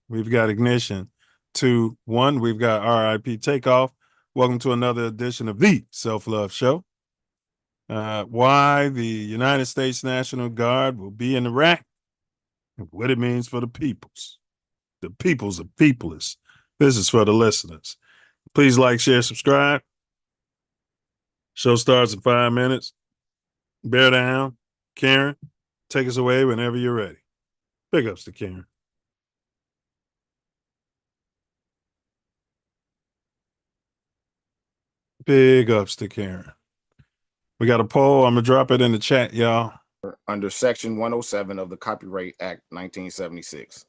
we've got Ignition. 2, 1, we've got RIP Takeoff. Welcome to another edition of the Self Love Show. Why the United States National Guard will be in Iraq, and what it means for the peoples. The peoples of peopless. This is for the listeners. Please like, share, subscribe. Show starts in 5 minutes. Bear down. Karen, take us away whenever you're ready. Big ups to Karen. Big ups to Karen. We got a poll. I'm going to drop it in the chat, y'all. Under Section 107 of the Copyright Act 1976,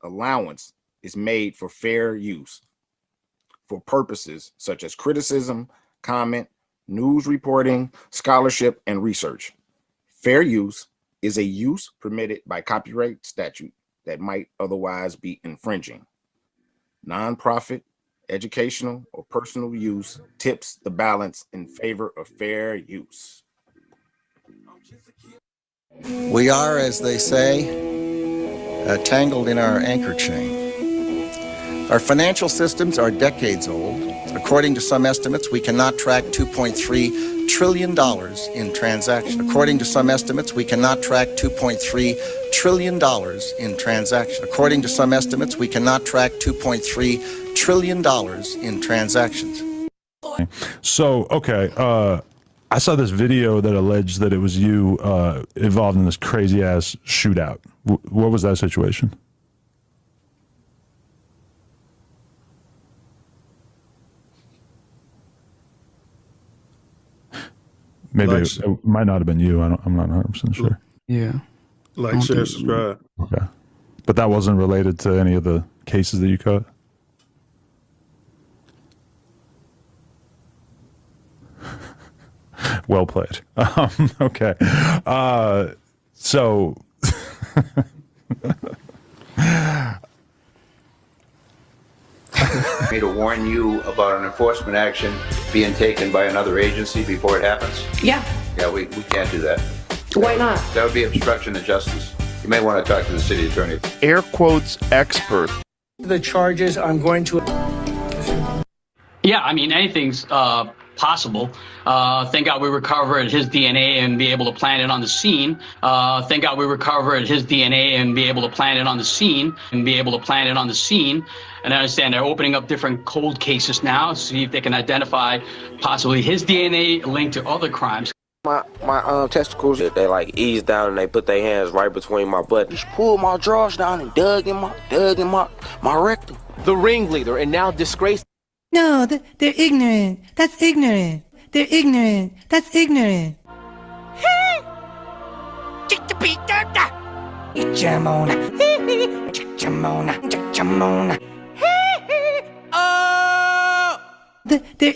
allowance is made for fair use for purposes such as criticism, comment, news reporting, scholarship, and research. Fair use is a use permitted by copyright statute that might otherwise be infringing. Nonprofit, educational, or personal use tips the balance in favor of fair use. We are, as they say, tangled in our anchor chain. Our financial systems are decades old. According to some estimates, we cannot track $2.3 trillion in transactions. According to some estimates, we cannot track $2.3 trillion in transactions. According to some estimates, we cannot track $2.3 trillion in transactions. So, okay, I saw this video that alleged that it was you involved in this crazy ass shootout. What was that situation? Maybe it might not have been you. I'm not 100% sure. Yeah. Like, share, subscribe. Okay. But that wasn't related to any of the cases that you caught? Well played. Okay. So... Me to warn you about an enforcement action being taken by another agency before it happens? Yeah. Yeah, we can't do that. Why not? That would be obstruction of justice. You may want to talk to the city attorney. Air quotes expert. The charges I'm going to... Yeah, I mean, anything's possible. Thank God we recovered his DNA and be able to plant it on the scene. Thank God we recovered his DNA and be able to plant it on the scene And I understand they're opening up different cold cases now to see if they can identify possibly his DNA linked to other crimes. My testicles, they like eased down and they put their hands right between my butt. Just pulled my drawers down and dug in my rectum. The ringleader and now disgraced. No, they're ignorant. That's ignorant. They're ignorant. That's ignorant. They're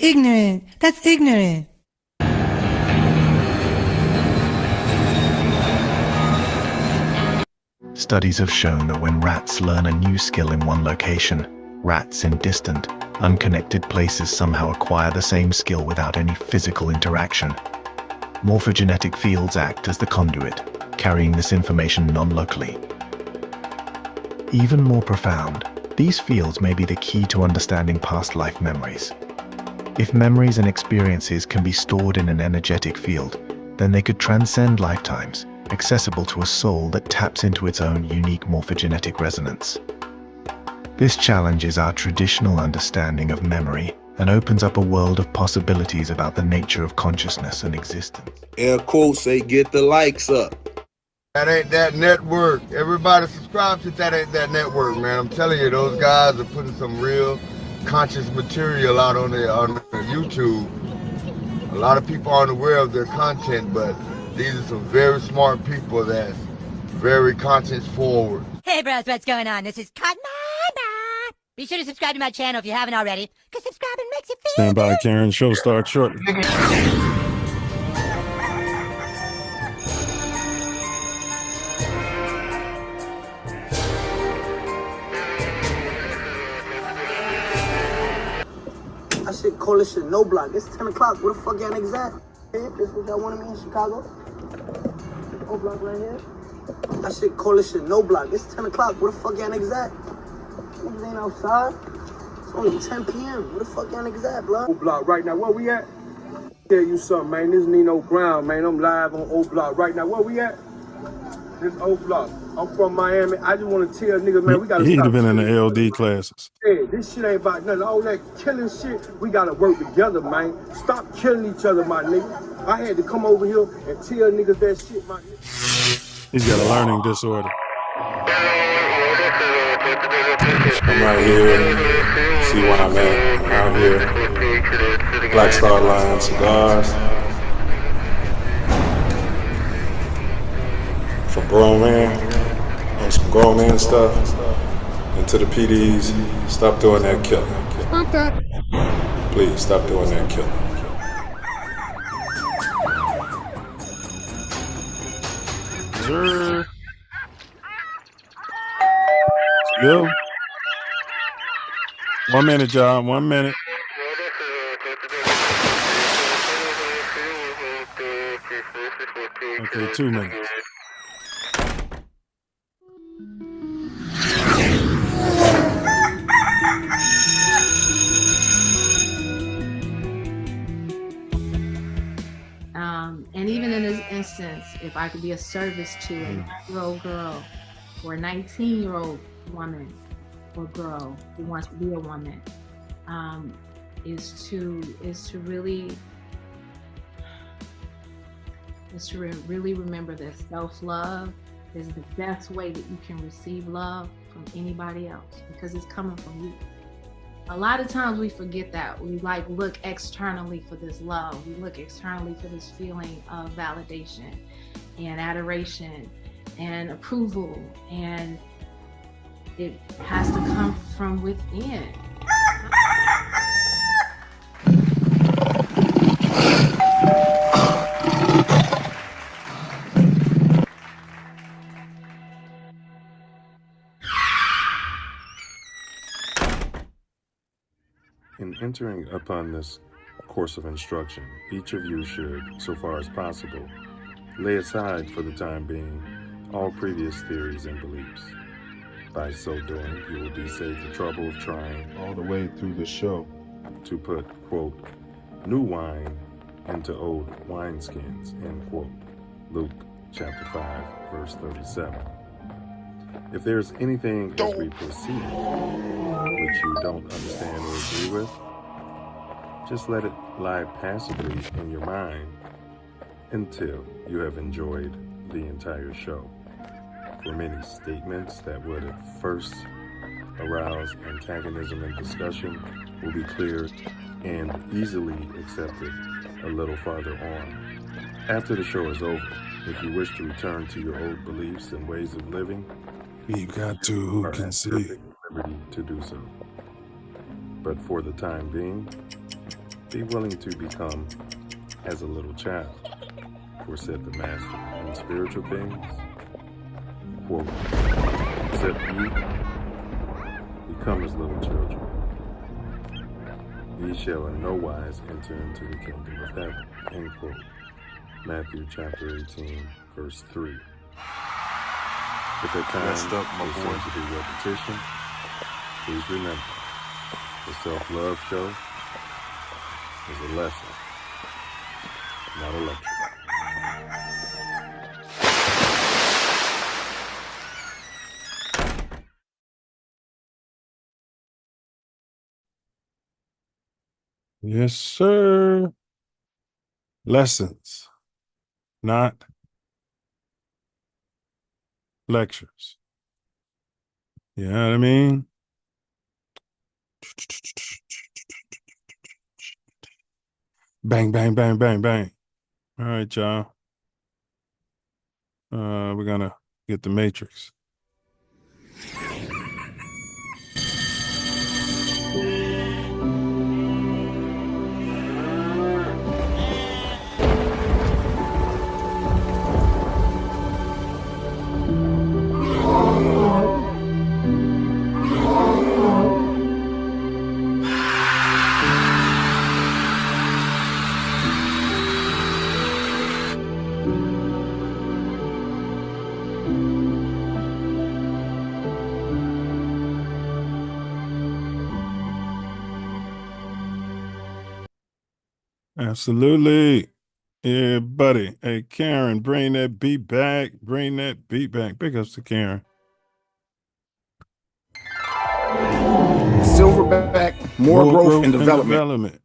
ignorant. That's ignorant. Studies have shown that when rats learn a new skill in one location, rats in distant, unconnected places somehow acquire the same skill without any physical interaction. Morphogenetic fields act as the conduit, carrying this information non-locally. Even more profound, these fields may be the key to understanding past life memories. If memories and experiences can be stored in an energetic field, then they could transcend lifetimes, accessible to a soul that taps into its own unique morphogenetic resonance. This challenges our traditional understanding of memory and opens up a world of possibilities about the nature of consciousness and existence. Air quotes say get the likes up. That Ain't That Network. Everybody subscribe to That Ain't That Network, man. I'm telling you, those guys are putting some real conscious material out on their YouTube. A lot of people aren't aware of their content, but these are some very smart people that's very conscience forward. Hey bros, what's going on? This is Cotton. Be sure to subscribe to my channel if you haven't already, because subscribing makes you feel Stand by, Karen. Show starts shortly. I said coalition, no block. It's 10 o'clock. Where the fuck y'all niggas at? This is what y'all wanted me in Chicago? No block right here. I said coalition, no block. It's 10 o'clock. Where the fuck y'all niggas at? Niggas ain't outside. It's only 10 p.m. Where the fuck y'all niggas at, blood? O Block right now. Where we at? Tell you something, man. This is Nino Brown, man. I'm live on O Block right now. Where we at? This O Block. I'm from Miami. I just want to tell niggas, man, we gotta He'd stop have been in the killing LD classes. Yeah, this shit ain't about nothing. All that killing shit, we gotta work together, man. Stop killing each other, my nigga. I had to come over here and tell niggas that shit, my nigga. He's got a learning disorder. I'm right here. See where I'm at. I'm out here. Black Star Line cigars. For grown man. On some grown man stuff. And to the PDs, stop doing that killing. Stop that. Please, stop doing that killing. Sir. Still. 1 minute, John. 1 minute. Okay, 2 minutes. And even in this instance, if I could be a service to a 9-year-old girl or a 19-year-old woman or girl who wants to be a woman, is to really remember that self-love is the best way that you can receive love from anybody else, because it's coming from you. A lot of times we forget that. We look externally for this love. We look externally for this feeling of validation and adoration and approval, and it has to come from within. In entering upon this course of instruction, each of you should, so far as possible, lay aside for the time being all previous theories and beliefs. By so doing, you will be saved the trouble of trying all the way through the show to put, quote, new wine into old wineskins, end quote. Luke chapter 5, verse 37. If there's anything as we proceed which you don't understand or agree with, just let it lie passively in your mind until you have enjoyed the entire show. For many statements that would at first arouse antagonism and discussion will be clear and easily accepted a little farther on. After the show is over, if you wish to return to your old beliefs and ways of living, you got to who can see liberty to do so. But for the time being, be willing to become as a little child, for said the master in spiritual things, quote, except you become as little children. Ye shall in no wise enter into the kingdom of heaven, end quote. Matthew chapter 18, verse 3. If at times there seems to be repetition, please remember, the Self Love Show is a lesson, not a lecture. Yes, sir. Lessons, not lectures. You know what I mean? Bang, bang, bang, bang, bang. All right, y'all. We're gonna get the Matrix. Absolutely. Yeah, buddy. Hey, Karen, bring that beat back. Bring that beat back. Big ups to Karen. Silverback, more growth and development.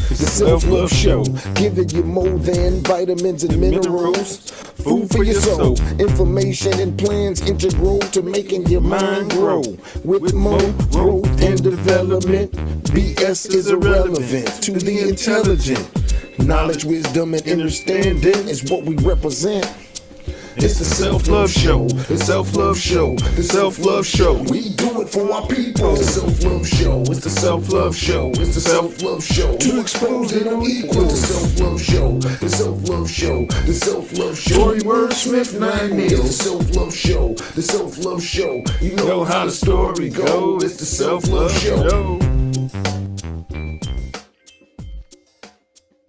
The Self Love Show, giving you more than vitamins and minerals. Food for your soul, information and plans integral to making your mind grow. With more growth and development, BS is irrelevant to the intelligent. Knowledge, wisdom, and understanding is what we represent. It's the Self Love Show, the Self Love Show, the Self Love Show. We do it for our people. The Self Love Show, it's the Self Love Show, it's the Self Love Show. To expose they don't equal. The Self Love Show, the Self Love Show, the Self Love Show. Tory Wordsmith, 9 Meals. The Self Love Show, the Self Love Show. You know how the story goes. It's the Self Love Show.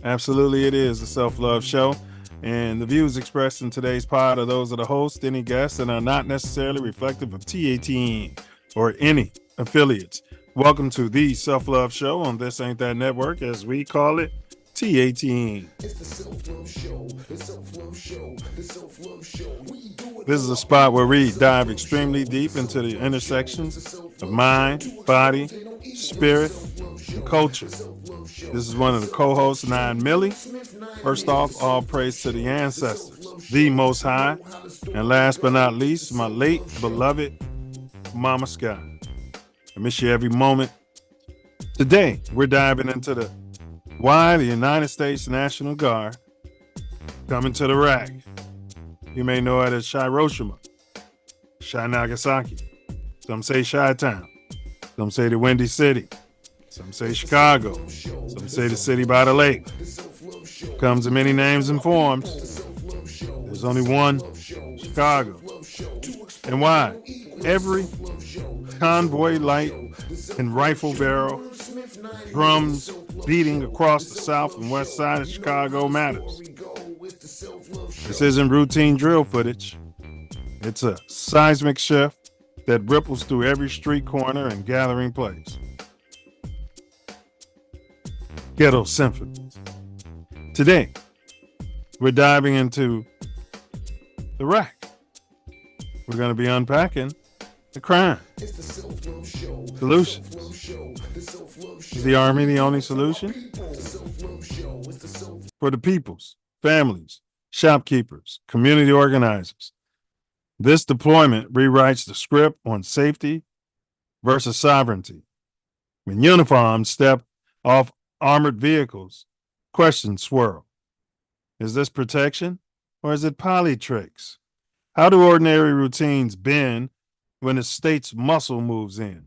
Absolutely, it is the Self Love Show. And the views expressed in today's pod are those of the host, any guests, and are not necessarily reflective of TATN or any affiliates. Welcome to the Self Love Show on This Ain't That Network, as we call it, TATN. It's the Self Love Show, the Self Love Show, the Self Love Show. We do it. This is a spot where we dive extremely deep into the intersections of mind, body, spirit, and culture. This is one of the co-hosts, 9 Millie. First off, all praise to the ancestors, the Most High. And last but not least, my late beloved Mama Sky. I miss you every moment. Today, we're diving into why the United States National Guard coming to the rack. You may know it as Hiroshima, Nagasaki. Some say Chi-Town. Some say the Windy City. Some say Chicago. Some say the city by the lake. Comes in many names and forms. There's only one Chicago. And why? Every convoy light and rifle barrel, drums beating across the south and west side of Chicago matters. This isn't routine drill footage. It's a seismic shift that ripples through every street corner and gathering place. Ghetto symphonies. Today, we're diving into the rack. We're going to be unpacking the crime. Solutions. Is the Army the only solution? For the peoples, families, shopkeepers, community organizers, this deployment rewrites the script on safety versus sovereignty. When uniforms step off armored vehicles, questions swirl. Is this protection or is it politricks? How do ordinary routines bend when the state's muscle moves in?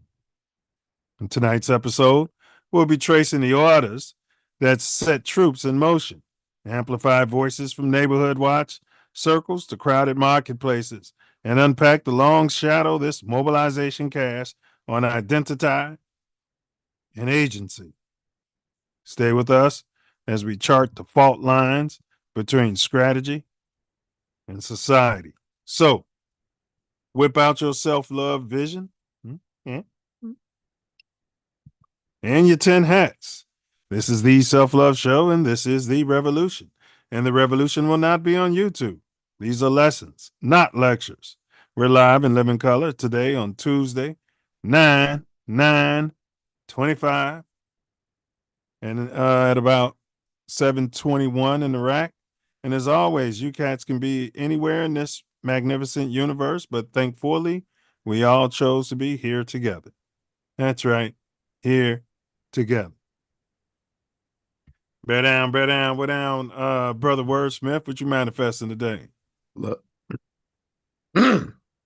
In tonight's episode, we'll be tracing the orders that set troops in motion, amplified voices from neighborhood watch circles to crowded marketplaces, and unpack the long shadow this mobilization casts on identity and agency. Stay with us as we chart the fault lines between strategy and society. So, whip out your self-love vision and your 10 hats. This is the Self-Love Show, and this is the revolution. And the revolution will not be on YouTube. These are lessons, not lectures. We're live in living color today on Tuesday, 9/9/25. And at about 7:21 in the rack. And as always, you cats can be anywhere in this magnificent universe, but thankfully, we all chose to be here together. That's right, here together. Bear down, Brother Wordsmith. What you manifesting today? Look,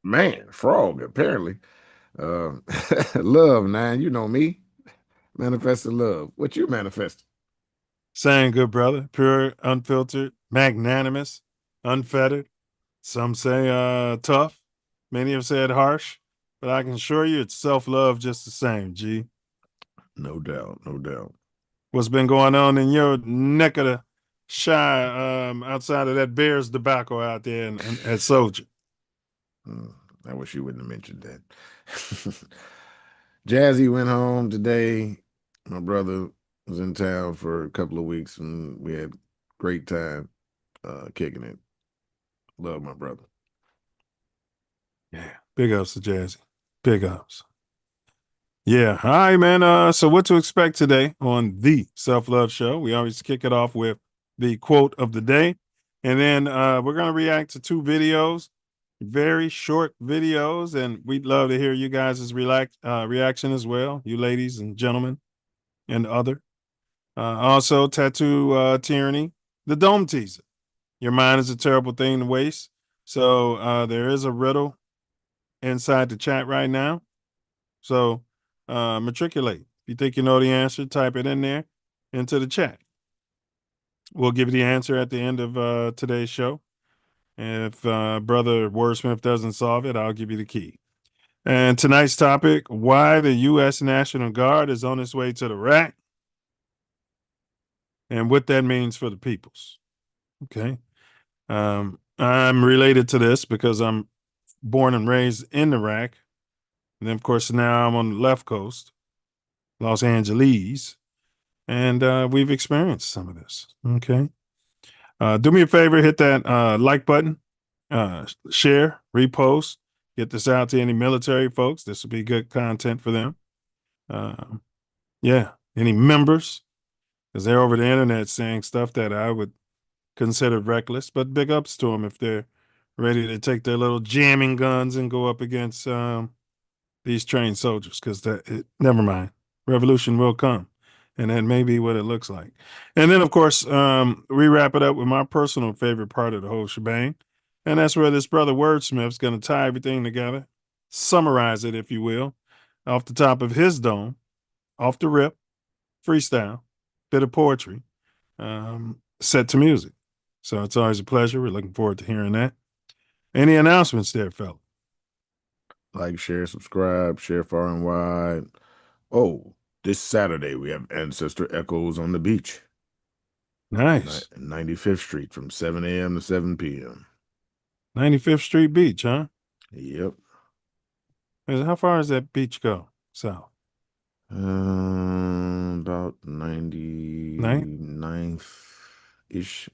man, frog, apparently. Love, 9, you know me. Manifesting love. What you manifesting? Saying good, brother. Pure, unfiltered, magnanimous, unfettered. Some say tough. Many have said harsh. But I can assure you it's self-love just the same, G. No doubt, no doubt. What's been going on in your neck of the shy outside of that Bears debacle out there at Soldier? I wish you wouldn't have mentioned that. Jazzy went home today. My brother was in town for a couple of weeks, and we had great time kicking it. Love my brother. Yeah. Big ups to Jazzy. Big ups. Yeah. All right, man. So what to expect today on the Self Love Show? We always kick it off with the quote of the day. And then we're gonna react to two videos, very short videos, and we'd love to hear you guys' reaction as well, you ladies and gentlemen and other. Also, tattoo tyranny, the dome teaser. Your mind is a terrible thing to waste. So there is a riddle inside the chat right now. So matriculate. If you think you know the answer, type it in there into the chat. We'll give you the answer at the end of today's show. And if Brother Wordsmith doesn't solve it, I'll give you the key. And tonight's topic, why the U.S. National Guard is on its way to the rack and what that means for the peoples. Okay. I'm related to this because I'm born and raised in Iraq. And then, of course, now I'm on the left coast, Los Angeles, and we've experienced some of this. Okay. Do me a favor, hit that like button, share, repost, get this out to any military folks. This will be good content for them. Yeah. Any members, because they're over the internet saying stuff that I would consider reckless, but big ups to them if they're ready to take their little jamming guns and go up against these trained soldiers. Because never mind, revolution will come, and that may be what it looks like. And then, of course, we wrap it up with my personal favorite part of the whole shebang, and that's where this brother Wordsmith's going to tie everything together, summarize it, if you will, off the top of his dome, off the rip, freestyle, bit of poetry, set to music. So it's always a pleasure. We're looking forward to hearing that. Any announcements there, fella? Like, share, subscribe, share far and wide. Oh, this Saturday we have Ancestor Echoes on the beach. Nice. 95th Street from 7 a.m. to 7 p.m. 95th Street Beach, huh? Yep. How far does that beach go south? About 99th-ish.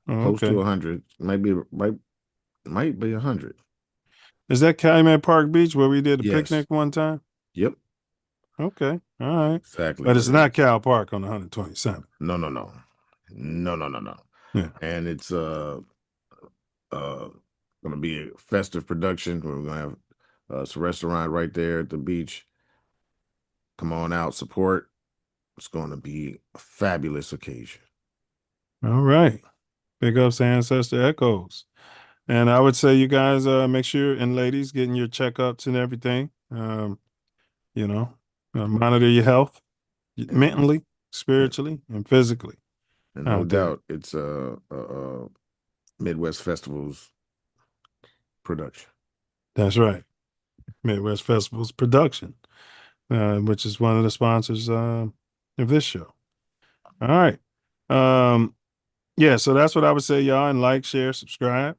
Oh, Close to okay. 100. Might be 100. Is that Calumet Park Beach where we did a Yes. picnic one time? Yep. Okay. All right. Exactly. But it's what it not is. Cal Park on 127. No. Yeah. And it's gonna be a festive production. We're gonna have it's a restaurant right there at the beach. Come on out, support. It's gonna be a fabulous occasion. All right. Big ups to Ancestor Echoes. And I would say you guys make sure, and ladies, getting your checkups and everything. Monitor your health mentally, spiritually, and physically. And no doubt, it's Midwest Festivals production. That's right. Midwest Festivals production, which is one of the sponsors of this show. All right. Yeah, so that's what I would say, y'all. And like, share, subscribe.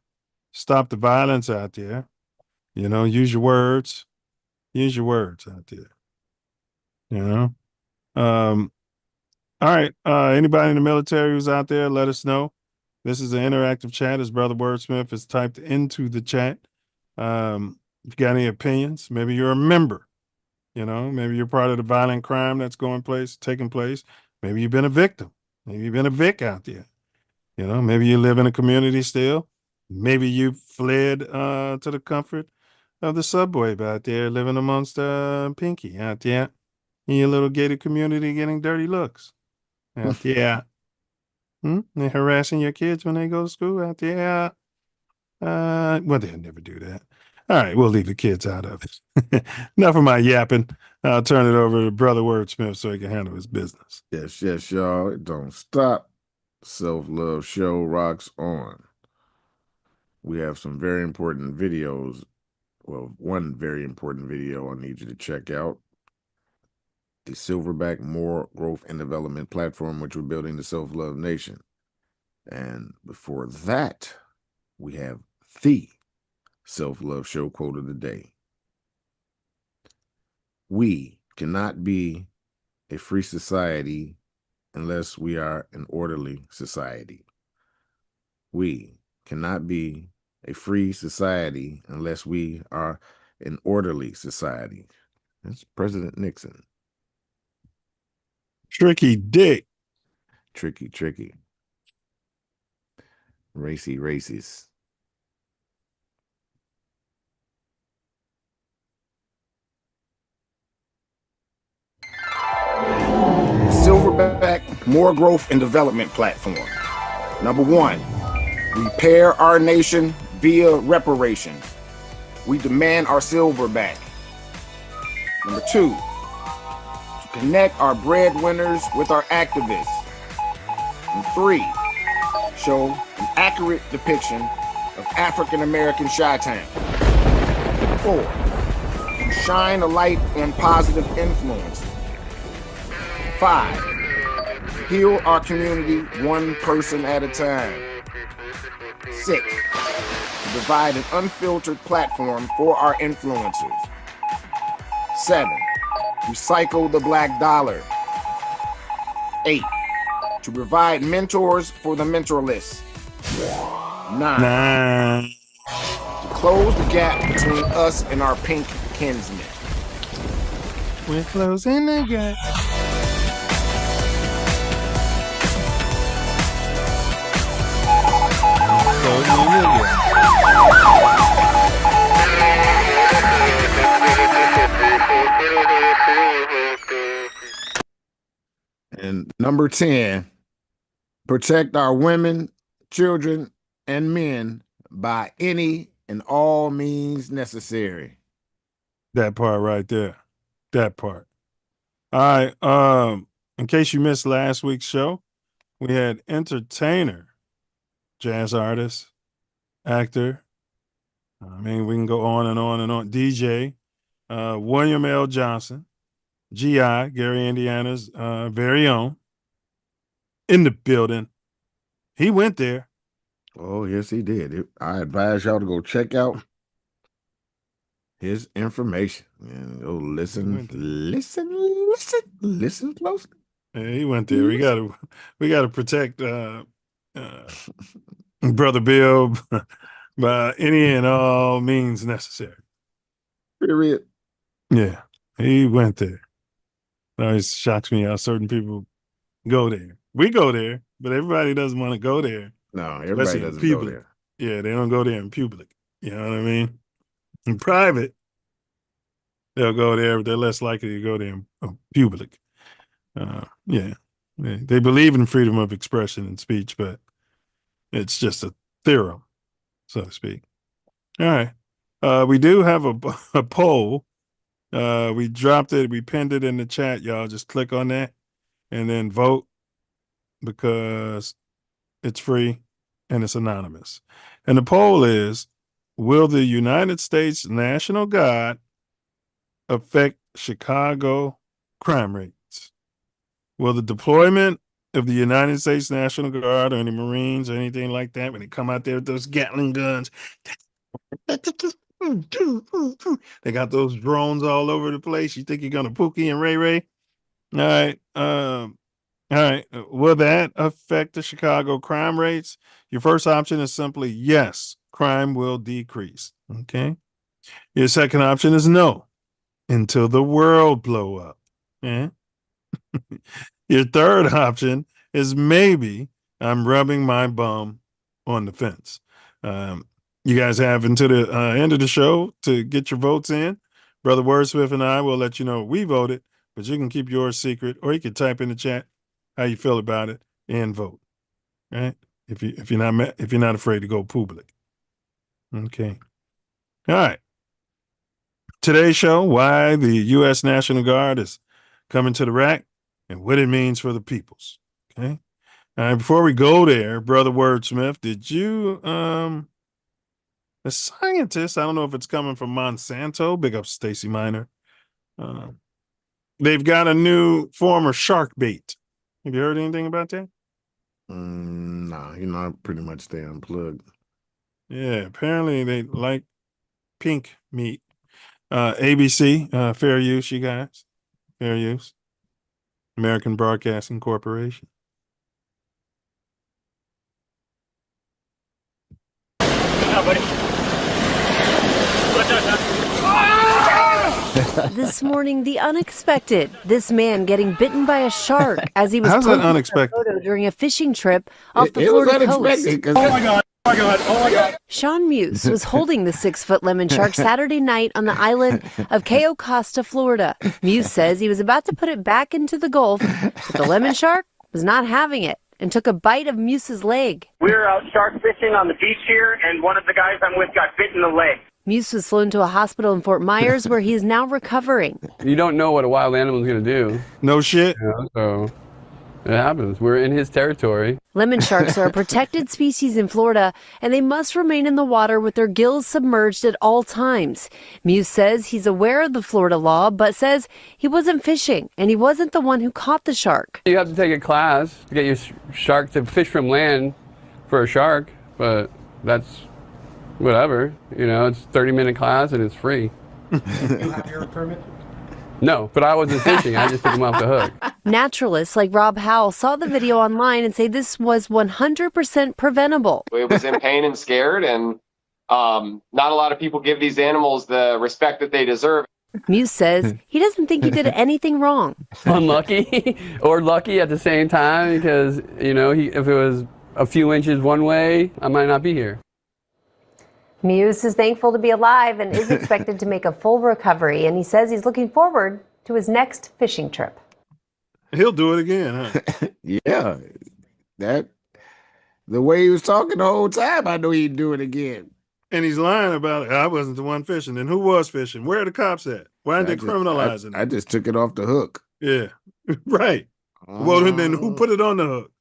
Stop the violence out there. Use your words. Use your words out there. All right. Anybody in the military who's out there, let us know. This is an interactive chat, as Brother Wordsmith has typed into the chat. If you got any opinions, maybe you're a member. Maybe you're part of the violent crime that's taking place. Maybe you've been a victim. Maybe you've been a Vic out there. Maybe you live in a community still. Maybe you fled to the comfort of the subway out there, living amongst Pinky out there in your little gated community, getting dirty looks out there. They're harassing your kids when they go to school out there. Well, they'll never do that. All right, we'll leave the kids out of it. Enough of my yapping. I'll turn it over to Brother Wordsmith so he can handle his business. Yes, y'all. It don't stop. Self Love Show rocks on. We have some very important videos. Well, one very important video I need you to check out. The Silverback Moral Growth and Development Platform, which we're building the Self Love Nation. And before that, we have the Self Love Show quote of the day. We cannot be a free society unless we are an orderly society. We cannot be a free society unless we are an orderly society. That's President Nixon. Tricky Dick. Tricky. Racist. Silverback More Growth and Development Platform. Number 1, repair our nation via reparations. We demand our silver back. Number 2, to connect our breadwinners with our activists. And 3, show an accurate depiction of African American Chi-Town. 4, to shine a light on positive influence. 5, heal our community one person at a time. 6, to provide an unfiltered platform for our influencers. 7, recycle the black dollar. 8, to provide mentors for the mentorless. 9, to close the gap between us and our pink kinsmen. We're closing the gap. And number 10, protect our women, children, and men by any and all means necessary. That part right there. That part. All right. In case you missed last week's show, we had entertainer, jazz artist, actor. I mean, we can go on and on and on. DJ, William L. Johnson, GI, Gary, Indiana's very own, in the building. He went there. Oh, yes, he did. I advise y'all to go check out his information and go listen closely. Yeah, he went there. We gotta protect Brother Bill by any and all means necessary. Period. Yeah, he went there. It always shocks me how certain people go there. We go there, but everybody doesn't want to go there. No, everybody doesn't go there. Yeah, they don't go there in public. You know what I mean? In private, they'll go there, but they're less likely to go there in public. Yeah. They believe in freedom of expression and speech, but it's just a theorem, so to speak. All right. We do have a poll. We dropped it. We pinned it in the chat, y'all. Just click on that and then vote because it's free and it's anonymous. And the poll is, will the United States National Guard affect Chicago crime rates? Will the deployment of the United States National Guard or any Marines or anything like that, when they come out there with those Gatling guns, they got those drones all over the place. You think you're gonna Pookie and Ray Ray? All right. All right. Will that affect the Chicago crime rates? Your first option is simply yes, crime will decrease. Okay. Your second option is no, until the world blow up. Yeah. Your third option is maybe I'm rubbing my bum on the fence. You guys have until the end of the show to get your votes in. Brother Wordsmith and I will let you know we voted, but you can keep yours secret, or you can type in the chat how you feel about it and vote. Right? If you're not afraid to go public. Okay. All right. Today's show: why the U.S. National Guard is coming to the rack and what it means for the peoples. Okay. Before we go there, Brother Wordsmith, did you the scientist, I don't know if it's coming from Monsanto, big up Stacy Miner. They've got a new form of shark bait. Have you heard anything about that? No, I pretty much stay unplugged. Yeah, apparently they like pink meat. ABC, fair use, you guys. Fair use. American Broadcasting Corporation. This morning, the unexpected. This man getting bitten by a shark as he was How's that posing a unexpected? photo during a fishing trip off the It was Florida unexpected. coast. Oh my God. Oh my God. Oh my God. Sean Muse was holding the 6-foot lemon shark Saturday night on the island of Cayo Costa, Florida. Muse says he was about to put it back into the Gulf, but the lemon shark was not having it and took a bite of Muse's leg. We were out shark fishing on the beach here, and one of the guys I'm with got bit in the leg. Muse was flown to a hospital in Fort Myers where he is now recovering. You don't know what a wild animal is going to do. No shit. You know, so it happens. We're in his territory. Lemon sharks are a protected species in Florida, and they must remain in the water with their gills submerged at all times. Muse says he's aware of the Florida law, but says he wasn't fishing, and he wasn't the one who caught the shark. You have to take a class to get your shark to fish from land for a shark, but that's whatever. You know, it's a 30-minute class, and it's free. You have your permit? No, but I wasn't fishing. I just took him off the hook. Naturalists like Rob Howell saw the video online and say this was 100% preventable. It was in pain and scared, and not a lot of people give these animals the respect that they deserve. Muse says he doesn't think he did anything wrong. Unlucky or lucky at the same time because, you know, if it was a few inches one way, I might not be here. Muse is thankful to be alive and is expected to make a full recovery, and he says he's looking forward to his next fishing trip. He'll do it again, huh? Yeah. The way he was talking the whole time, I know he'd do it again. And he's lying about it. I wasn't the one fishing. Then who was fishing? Where are the cops at? Why aren't they criminalizing I just took it off the hook. Yeah, right. Well, then who put it on the hook?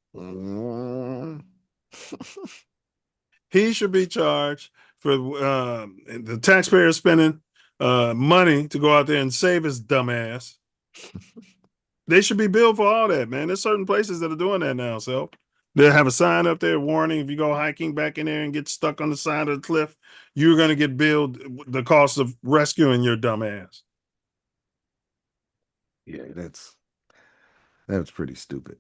He should be charged for the taxpayer spending money to go out there and save his dumb ass. They should be billed for all that, man. There's certain places that are doing that now, so they'll have a sign up there warning if you go hiking back in there and get stuck on the side of the cliff, you're going to get billed the cost of rescuing your dumb ass. Yeah, that's pretty stupid.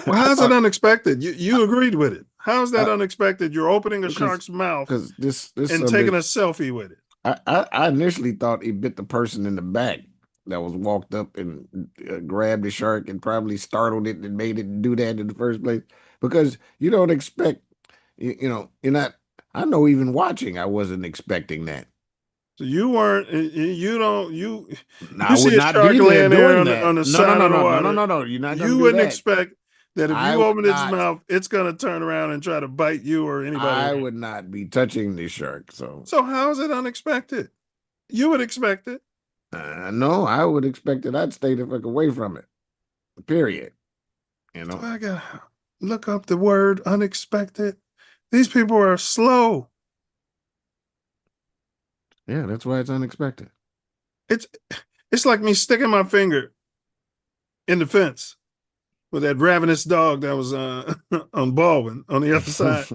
Well, how's it unexpected? You agreed with it. How's that unexpected? You're opening a shark's mouth and taking a selfie with it. I initially thought he bit the person in the back that was walked up and grabbed the shark and probably startled it and made it do that in the first place. Because you don't expect, you're not, I know even watching, I wasn't expecting that. So you weren't, you I would see a not shark be there laying there doing on that. on the side of the water. No, you're not gonna You do wouldn't that. expect that if I you would open its not. mouth, it's going to turn around and try to bite you or anybody. I would not be touching the shark. So how is it unexpected? You would expect it. No, I would expect that I'd stay the fuck away from it. Period. So I got to look up the word unexpected. These people are slow. Yeah, that's why it's unexpected. It's like me sticking my finger in the fence with that ravenous dog that was on Baldwin on the other side.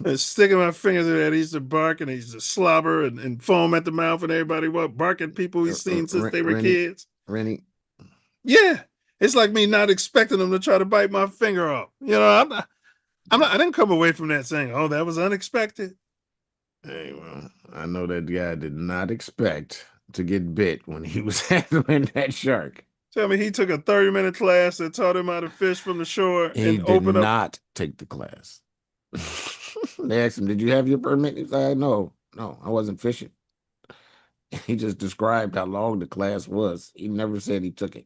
And sticking my finger to that, he used to bark and he used to slobber and foam at the mouth, and everybody barking people he's seen since they were kids. Rennie. Yeah, it's like me not expecting them to try to bite my finger off. I didn't come away from that saying, "Oh, that was unexpected." Hey, well, I know that guy did not expect to get bit when he was handling that shark. Tell me he took a 30-minute class that taught him how to fish from the shore He and did open up. not take the class. They asked him, "Did you have your permit?" He said, No, I wasn't fishing." He just described how long the class was. He never said he took it.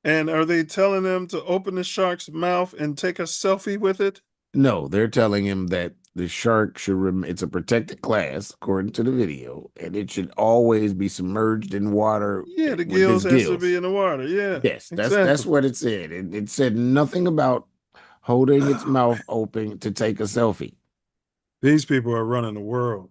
And are they telling them to open the shark's mouth and take a selfie with it? No, they're telling him that the shark should it's a protected class, according to the video, and it should always be submerged in water. Yeah, the with gills his has to be in the water. Yeah. Yes, that's exactly. what it said. It said nothing about holding its mouth open to take a selfie. These people are running the world.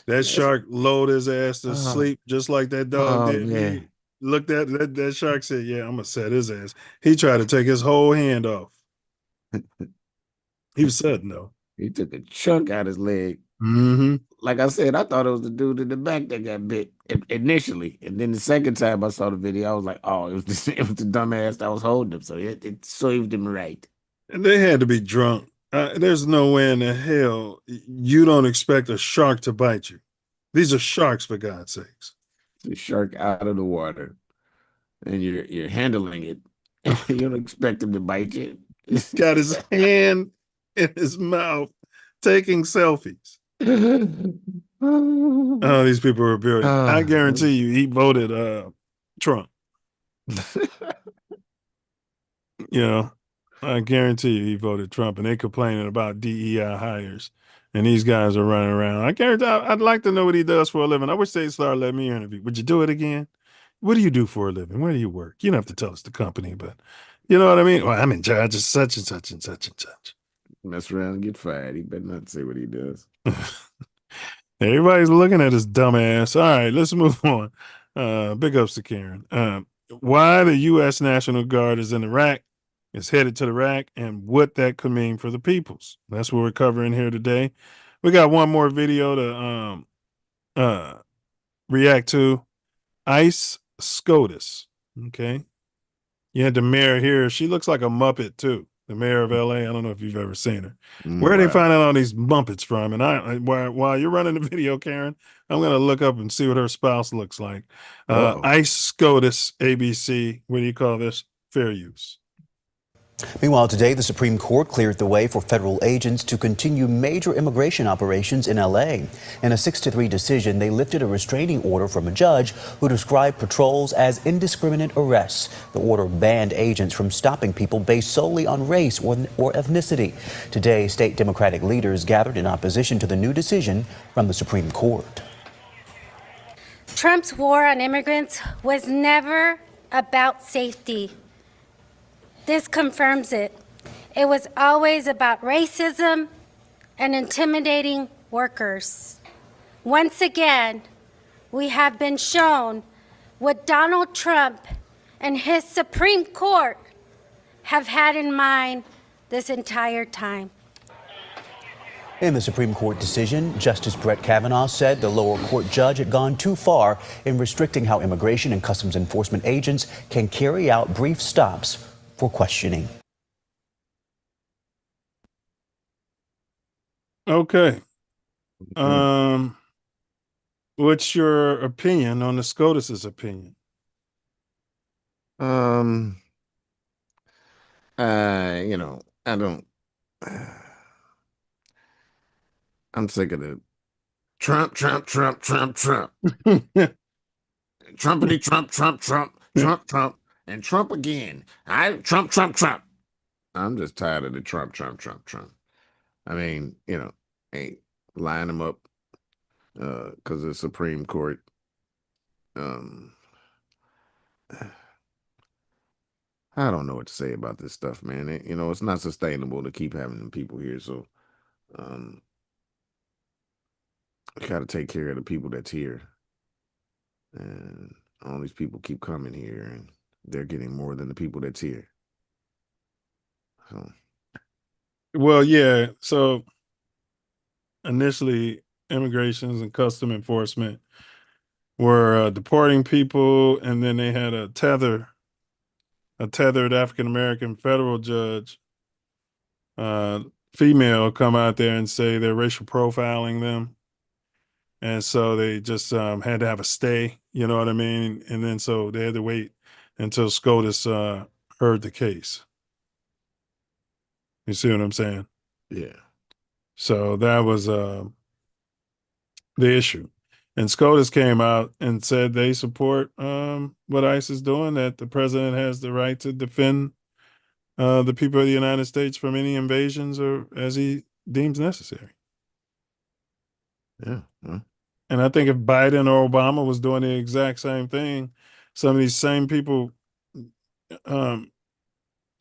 That shark lulled his ass to sleep just like that dog did. Yeah. He looked at that shark, said, "Yeah, I'm gonna set his ass." He tried to take his whole hand off. He was sudden though. He took a chunk out his leg. Mm-hmm. Like I said, I thought it was the dude in the back that got bit initially, and then the second time I saw the video, I was like, "Oh, it was it was the dumbass that was holding him." So it served him right. And they had to be drunk. There's no way in the hell you don't expect a shark to bite you. These are sharks, for God's sakes. The shark out of the water, and you're handling it. You don't expect him to bite you. He's got his hand in his mouth, taking selfies. Oh, these people are brilliant. I guarantee you, he voted Trump. You know, I guarantee you, he voted Trump, and they complaining about DEI hires, and these guys are running around. I guarantee. I'd like to know what he does for a living. I wish they'd start letting me interview. Would you do it again? What do you do for a living? Where do you work? You don't have to tell us the company, but you know what I mean? Well, I'm in charge of such and such and such and such. Mess around and get fired. He better not say what he does. Everybody's looking at his dumb ass. All right, let's move on. Big ups to Karen. Why the U.S. National Guard is in Iraq, is headed to Iraq, and what that could mean for the peoples. That's what we're covering here today. We got one more video to react to. Ice SCOTUS. Okay. You had the mayor here. She looks like a Muppet too. The mayor of LA. I don't know if you've ever seen her. Where are they finding all these Muppets from? And while you're running the video, Karen, I'm gonna look up and see what her spouse looks like. Ice SCOTUS ABC. What do you call this? Fair use. Meanwhile, today, the Supreme Court cleared the way for federal agents to continue major immigration operations in L.A. In a 6-3 decision, they lifted a restraining order from a judge who described patrols as indiscriminate arrests. The order banned agents from stopping people based solely on race or ethnicity. Today, state Democratic leaders gathered in opposition to the new decision from the Supreme Court. Trump's war on immigrants was never about safety. This confirms it. It was always about racism and intimidating workers. Once again, we have been shown what Donald Trump and his Supreme Court have had in mind this entire time. In the Supreme Court decision, Justice Brett Kavanaugh said the lower court judge had gone too far in restricting how immigration and customs enforcement agents can carry out brief stops for questioning. Okay. What's your opinion on the SCOTUS's opinion? You know, I don't. I'm sick of the Trump. Trumpity Trump, and Trump again. Trump. I'm just tired of the Trump. I mean, you know, ain't line them up because of the Supreme Court. I don't know what to say about this stuff, man. You know, it's not sustainable to keep having them people here. So, we got to take care of the people that's here. And all these people keep coming here, and they're getting more than the people that's here. So. Well, yeah. So initially, immigrations and custom enforcement were deporting people, and then they had a tethered African American federal judge, female, come out there and say they're racial profiling them, and so they just had to have a stay. You know what I mean? And then so they had to wait until SCOTUS heard the case. You see what I'm saying? Yeah. So that was the issue. And SCOTUS came out and said they support what ICE is doing, that the president has the right to defend the people of the United States from any invasions or as he deems necessary. Yeah. And I think if Biden or Obama was doing the exact same thing, some of these same people up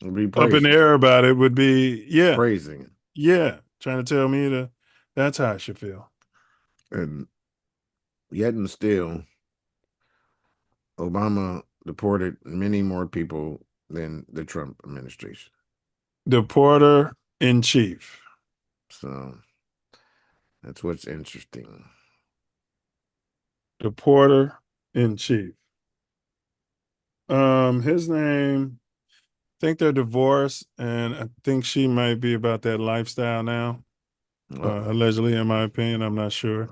in the air about it would be, praising it. Yeah, trying to tell me that's how I should feel. And yet and still, Obama deported many more people than the Trump administration. Deporter in chief. So That's what's interesting. The porter in chief. His name, I think they're divorced, and I think she might be about that lifestyle now. Allegedly, in my opinion, I'm not sure.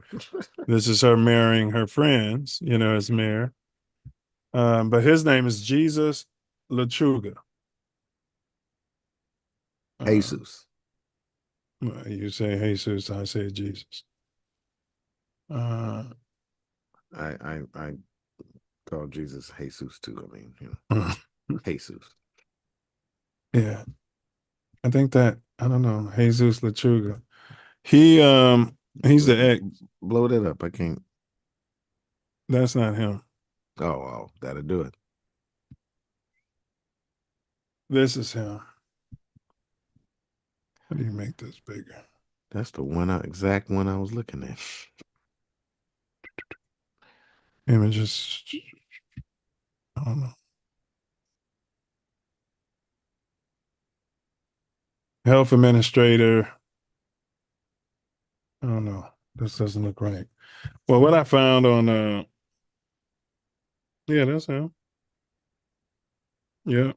This is her marrying her friends, as mayor. But his name is Jesus Lechuga. Jesus. You say Jesus, I say Jesus. I call Jesus Jesus too. I mean, Jesus. Yeah. I think that, I don't know, Jesus Lechuga. He's the ex. Blow that up. I can't. That's not him. Oh, that'll do it. This is him. How do you make this bigger? That's the exact one I was looking at. Images. I don't know. Health administrator. I don't know. This doesn't look right. Well, what I found on yeah, that's him. Yeah.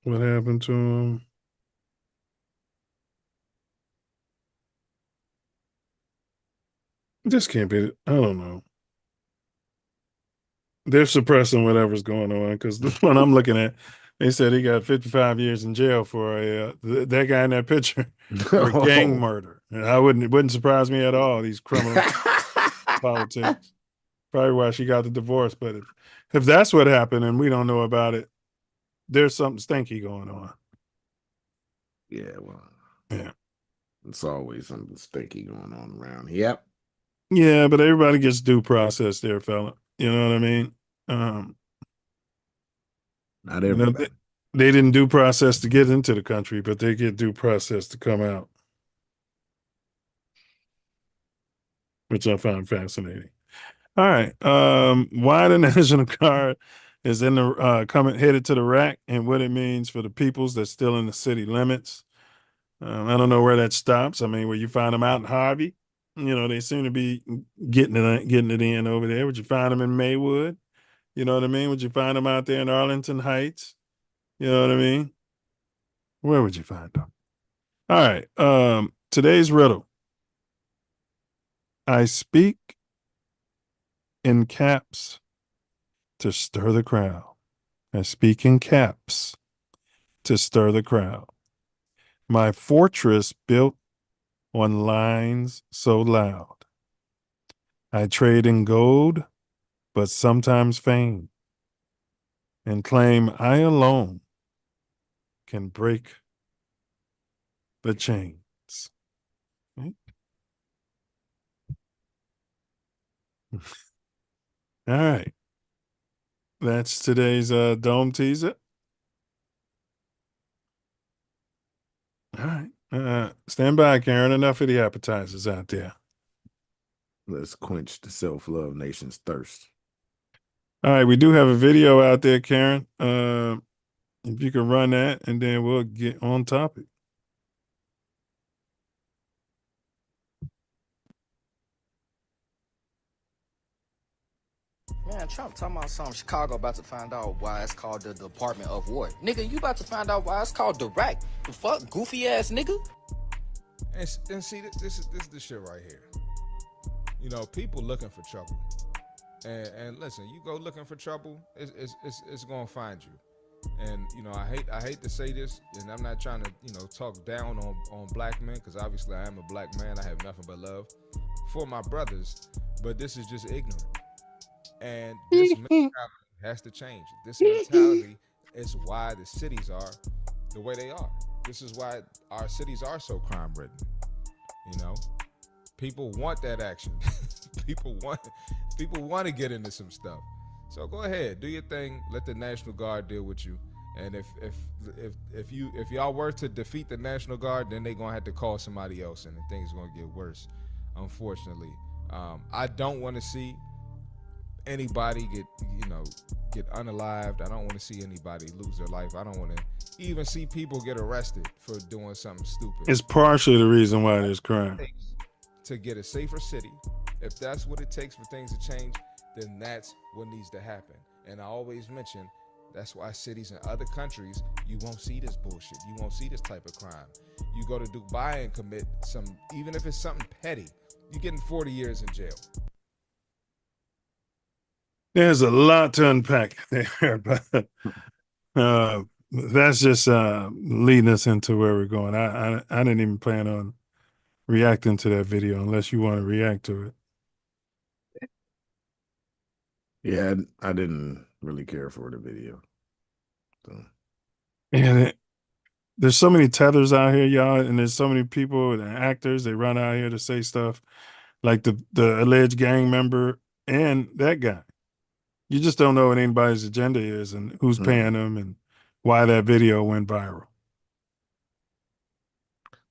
What happened to him? This can't be it. I don't know. They're suppressing whatever's going on because the one I'm looking at, they said he got 55 years in jail for that guy in that picture for gang murder. And it wouldn't surprise me at all. These criminal politics. Probably why she got the divorce. But if that's what happened and we don't know about it, there's something stinky going on. Yeah, well, yeah, it's always something stinky going on around. Yep. Yeah, but everybody gets due process there, fella. You know what I mean? Not everybody. They didn't due process to get into the country, but they get due process to come out, which I found fascinating. All right. Why the National Guard is in the headed to the rack and what it means for the peoples that's still in the city limits. I don't know where that stops. I mean, where you find them out in Harvey, they seem to be getting it in over there. Would you find them in Maywood? You know what I mean? Would you find them out there in Arlington Heights? You know what I mean? Where would you find them? All right. Today's riddle. I speak in caps to stir the crowd. I speak in caps to stir the crowd. My fortress built on lines so loud. I trade in gold, but sometimes fame, and claim I alone can break the chains. Right? All right. That's today's Dome Teaser. All right. Stand by, Karen. Enough of the appetizers out there. Let's quench the self-love nation's thirst. All right. We do have a video out there, Karen. If you can run that, and then we'll get on topic. Man, Trump talking about something. Chicago about to find out why it's called the Department of War. Nigga, you about to find out why it's called Direct. The fuck, goofy ass nigga. And see, this is the shit right here. People looking for trouble. And listen, you go looking for trouble, it's gonna find you. And I hate to say this, and I'm not trying to talk down on black men, because obviously I am a black man. I have nothing but love for my brothers, but this is just ignorant. And this mentality has to change. This mentality is why the cities are the way they are. This is why our cities are so crime-ridden. People want that action. people want to get into some stuff. So go ahead, do your thing. Let the National Guard deal with you. And if y'all were to defeat the National Guard, then they're gonna have to call somebody else, and things are gonna get worse. Unfortunately, I don't want to see anybody get unalived. I don't want to see anybody lose their life. I don't want to even see people get arrested for doing something stupid. It's partially the reason why there's crime. to get a safer city, if that's what it takes for things to change, then that's what needs to happen. And I always mention, that's why cities in other countries, you won't see this bullshit. You won't see this type of crime. You go to Dubai and commit some, even if it's something petty, you're getting 40 years in jail. There's a lot to unpack there, but that's just leading us into where we're going. I didn't even plan on reacting to that video unless you want to react to it. Yeah, I didn't really care for the video. So. And there's so many tethers out here, y'all, and there's so many people and actors, they run out here to say stuff like the alleged gang member and that guy. You just don't know what anybody's agenda is and who's paying them and why that video went viral.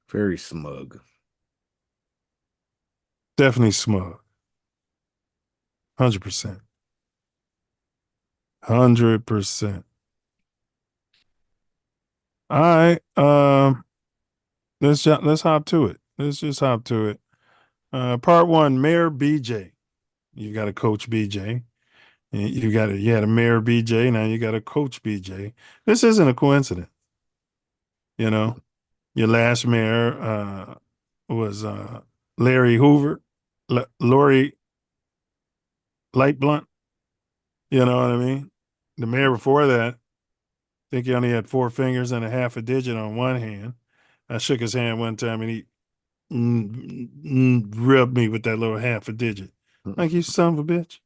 Very smug. Definitely smug. 100%. 100%. All right. Let's hop to it. Let's just hop to it. Part one, Mayor BJ. You got to coach BJ. You had a Mayor BJ. Now you got a coach BJ. This isn't a coincidence. You know, your last mayor was Larry Hoover, Lori Lightblunt. You know what I mean? The mayor before that, I think he only had 4 fingers and a half a digit on one hand. I shook his hand one time and he rubbed me with that little half a digit. Like, you son of a bitch.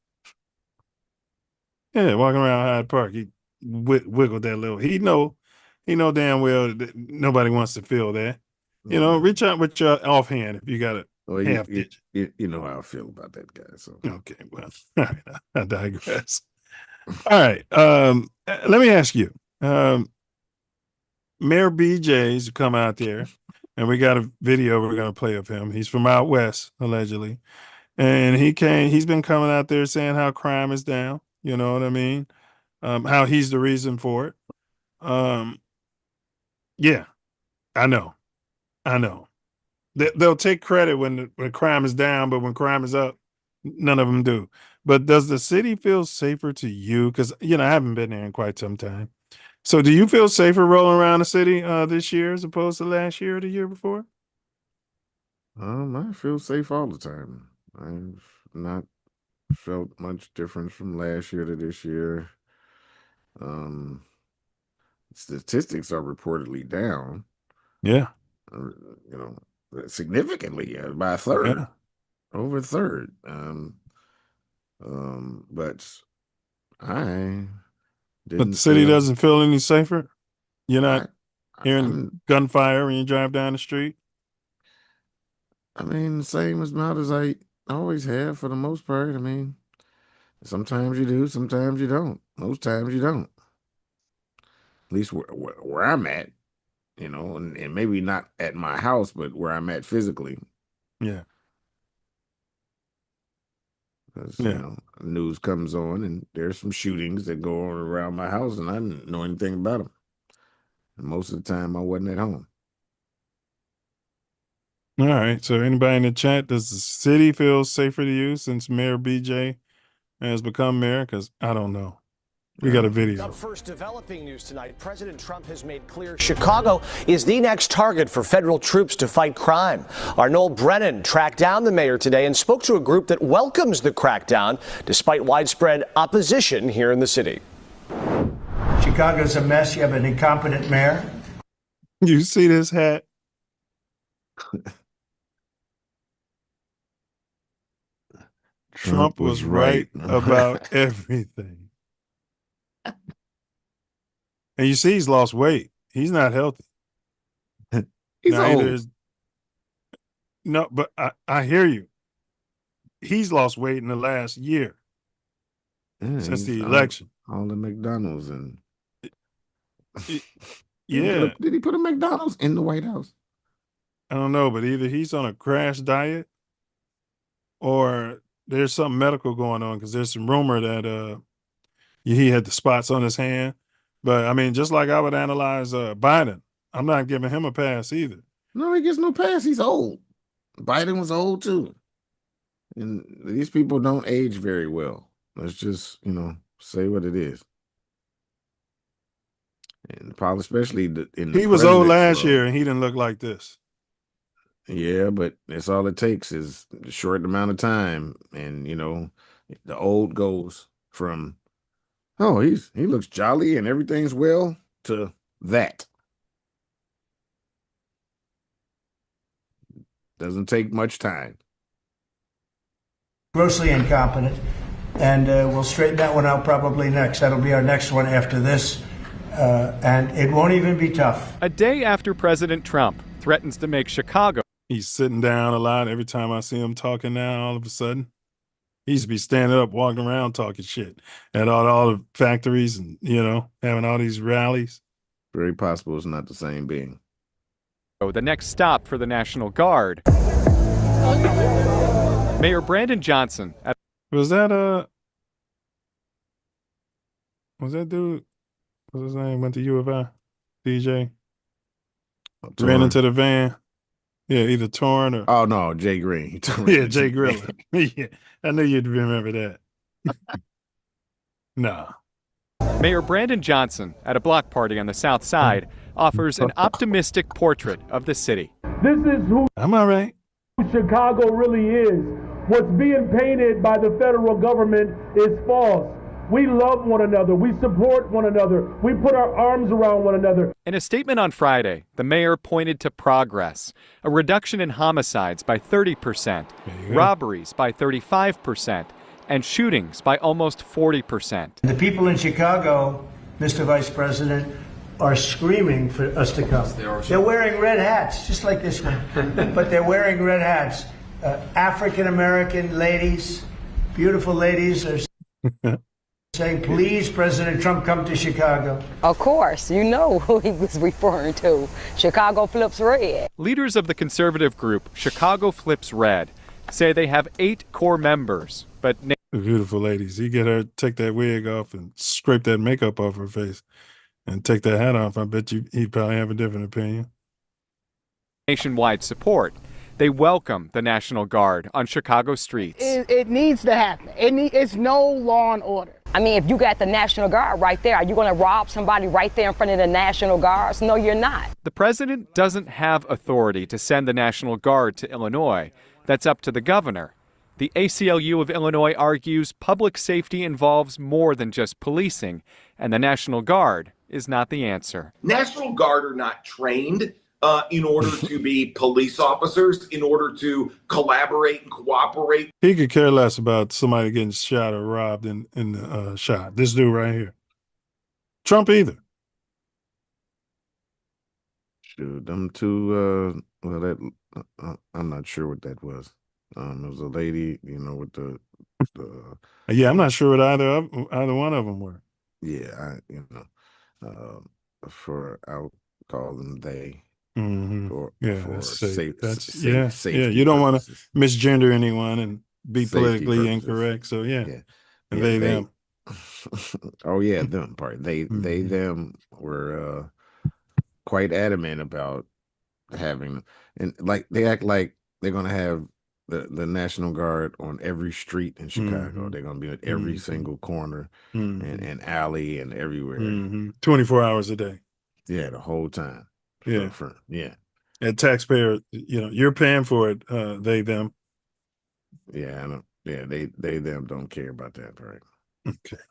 Yeah, walking around Hyde Park, he wiggled that little. He know damn well that nobody wants to feel that. You know, reach out with your offhand if you got a half digit. You know how I feel about that guy. So okay, well, all right, I digress. All right, let me ask you, Mayor BJ's come out there, and we got a video we're gonna play of him. He's from out west, allegedly, and he's been coming out there saying how crime is down. You know what I mean? How he's the reason for it. Yeah, I know. They'll take credit when crime is down, but when crime is up, none of them do. But does the city feel safer to you? Because I haven't been there in quite some time. So, do you feel safer rolling around the city this year as opposed to last year or the year before? I feel safe all the time. I've not felt much difference from last year to this year. Statistics are reportedly down. Yeah. Significantly by a third, over a third. But I didn't. But the city doesn't feel any safer. You're not hearing gunfire when you drive down the street. I mean, same amount as I always have for the most part. I mean, sometimes you do, sometimes you don't. Most times you don't. At least where I'm at, and maybe not at my house, but where I'm at physically. Yeah. Because, news comes on and there's some shootings that go on around my house and I didn't know anything about them. And most of the time I wasn't at home. All right. So anybody in the chat, does the city feel safer to you since Mayor BJ has become mayor? Because I don't know. We got a video. Up first, developing news tonight. President Trump has made clear Chicago is the next target for federal troops to fight crime. Our Noel Brennan tracked down the mayor today and spoke to a group that welcomes the crackdown despite widespread opposition here in the city. Chicago's a mess. You have an incompetent mayor. You see this hat? Trump was right about everything. And you see he's lost weight. He's not healthy. He's old. No, but I hear you. He's lost weight in the last year since the election. All the McDonald's and yeah. Did he put a McDonald's in the White House? I don't know, but either he's on a crash diet or there's something medical going on because there's some rumor that he had the spots on his hand. But I mean, just like I would analyze Biden, I'm not giving him a pass either. No, he gets no pass. He's old. Biden was old too. And these people don't age very well. Let's just, say what it is. And probably especially in the He was old president's last role. year and he didn't look like this. Yeah, but that's all it takes is a short amount of time. And, the old goes from, oh, he looks jolly and everything's well, to that. Doesn't take much time. Grossly incompetent. And we'll straighten that one out probably next. That'll be our next one after this. And it won't even be tough. A day after President Trump threatens to make Chicago. He's sitting down a lot. Every time I see him talking now, all of a sudden, he used to be standing up, walking around, talking shit at all the factories and, having all these rallies. Very possible it's not the same being. The next stop for the National Guard. Mayor Brandon Johnson. Was that dude? What's his name? Went to U of I. DJ. Ran into the van. Yeah, either Torn or. Oh no, Jay Green. Yeah, Jay Griller. Yeah, I knew you'd remember that. Nah. Mayor Brandon Johnson, at a block party on the South Side, offers an optimistic portrait of the city. This is who I'm all right. Chicago really is. What's being painted by the federal government is false. We love one another. We support one another. We put our arms around one another. In a statement on Friday, the mayor pointed to progress, a reduction in homicides by 30%, robberies by 35%, and shootings by almost 40%. The people in Chicago, Mr. Vice President, are screaming for us to come. They're wearing red hats, just like this one, but they're wearing red hats. African-American ladies, beautiful ladies, are saying, please, President Trump, come to Chicago. Of course, you know who he was referring to. Chicago Flips Red. Leaders of the conservative group, Chicago Flips Red, say they have 8 core members, but Beautiful ladies. You get her, take that wig off and scrape that makeup off her face and take that hat off. I bet you he'd probably have a different opinion. nationwide support. They welcome the National Guard on Chicago streets. It needs to happen. It's no law and order. I mean, if you got the National Guard right there, are you going to rob somebody right there in front of the National Guards? No, you're not. The president doesn't have authority to send the National Guard to Illinois. That's up to the governor. The ACLU of Illinois argues public safety involves more than just policing, and the National Guard is not the answer. National Guard are not trained in order to be police officers, in order to collaborate and cooperate. He could care less about somebody getting shot or robbed in the shot. This dude right here. Trump either. Shoot, them two, well, that I'm not sure what that was. It was a lady, with the yeah, I'm not sure what either one of them were. Yeah, I'll call them they. Mm-hmm. For safety. You don't want to misgender anyone and be Safety politically purposes. incorrect. So and Yeah, they them. Oh yeah, them part. They them were quite adamant about having, and like they act like they're gonna have the National Guard on every street in Chicago. They're gonna be at every single corner and alley and everywhere. 24 hours a day. Yeah, the whole time. Yeah. Yeah. And taxpayer, you're paying for it, they them. Yeah, I know. Yeah, they them don't care about that, right? Okay.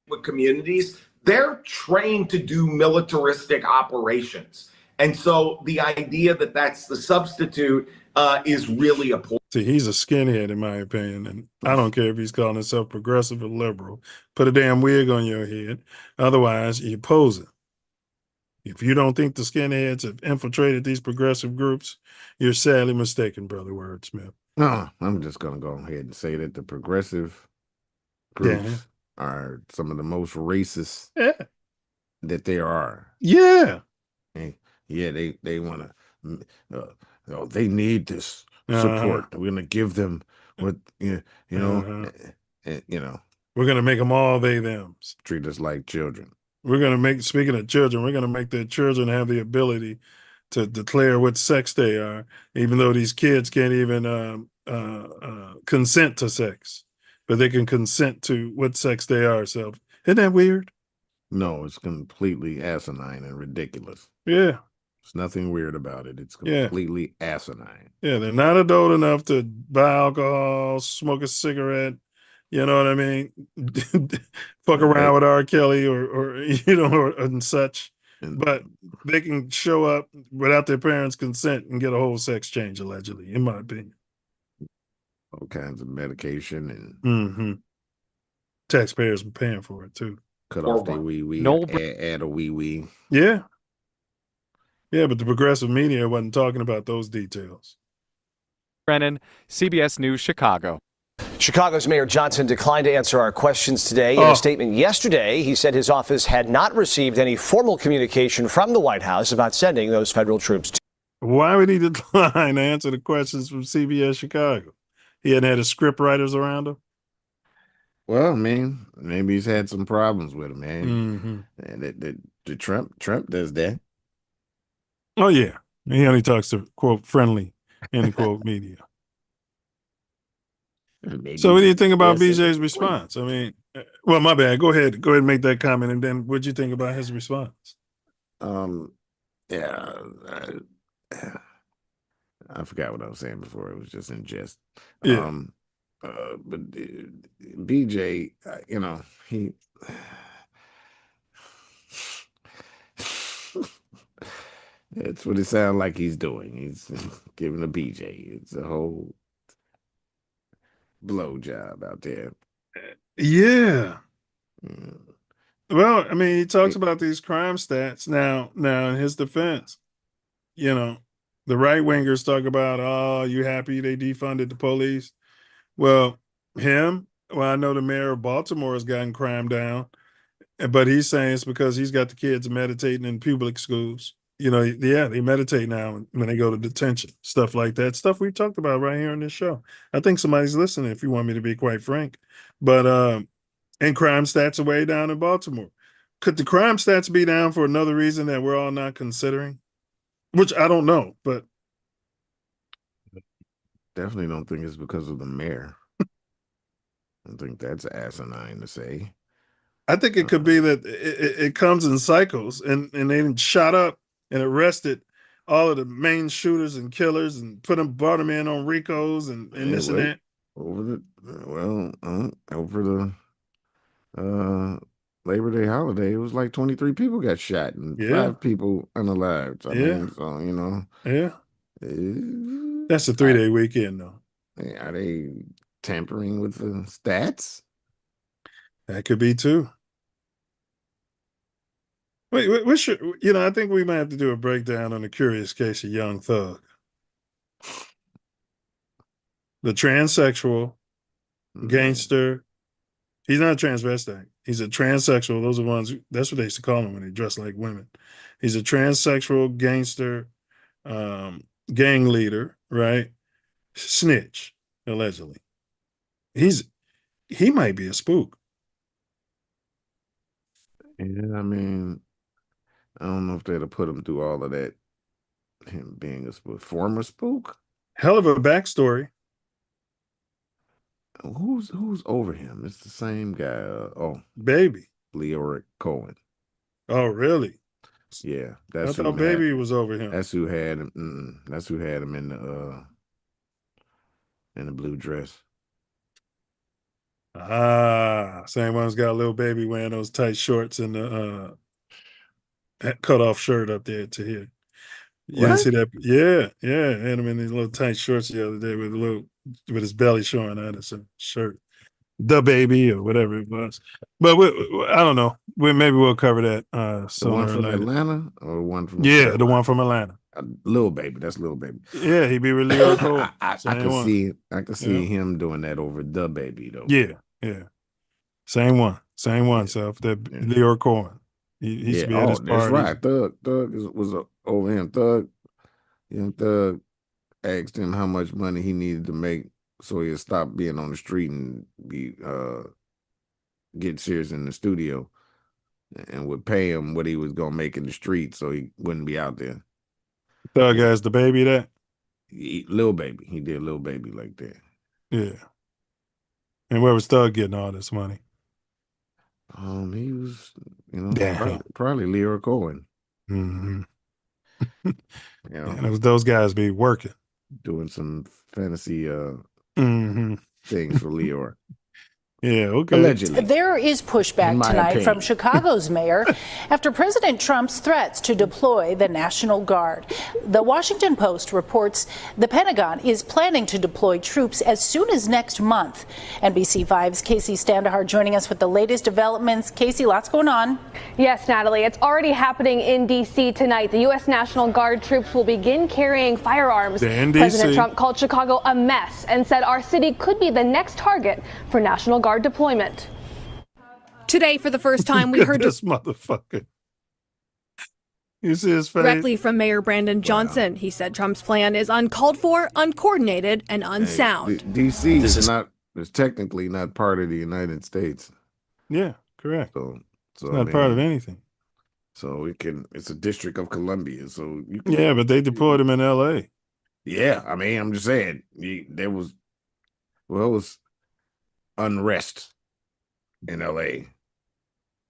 With communities, they're trained to do militaristic operations. And so the idea that that's the substitute is really a poor. See, he's a skinhead, in my opinion, and I don't care if he's calling himself progressive or liberal. Put a damn wig on your head. Otherwise, you oppose it. If you don't think the skinheads have infiltrated these progressive groups, you're sadly mistaken, Brother Wordsmith. No, I'm just going to go ahead and say that the progressive groups are some of the most racist that there are. Yeah. And they want to, they need this support. We're going to give them what, and, We're going to make them all they them. Treat us like children. We're going to speaking of children, we're going to make their children have the ability to declare what sex they are, even though these kids can't even consent to sex, but they can consent to what sex they are. So isn't that weird? No, it's completely asinine and ridiculous. Yeah. There's nothing weird about it. It's Yeah. completely asinine. Yeah, they're not adult enough to buy alcohol, smoke a cigarette. You know what I mean? Fuck around with R. Kelly or and such. But they can show up without their parents' consent and get a whole sex change, allegedly, in my opinion. All kinds of medication and Mm-hmm. Taxpayers are paying for it too. cut off their wee wee, add a wee wee. Yeah. Yeah, but the progressive media wasn't talking about those details. Brennan, CBS News, Chicago. Chicago's Mayor Johnson declined to answer our questions today. In a statement yesterday, he said his office had not received any formal communication from the White House about sending those federal troops. Why would he decline to answer the questions from CBS Chicago? He hadn't had his script writers around him? Well, I mean, maybe he's had some problems with him, man. Mm-hmm. And the Trump does that. Oh, yeah. He only talks to, quote, friendly, end quote, media. So what do you think about BJ's response? I mean, well, my bad. Go ahead and make that comment. And then what'd you think about his response? Yeah. I forgot what I was saying before. It was just in jest. Yeah. But BJ, he it's what it sounds like he's doing. He's giving a BJ. It's a whole blow job out there. Yeah. Well, I mean, he talks about these crime stats. Now, in his defense, the right wingers talk about, oh, you happy they defunded the police? Well, I know the mayor of Baltimore has gotten crime down, but he's saying it's because he's got the kids meditating in public schools. They meditate now when they go to detention, stuff like that. Stuff we've talked about right here on this show. I think somebody's listening, if you want me to be quite frank. But and crime stats are way down in Baltimore. Could the crime stats be down for another reason that we're all not considering? Which I don't know, but definitely don't think it's because of the mayor. I think that's asinine to say. I think it could be that it comes in cycles, and they didn't shot up and arrested all of the main shooters and killers and brought them in on RICOs and this and that. Over the Labor Day holiday, it was like 23 people got shot and 5 people unalived. I mean, so Yeah. That's a 3-day weekend, though. Are they tampering with the stats? That could be too. Wait, I think we might have to do a breakdown on the curious case of Young Thug. The transsexual gangster. He's not a transvestite. He's a transsexual. Those are ones, that's what they used to call him when they dress like women. He's a transsexual gangster, gang leader, right? Snitch, allegedly. He might be a spook. Yeah, I mean, I don't know if they'd have put him through all of that. Him being a spook, former spook. Hell of a backstory. Who's over him? It's the same guy. Baby. Leoric Cohen. Oh, really? Yeah, I thought Baby was over him. That's who had him. That's who had him in the blue dress. Same one's got a little baby wearing those tight shorts and the cut off shirt up there to here. You didn't see that? Yeah. Had him in these little tight shorts the other day with his belly showing out his shirt. The Baby or whatever it was. But I don't know. Maybe we'll cover that The one from Atlanta or one from the one from Atlanta. Lil Baby. That's Lil Baby. Yeah, he be with Leo Cole. I can see him doing that over The Baby though. Yeah. Same one. Self. That Leo Cohen. He used to be at his that's parties. right. Thug was over him. Young Thug asked him how much money he needed to make so he'd stop being on the street and be get serious in the studio, and would pay him what he was gonna make in the street so he wouldn't be out there. Thug has the baby that? Lil Baby. He did Lil Baby like that. Yeah. And where was Thug getting all this money? He was, Damn. probably Leroy Cohen. Mm-hmm. Yeah, those guys be working. Doing some fantasy Mm-hmm. things for Leroy. Yeah, okay. Allegedly. There is pushback tonight from Chicago's mayor after President Trump's threats to deploy the National Guard. The Washington Post reports the Pentagon is planning to deploy troops as soon as next month. NBC5's Casey Standahar joining us with the latest developments. Casey, lots going on. Yes, Natalie, it's already happening in D.C. tonight. The U.S. National Guard troops will begin carrying firearms. President Trump called Chicago a mess and said our city could be the next target for National Guard deployment. Today, for the first time, we heard this motherfucker. You see his face? Directly from Mayor Brandon Johnson. He said Trump's plan is uncalled for, uncoordinated, and unsound. DC is technically not part of the United States. Yeah, correct. So it's not part of anything. So it's a District of Columbia. So yeah, but they deployed him in L.A. Yeah, I mean, I'm just saying it was unrest in L.A.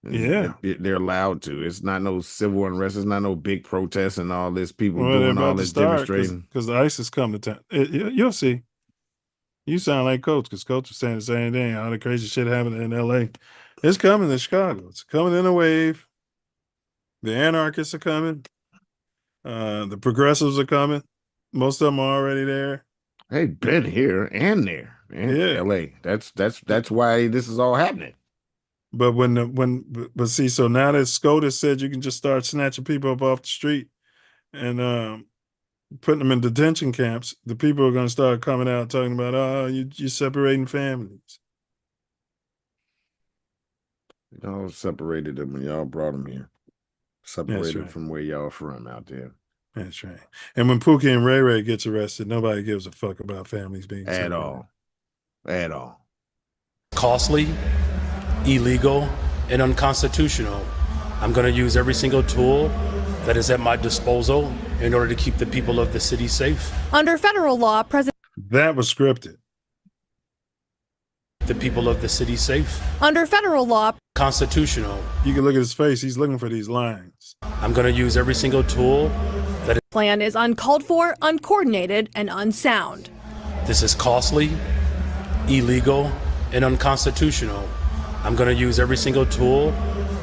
Yeah, they're allowed to. It's not no civil unrest. It's not no big protests and all this people doing all this demonstrating. Because the ISIS come to town. You'll see. You sound like Coach, because Coach was saying the same thing. All the crazy shit happening in L.A. It's coming to Chicago. It's coming in a wave. The anarchists are coming. The progressives are coming. Most of them are already there. They've been here and there in L.A. That's why this is all happening. But but see, so now that SCOTUS said you can just start snatching people up off the street and putting them in detention camps, the people are going to start coming out talking about, oh, you're separating families. Y'all separated them when y'all brought them here. Separated from where y'all from out there. That's right. And when Pookie and Ray Ray gets arrested, nobody gives a fuck about families being separated. At all. Costly, illegal, and unconstitutional. I'm going to use every single tool that is at my disposal in order to keep the people of the city safe. Under federal law, That was scripted. The people of the city safe. Under federal law, constitutional. You can look at his face. He's looking for these lines. I'm going to use every single tool that plan is uncalled for, uncoordinated, and unsound. This is costly, illegal, and unconstitutional. I'm going to use every single tool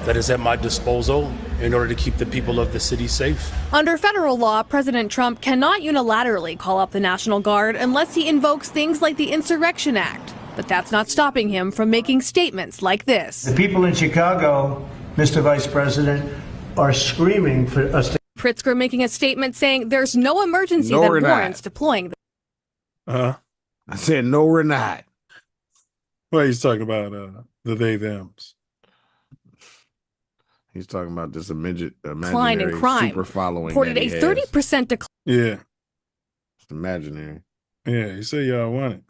that is at my disposal in order to keep the people of the city safe. Under federal law, President Trump cannot unilaterally call up the National Guard unless he invokes things like the Insurrection Act. But that's not stopping him from making statements like this. The people in Chicago, Mr. Vice President, are screaming for us to. Pritzker making a statement saying there's no emergency that warrants deploying. I said no, we're not. Well, he's talking about the they-thems. He's talking about this decline in crime. Super following. Reported a 30% decline. Yeah. It's imaginary. Yeah, you say y'all want it.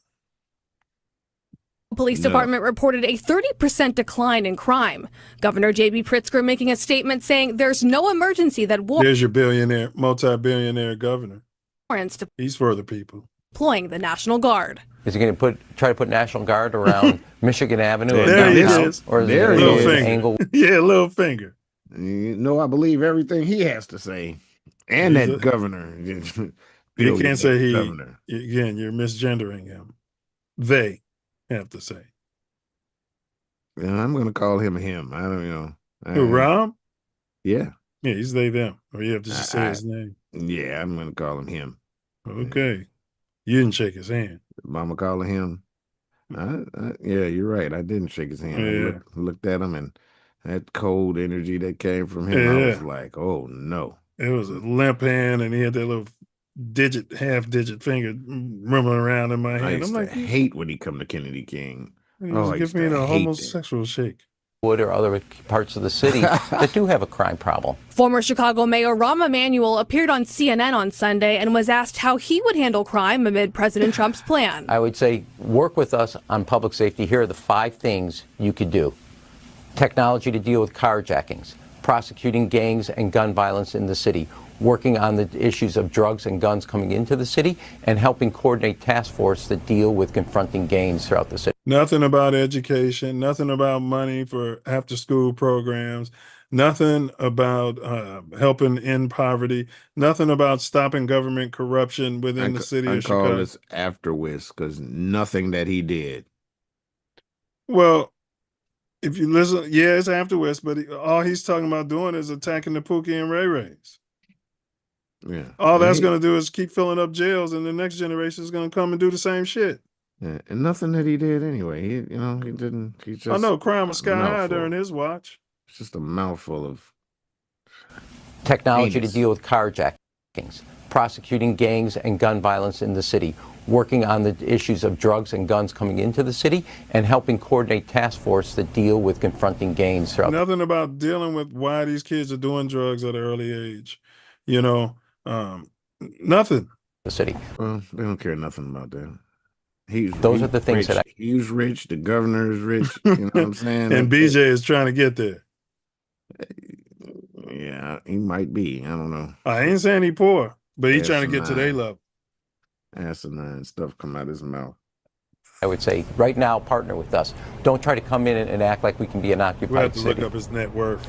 Police department reported a 30% decline in crime. Governor J.B. Pritzker making a statement saying there's no emergency that There's your billionaire, multi-billionaire governor. warrants He's for the people. deploying the National Guard. Is he going to try to put National Guard around Michigan Avenue? There he is. Or is There it he little is. angle? Yeah, little finger. I believe everything he has to say. And that governor. You can't say he. Governor. Again, you're misgendering him. They have to say. Yeah, I'm going to call him him. I don't know. Who, Rahm? Yeah. Yeah, he's they, them. Or you have to just say his name. Yeah, I'm going to call him him. Okay. You didn't shake his hand. Mama calling him. Yeah, you're right. I didn't shake his hand. Yeah. I looked at him, and that cold energy that came from him, I was like, oh, no. It was a limp hand, and he had that little half-digit finger rumbling around in my hand. I used I'm like, to hate when he come to Kennedy King. he was giving me a homosexual shake. Wood or other parts of the city that do have a crime problem. Former Chicago Mayor Rahm Emanuel appeared on CNN on Sunday and was asked how he would handle crime amid President Trump's plan. I would say work with us on public safety. Here are the 5 things you could do. Technology to deal with carjackings, prosecuting gangs and gun violence in the city, working on the issues of drugs and guns coming into the city, and helping coordinate task force that deal with confronting gangs throughout the city. Nothing about education, nothing about money for after-school programs, nothing about helping end poverty, nothing about stopping government corruption within the city I of call Chicago. this afterwards because nothing that he did. Well, if you listen, yeah, it's afterwards, but all he's talking about doing is attacking the Pookie and Ray Rays. Yeah. All that's going to do is keep filling up jails, and the next generation is going to come and do the same shit. Yeah, and nothing that he did anyway. He didn't. He just. I know crime was sky high during his watch. It's just a mouthful of Technology heinous. to deal with carjackings, prosecuting gangs and gun violence in the city, working on the issues of drugs and guns coming into the city, and helping coordinate task force that deal with confronting gangs throughout. Nothing about dealing with why these kids are doing drugs at an early age. Nothing. The city. Well, they don't care nothing about that. Those are the things rich. that He's rich. The governor is rich. You know what I'm saying? And BJ is trying to get there. Yeah, he might be. I don't know. I ain't saying he poor, but he's trying to get to their level. Asinine stuff come out of his mouth. I would say right now, partner with us. Don't try to come in and act like we can be an occupied We'll have to city. look up his net worth.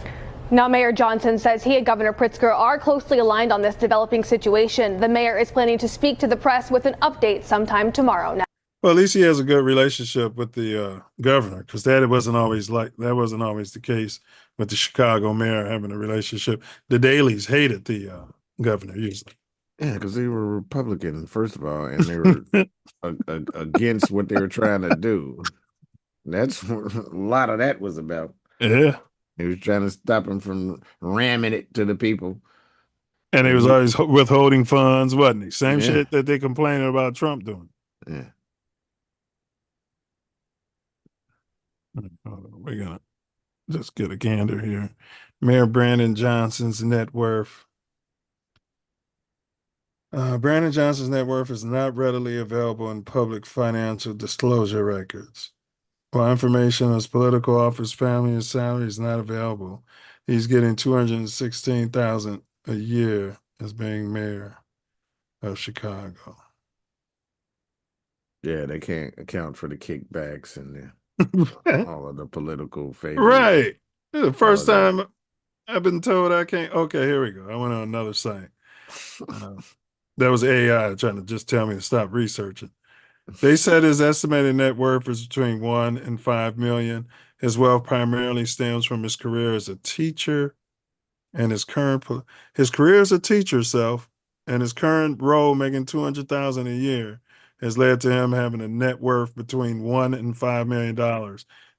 Now, Mayor Johnson says he and Governor Pritzker are closely aligned on this developing situation. The mayor is planning to speak to the press with an update sometime tomorrow. Now, well, at least he has a good relationship with the governor, because that wasn't always the case with the Chicago mayor having a relationship. The Dailies hated the governor usually. Yeah, because they were Republican, first of all, and they were against what they were trying to do. That's what a lot of that was about. Yeah. He was trying to stop him from ramming it to the people. And he was always withholding funds, wasn't he? Same Yeah. shit that they complaining about Trump doing. Yeah. We're going to just get a gander here. Mayor Brandon Johnson's net worth. Brandon Johnson's net worth is not readily available in public financial disclosure records. While information on his political office, family, and salary is not available, he's getting $216,000 a year as being mayor of Chicago. Yeah, they can't account for the kickbacks and all of the political favors. Right. This is the first time I've been told I can't. Okay, here we go. I went on another site. That was AI trying to just tell me to stop researching. They said his estimated net worth is between 1 and 5 million. His wealth primarily stems from his career as a teacher and his career as a teacher, and his current role making $200,000 a year has led to him having a net worth between $1 and $5 million.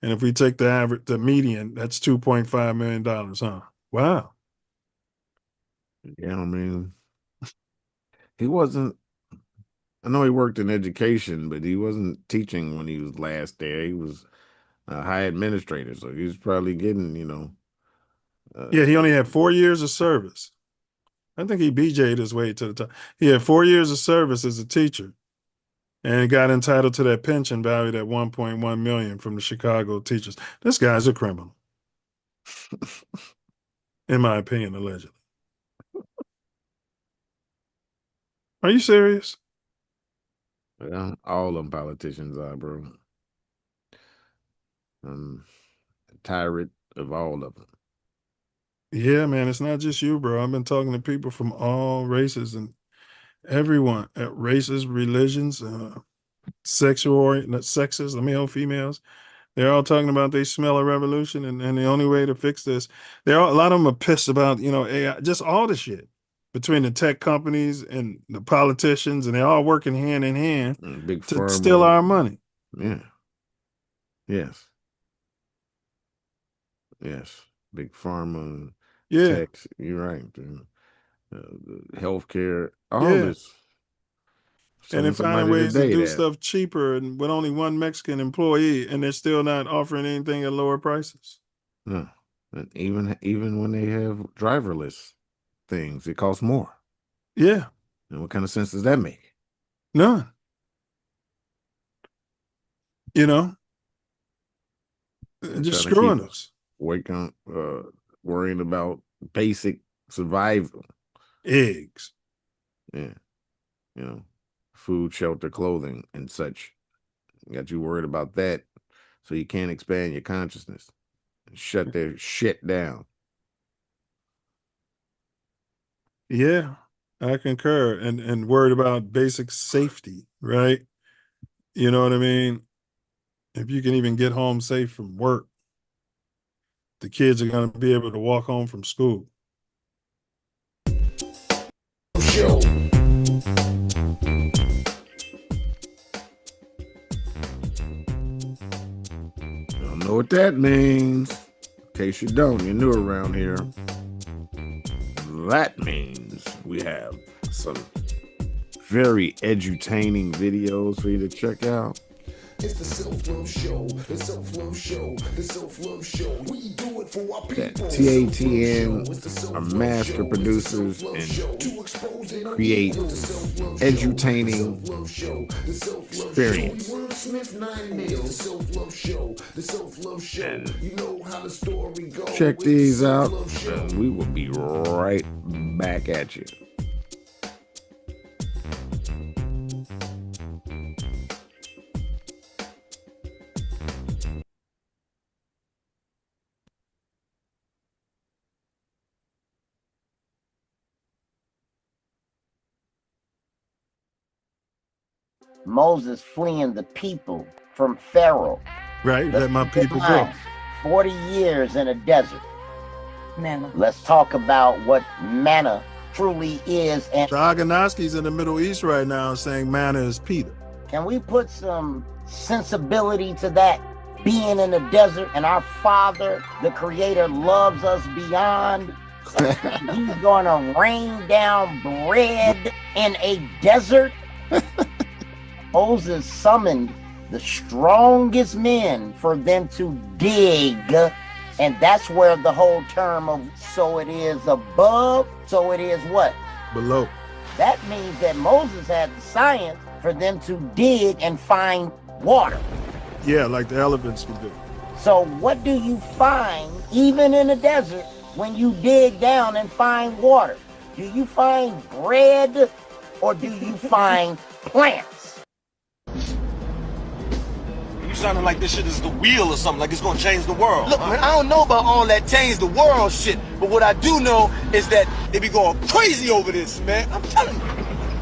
And if we take the median, that's $2.5 million, huh? Wow. Yeah, I mean, he wasn't. I know he worked in education, but he wasn't teaching when he was last there. He was a high administrator, so he was probably getting, Yeah, he only had 4 years of service. I think he BJ'd his way to the top. He had 4 years of service as a teacher, and he got entitled to that pension valued at $1.1 million from the Chicago teachers. This guy's a criminal, in my opinion, allegedly. Are you serious? Well, all them politicians are, bro. Tyrant of all of them. Yeah, man, it's not just you, bro. I've been talking to people from all races and everyone, races, religions, sexes, male, females. They're all talking about they smell a revolution, and the only way to fix this, a lot of them are pissed about, AI, just all the shit between the tech companies and the politicians, and they're all working hand in hand Big to pharma. steal our money. Yeah. Yes. Yes. Big pharma. Yeah. Tech. You're right. Healthcare. All Yeah. this. And they're Selling finding somebody ways to today do that- stuff cheaper and with only one Mexican employee, and they're still not offering anything at lower prices. No. And even when they have driverless things, it costs more. Yeah. And what kind of sense does that make? None. They're Just trying to screwing keep us. Working worrying about basic survival. Eggs. Yeah. You know, food, shelter, clothing, and such. Got you worried about that, so you can't expand your consciousness. Shut their shit down. Yeah, I concur. And worried about basic safety, right? You know what I mean? If you can even get home safe from work, the kids are going to be able to walk home from school. Show. Don't know what that means. In case you don't, you're new around here. That means we have some very edutaining videos for you to check out. It's the Self Luv Show, the Self Luv Show, the Self Luv Show. We do it for our people. That TATN are master producers and create edutaining experience. And check these out, and we will be right back at you. Moses fleeing the people from Pharaoh. Right, let my people go. 40 years in a desert. Manna. Let's talk about what manna truly is. And Agonoski's in the Middle East right now saying manna is Peter. Can we put some sensibility to that? Being in the desert, and our Father, the Creator, loves us beyond. He's gonna rain down bread in a desert. Moses summoned the strongest men for them to dig, and that's where the whole term of so it is above, so it is what? Below. That means that Moses had the science for them to dig and find water. Yeah, like the elephants would do. So what do you find, even in the desert, when you dig down and find water? Do you find bread or do you find plants? You sounding like this shit is the wheel or something, like it's gonna change the world. Look, man, I don't know about all that change the world shit, but what I do know is that they be going crazy over this, man. I'm telling you.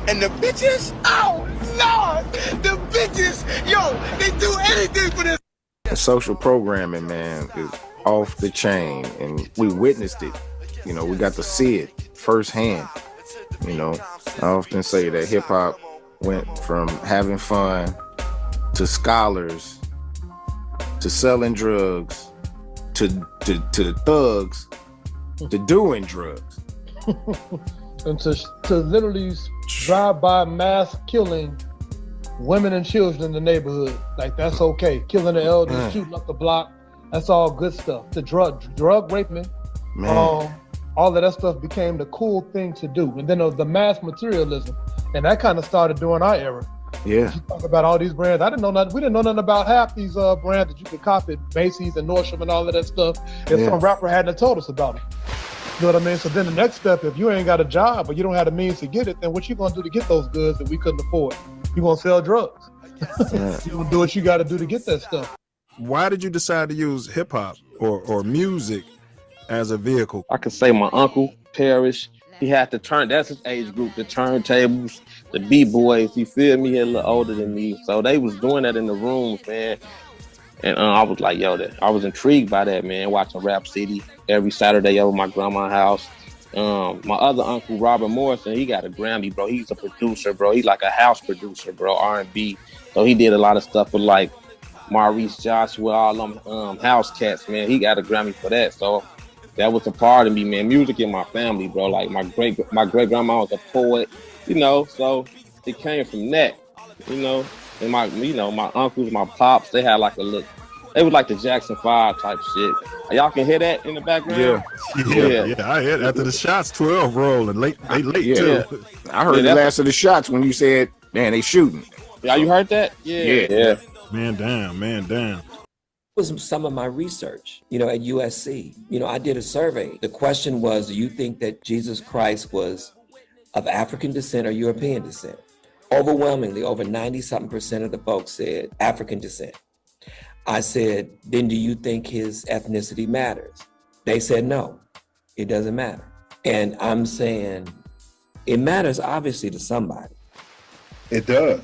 And the bitches, oh Lord, the bitches, yo, they do anything for this. The social programming, man, is off the chain, and we witnessed it. You know, we got to see it firsthand. You know, I often say that hip hop went from having fun to scholars to selling drugs to thugs to doing drugs. And to literally drive-by mass killing women and children in the neighborhood. Like, that's okay. Killing the elders, shooting up the block, that's all good stuff. The drug raping, all of that stuff became the cool thing to do. And then the mass materialism, and that kind of started during our era. Yeah. You talk about all these brands. I didn't know nothing. We didn't know nothing about half these brands that you could copy, Macy's and Nordstrom and all of that stuff. If some rapper hadn't told us about it. You know what I mean? So then the next step, if you ain't got a job or you don't have the means to get it, then what you gonna do to get those goods that we couldn't afford? You gonna sell drugs. You gonna do what you gotta do to get that stuff. Why did you decide to use hip hop or music as a vehicle? I could say my uncle, Parrish, he had to turn, that's his age group, the turntables, the B-boys, you feel me? He a little older than me. So they was doing that in the rooms, man. And I was like, yo, I was intrigued by that, man, watching Rap City every Saturday over my grandma's house. My other uncle, Robert Morrison, he got a Grammy, bro. He's a producer, bro. He's like a house producer, bro, R&B. So he did a lot of stuff with like Maurice Joshua, all them house cats, man. He got a Grammy for that. So that was a part of me, man. Music in my family, bro. Like my great grandma was a poet, you know. So it came from that, you know. And my uncles, my pops, they had like a look. They was like the Jackson 5 type shit. Y'all can hear that in the background? Yeah, I heard after the shots, 12 rolling, late too. I heard the last of the shots when you said, man, they shooting. Yeah, you heard that? Yeah. Man down. was some of my research, at USC. I did a survey. The question was, do you think that Jesus Christ was of African descent or European descent? Overwhelmingly, over 90-something% of the folks said African descent. I said, then do you think his ethnicity matters? They said, no, it doesn't matter. And I'm saying, it matters obviously to somebody. It does.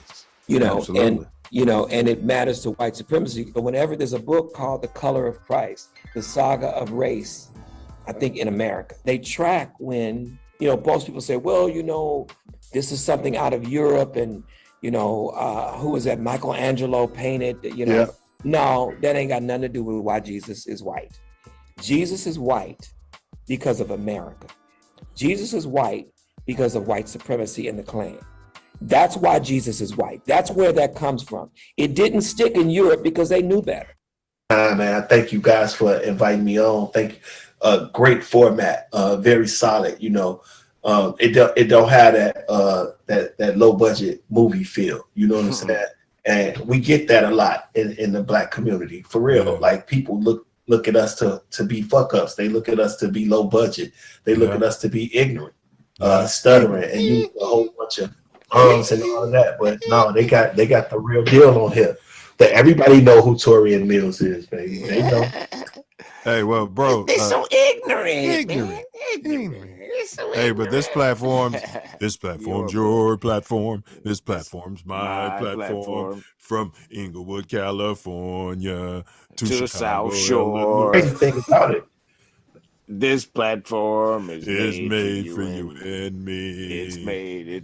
Absolutely. And it matters to white supremacy. But whenever there's a book called The Color of Christ, the saga of race, I think in America, they track when, most people say, well, this is something out of Europe and, who was that? Michelangelo painted, Yeah. No, that ain't got nothing to do with why Jesus is white. Jesus is white because of America. Jesus is white because of white supremacy in the Klan. That's why Jesus is white. That's where that comes from. It didn't stick in Europe because they knew better. Man, I thank you guys for inviting me on. Thank you. Great format, very solid. It don't have that low budget movie feel. You know what I'm saying? And we get that a lot in the Black community, for real. Yeah. Like people look at us to be fuck ups. They look at us to be low budget. They look at us to be ignorant, stuttering, and use a whole bunch of and all of that. But no, they got the real deal on here. That everybody know who Torian Mills is, baby. They know. Hey, well, bro. They're so ignorant. Ignorant. They're so Hey, but this platform's your platform. This platform's my platform. From Inglewood, California to the Chicago, South Shore. Crazy thing about it. This platform is made for for you and me. It's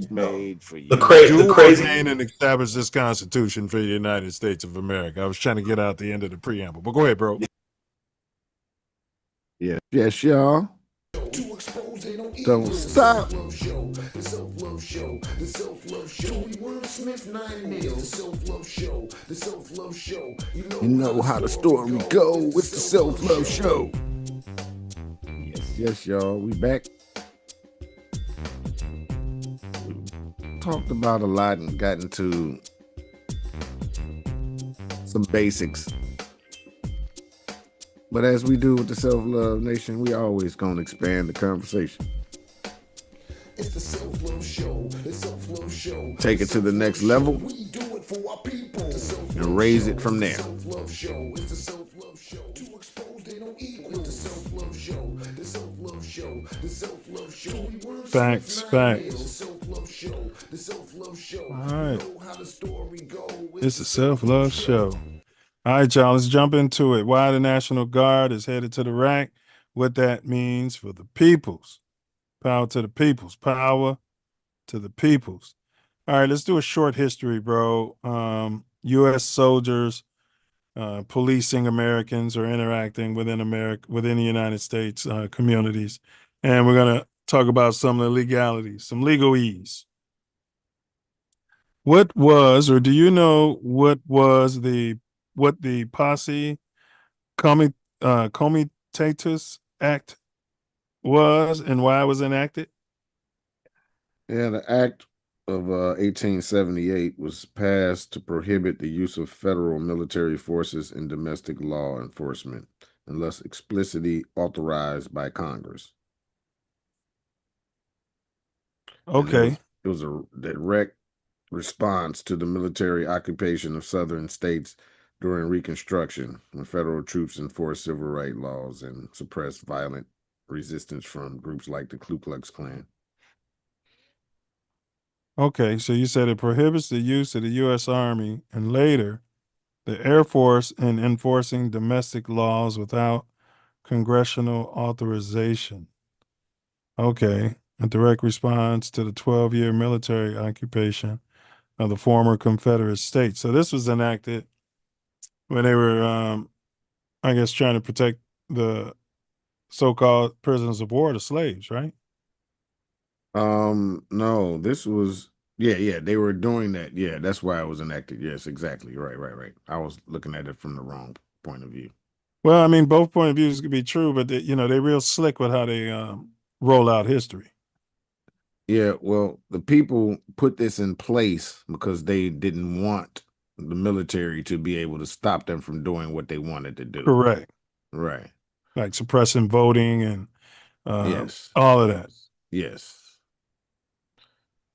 made for you. The crazy ordain and establish this Constitution for the United States of America. I was trying to get out the end of the preamble, but go ahead, bro. Yes, y'all. Don't stop. The Self Love Show. The Self Love Show. We wordsmith 9 mils. The Self Love Show. The Self Love Show. You know how the story go with the Self Love Show. Yes, y'all. We back. We talked about a lot and got into some basics. But as we do with the Self Love Nation, we always gonna expand the conversation. It's the Self Love Show. The Self Love Show. Take it to the next level We do it for our people. The Self and raise it from there. Self Love Show. It's the Self Love Show. To expose they don't equal. The Self Love Show. The Self Love Show. The Self Love Show. We wordsmith Facts. 9 mils. The Self Love Show. The Self Love Show. All right. You know how the story go. It's the Self Love Show. All right, y'all, let's jump into it. Why the National Guard is headed to the rack, what that means for the peoples. Power to the peoples. Power to the peoples. All right, let's do a short history, bro. U.S. soldiers policing Americans or interacting within the United States communities. And we're going to talk about some of the legalities, some legalese. What was, or do you know what the Posse Comitatus Act was and why it was enacted? Yeah, the Act of 1878 was passed to prohibit the use of federal military forces in domestic law enforcement unless explicitly authorized by Congress. Okay. It was a direct response to the military occupation of southern states during Reconstruction, when federal troops enforced civil rights laws and suppressed violent resistance from groups like the Ku Klux Klan. Okay, so you said it prohibits the use of the U.S. Army and later the Air Force in enforcing domestic laws without congressional authorization. Okay, a direct response to the 12-year military occupation of the former Confederate states. So this was enacted when they were, I guess, trying to protect the so-called prisoners of war, the slaves, right? No, this was, they were doing that. Yeah, that's why it was enacted. Yes, exactly. Right. I was looking at it from the wrong point of view. Well, I mean, both point of views could be true, but they're real slick with how they roll out history. Yeah, well, the people put this in place because they didn't want the military to be able to stop them from doing what they wanted to do. Correct. Right. Like suppressing voting and Yes. all of that. Yes.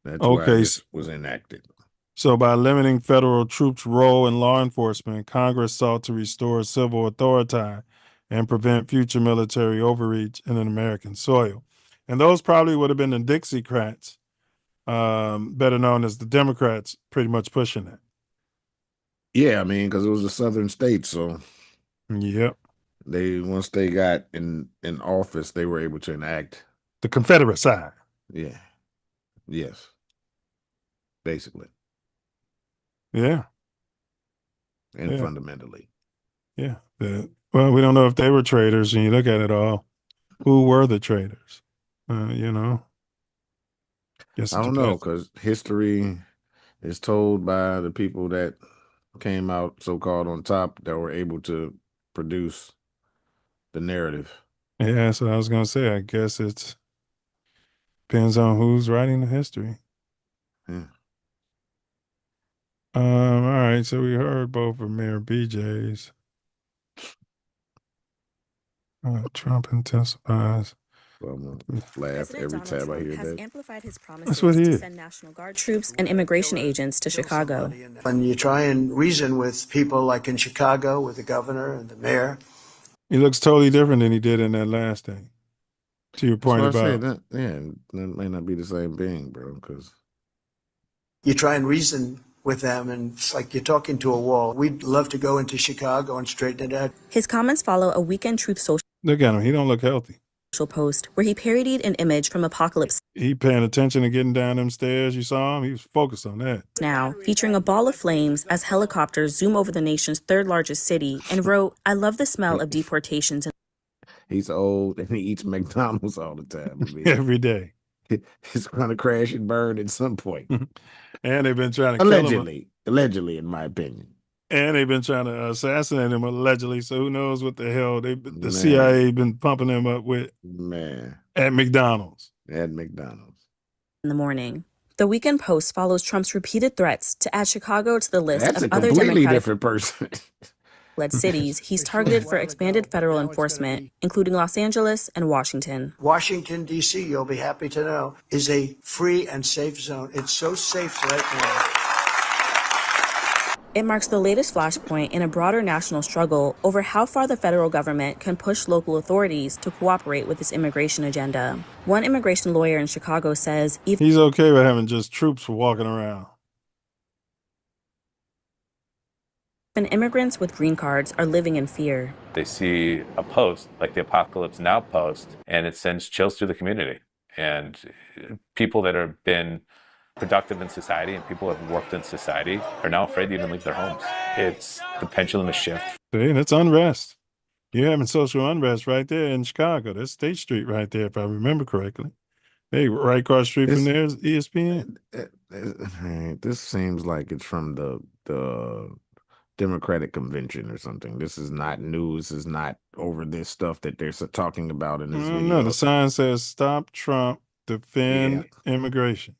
That's why Okay. this was enacted. So by limiting federal troops' role in law enforcement, Congress sought to restore civil authority and prevent future military overreach in an American soil. And those probably would have been the Dixiecrats, better known as the Democrats, pretty much pushing it. Yeah, I mean, because it was a southern state, so yep. They once they got in office, they were able to enact the Confederate side. Yeah. Yes. Basically. Yeah. And Yeah. fundamentally. Yeah. Well, we don't know if they were traitors, and you look at it all. Who were the traitors? You know. I don't know, because history is told by the people that came out so-called on top that were able to produce the narrative. Yeah, so I was gonna say. I guess it depends on who's writing the history. Yeah. All right, so we heard both of Mayor BJ's. Trump intensifies. Laugh every time I hear has that. amplified his promises That's what he to is. send National Guard troops and immigration agents to Chicago. When you try and reason with people like in Chicago with the governor and the mayor, He looks totally different than he did in that last thing. To your point That's why I say about that may not be the same thing, bro, because you try and reason with them, and it's like you're talking to a wall. We'd love to go into Chicago and straighten it out. His comments follow a Weekend Truth social look at him. He don't look healthy. post where he parodied an image from Apocalypse He paying attention to getting down them stairs. You saw him. He was focused on that. Now, featuring a ball of flames as helicopters zoom over the nation's third largest city, and wrote, "I love the smell of deportations." he's old and he eats McDonald's all the time. I mean, Every day. He's going to crash and burn at some point. And they've been trying to Allegedly, in my opinion. And they've been trying to assassinate him allegedly. So who knows what the hell the CIA been pumping him up with? At McDonald's. At McDonald's. In the morning. The Weekend Post follows Trump's repeated threats to add Chicago to the list That's of a other completely Democratic different person. led cities he's targeted for expanded federal enforcement, including Los Angeles and Washington. Washington, D.C., you'll be happy to know, is a free and safe zone. It's so safe right now. It marks the latest flashpoint in a broader national struggle over how far the federal government can push local authorities to cooperate with its immigration agenda. One immigration lawyer in Chicago says he's okay with having just troops walking around. even immigrants with green cards are living in fear. They see a post like the Apocalypse Now post, and it sends chills through the community. And people that have been productive in society and people who have worked in society are now afraid to even leave their homes. It's the pendulum has shifted. See, that's unrest. You're having social unrest right there in Chicago. That's State Street right there, if I remember correctly. Hey, right across the street from there is ESPN. This seems like it's from the Democratic convention or something. This is not news. This is not over this stuff that they're talking about in this video. No, the sign says "Stop Trump, Defend Immigration."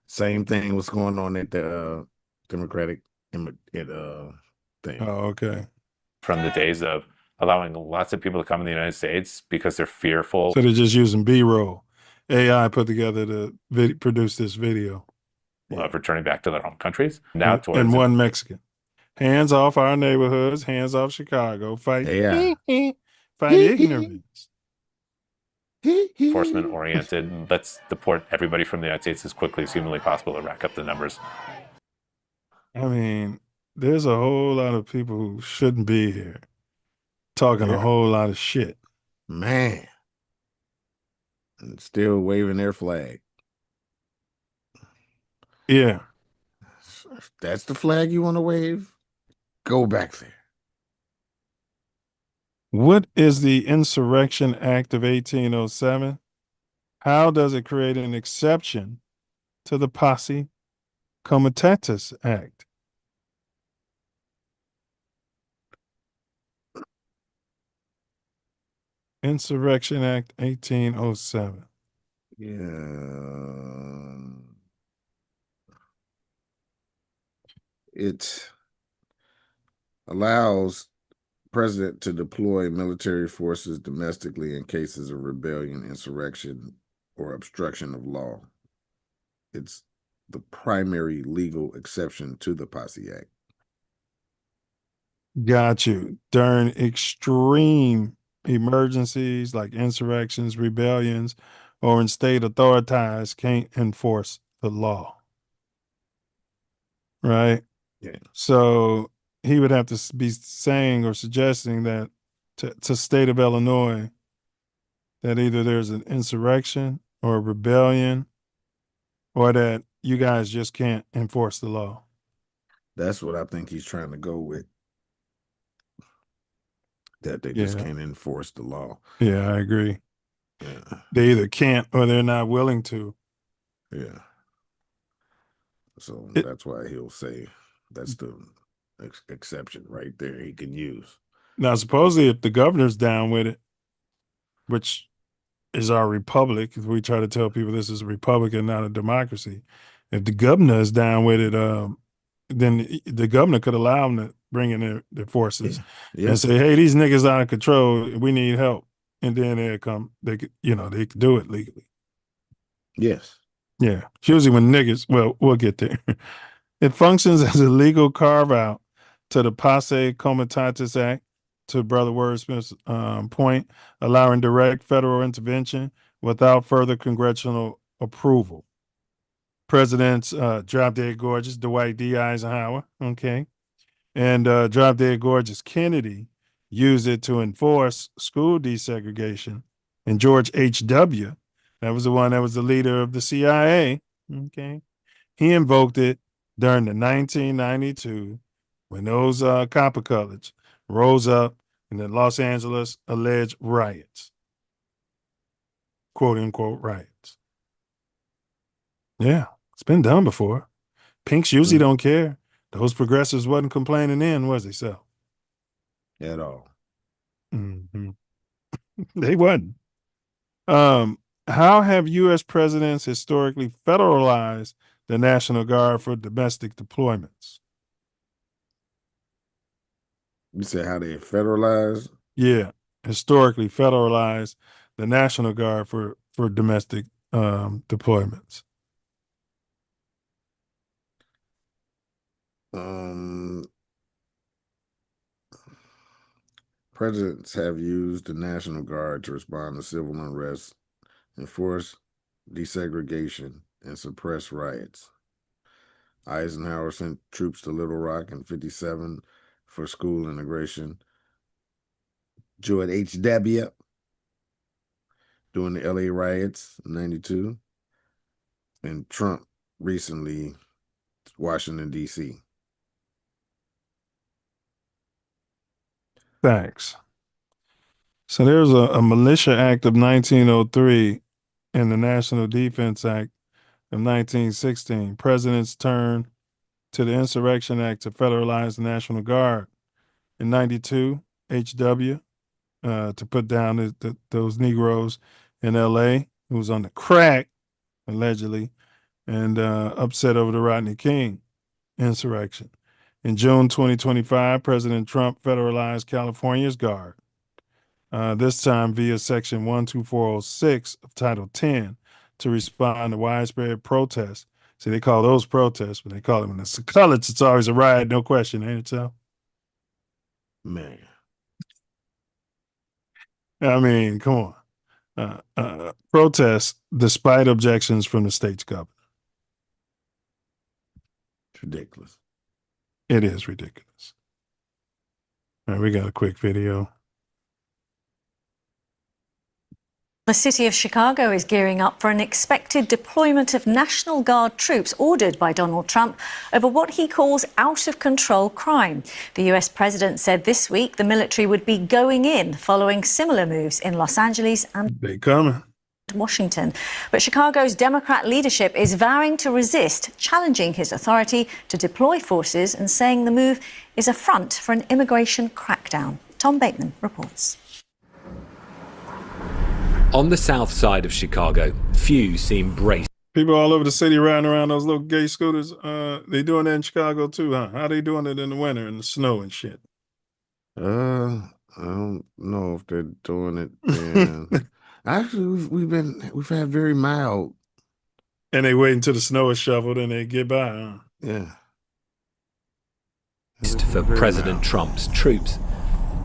Same thing was going on at the Democratic thing. Oh, okay. From the days of allowing lots of people to come in the United States because they're fearful. So they're just using B-roll. AI put together to produce this video. Of returning back to their home countries. Now towards and one Mexican. Hands off our neighborhoods, hands off Chicago. Fight fight ignorance. enforcement oriented. Let's deport everybody from the United States as quickly as humanly possible to rack up the numbers. I mean, there's a whole lot of people who shouldn't be here talking a whole lot of shit. Man. And still waving their flag. Yeah. If that's the flag you want to wave, go back there. What is the Insurrection Act of 1807? How does it create an exception to the Posse Comitatus Act? Insurrection Act 1807. It allows president to deploy military forces domestically in cases of rebellion, insurrection, or obstruction of law. It's the primary legal exception to the Posse Act. Got you. During extreme emergencies like insurrections, rebellions, or when state authorities can't enforce the law. Right? Yeah. So he would have to be saying or suggesting that to state of Illinois that either there's an insurrection or a rebellion or that you guys just can't enforce the law. That's what I think he's trying to go with. That they just can't enforce the law. Yeah, I agree. Yeah. They either can't or they're not willing to. Yeah. So that's why he'll say that's the exception right there he can use. Now, supposedly, if the governor's down with it, which is our republic, if we try to tell people this is a republic and not a democracy, if the governor is down with it, then the governor could allow them to bring in their forces and say, "Hey, these niggas out of control. We need help," and then they come. They could do it legally. Yes. Yeah. Usually when niggas, well, we'll get there. It functions as a legal carve out to the Posse Comitatus Act, to Brother Wordsmith's point, allowing direct federal intervention without further congressional approval. Presidents Drop Dead Gorgeous Dwight D. Eisenhower, okay, and Drop Dead Gorgeous Kennedy used it to enforce school desegregation. And George H.W., that was the one that was the leader of the CIA, okay, he invoked it during the 1992 when those copper colors rose up in the Los Angeles alleged riots, quote unquote riots. Yeah, it's been done before. Pinks usually don't care. Those progressives wasn't complaining then, was they, so? At all. Mm-hmm. They wasn't. How have U.S. presidents historically federalized the National Guard for domestic deployments? You said how they federalized? Yeah, historically federalized the National Guard for domestic deployments. Presidents have used the National Guard to respond to civil unrest, enforce desegregation, and suppress riots. Eisenhower sent troops to Little Rock in 1957 for school integration. George H.W. during the LA riots in 1992. And Trump recently, Washington, D.C. Thanks. So there's a Militia Act of 1903 and the National Defense Act of 1916. Presidents turned to the Insurrection Act to federalize the National Guard. In 92, H.W. To put down those Negroes in L.A. who was on the crack, allegedly, and upset over the Rodney King insurrection. In June 2025, President Trump federalized California's Guard, this time via Section 12406 of Title 10 to respond to widespread protests. See, they call those protests, but they call them in the colors, it's always a riot, no question, ain't it so? Man. I mean, come on. Protests despite objections from the state's governor. It's ridiculous. It is ridiculous. All right, we got a quick video. The city of Chicago is gearing up for an expected deployment of National Guard troops ordered by Donald Trump over what he calls out-of-control crime. The US president said this week the military would be going in following similar moves in Los Angeles and they coming. Washington. But Chicago's Democrat leadership is vowing to resist, challenging his authority to deploy forces and saying the move is a front for an immigration crackdown. Tom Bateman reports. On the south side of Chicago, few seem braced People all over the city riding around those little gay scooters. They doing that in Chicago too, huh? How they doing it in the winter in the snow and shit? I don't know if they're doing it. And actually, we've had very mild. And they wait until the snow is shoveled and they get by, huh? Yeah. For President Trump's troops.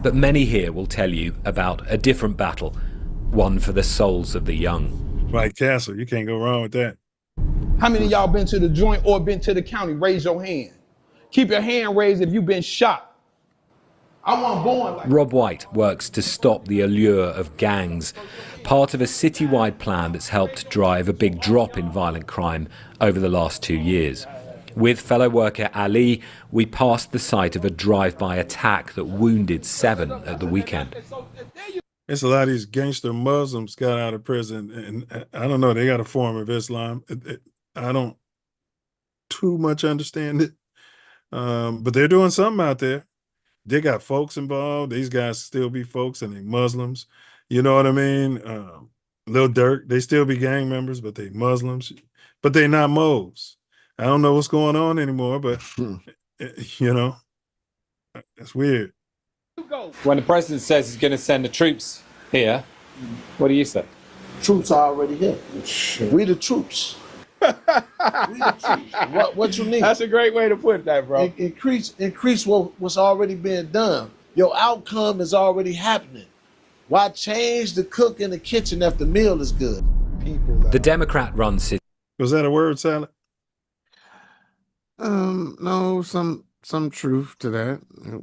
But many here will tell you about a different battle, one for the souls of the young. White Castle, you can't go wrong with that. How many of y'all been to the joint or been to the county? Raise your hand. Keep your hand raised if you've been shot. I wasn't born like Rob White works to stop the allure of gangs, part of a citywide plan that's helped drive a big drop in violent crime over the last 2 years. With fellow worker Ali, we passed the site of a drive-by attack that wounded 7 at the weekend. It's a lot of these gangster Muslims got out of prison, and I don't know, they got a form of Islam. I don't too much understand it, but they're doing something out there. They got folks involved. These guys still be folks, and they Muslims. You know what I mean? Lil Durk, they still be gang members, but they Muslims. But they not Mos. I don't know what's going on anymore, but you know, it's weird. When the president says he's going to send the troops here, what do you say? Troops are already here. We the troops. We the troops. What you need? That's a great way to put that, bro. Increase what's already being done. Your outcome is already happening. Why change the cook in the kitchen if the meal is good? The Democrat-run city. Was that a word salad? No, some truth to that.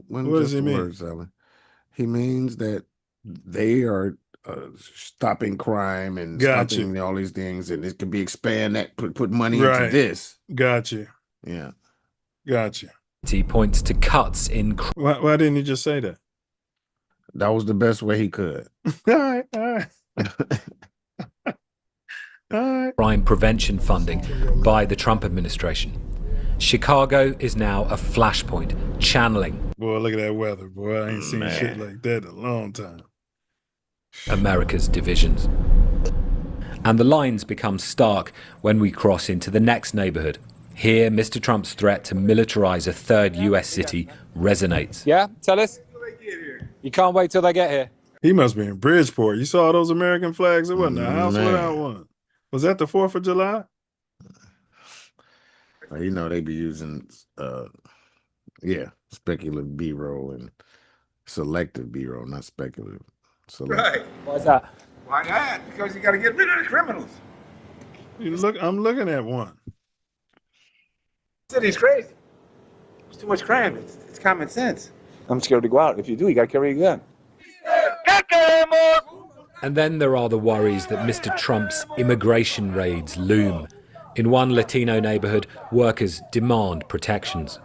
What does he mean? Word salad. He means that they are stopping crime and stopping all these things, and it could be expand that, put money into this. Gotcha. Yeah. Gotcha. He points to cuts in. Why didn't he just say that? That was the best way he could. All right. Crime prevention funding by the Trump administration. Chicago is now a flashpoint, channeling. Boy, look at that weather, boy. I ain't seen shit like that in a long time. America's divisions. And the lines become stark when we cross into the next neighborhood. Here, Mr. Trump's threat to militarize a third U.S. city resonates. Yeah, tell us. You can't wait till they get here. He must be in Bridgeport. You saw those American flags? It wasn't a house without one. Was that the 4th of July? You know, they be using, speculative B-roll and selective B-roll, not speculative. Right. Why's that? Why not? Because you got to get rid of the criminals. I'm looking at one. The city's crazy. There's too much crime. It's common sense. I'm scared to go out. If you do, you got to carry a gun. And then there are the worries that Mr. Trump's immigration raids loom. In one Latino neighborhood, workers demand protections.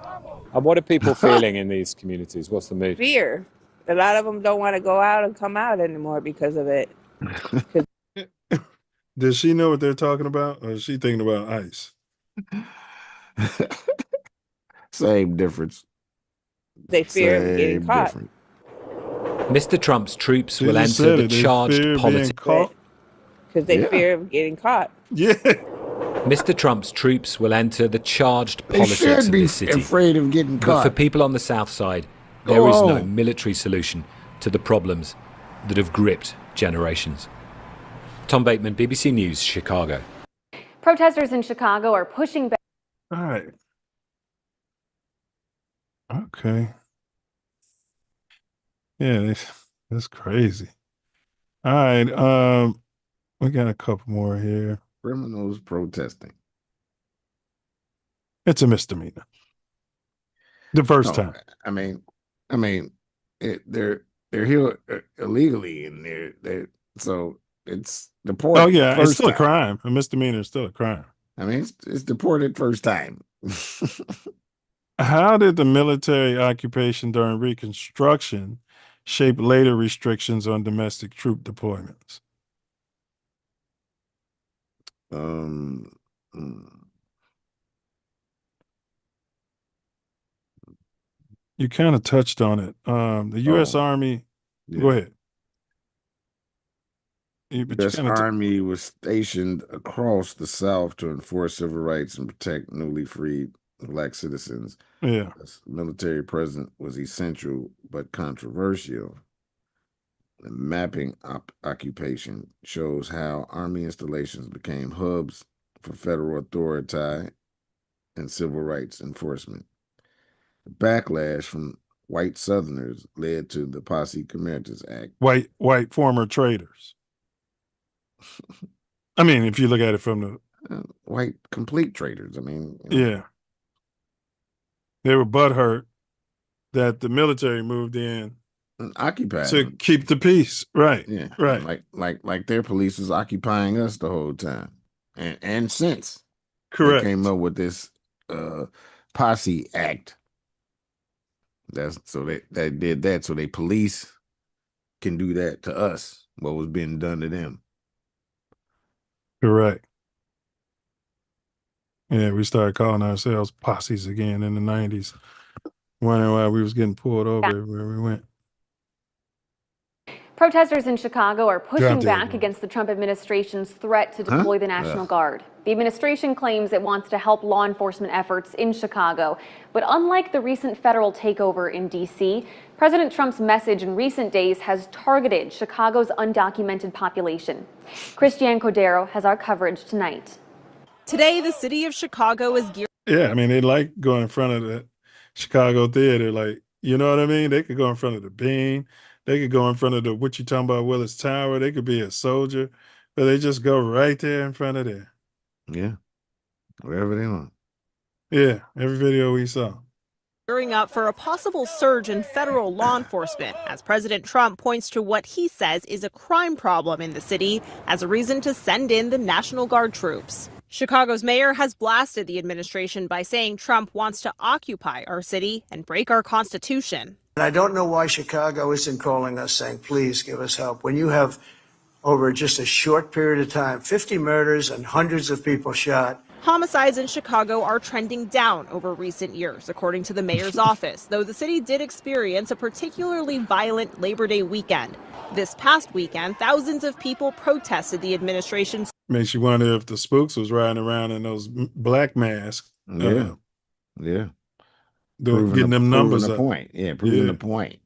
And what are people feeling in these communities? What's the mood? Fear. A lot of them don't want to go out and come out anymore because of it. Does she know what they're talking about, or is she thinking about ICE? Same difference. They fear getting caught. Different. Mr. Trump's troops will enter the charged politics. Because they fear of getting caught. Yeah. Mr. Trump's troops will enter the charged politics of this city. Afraid of getting caught. But for people on the south side, there is no military solution to the problems that have gripped generations. Tom Bateman, BBC News, Chicago. Protesters in Chicago are pushing back. All right. Okay. Yeah, that's crazy. All right. We got a couple more here. Criminals protesting. It's a misdemeanor. The first time. I mean, they're here illegally, and they're so it's deported. Oh yeah, it's still time. a crime. A misdemeanor is still a crime. I mean, it's deported first time. How did the military occupation during Reconstruction shape later restrictions on domestic troop deployments? You kind of touched on it. The U.S. Army. Yeah. Go ahead. But U.S. Army was stationed across the South to enforce civil rights and protect newly freed Black citizens. Yeah. This military presence was essential but controversial. The mapping occupation shows how Army installations became hubs for federal authority and civil rights enforcement. The backlash from white Southerners led to the Posse Comitatus Act. White former traders. I mean, if you look at it from the white complete traders. I mean, yeah, they were butthurt that the military moved in and occupied to keep the peace. Right. Yeah. Right. Like their police was occupying us the whole time. And since correct. They came up with this Posse Act. That's so they did that so they police can do that to us, what was being done to them. Correct. Yeah, we started calling ourselves posses again in the 90s, wondering why we was getting pulled over everywhere we went. Protesters in Chicago are pushing back against the Trump administration's threat to deploy the National Guard. The administration claims it wants to help law enforcement efforts in Chicago. But unlike the recent federal takeover in D.C., President Trump's message in recent days has targeted Chicago's undocumented population. Christiane Cordero has our coverage tonight. Today, the city of Chicago is geared. Yeah, I mean, they like going in front of the Chicago Theater. Like, you know what I mean? They could go in front of the Bean. They could go in front of the, what you talking about, Willis Tower. They could be a soldier, but they just go right there in front of there. Yeah, wherever they want. Yeah, every video we saw. Gearing up for a possible surge in federal law enforcement as President Trump points to what he says is a crime problem in the city as a reason to send in the National Guard troops. Chicago's mayor has blasted the administration by saying Trump wants to occupy our city and break our Constitution. And I don't know why Chicago isn't calling us saying, please give us help. When you have, over just a short period of time, 50 murders and hundreds of people shot. Homicides in Chicago are trending down over recent years, according to the mayor's office, though the city did experience a particularly violent Labor Day weekend. This past weekend, thousands of people protested the administration's. Makes you wonder if the spooks was riding around in those black masks. Yeah. Getting them numbers up. Yeah, proving the point.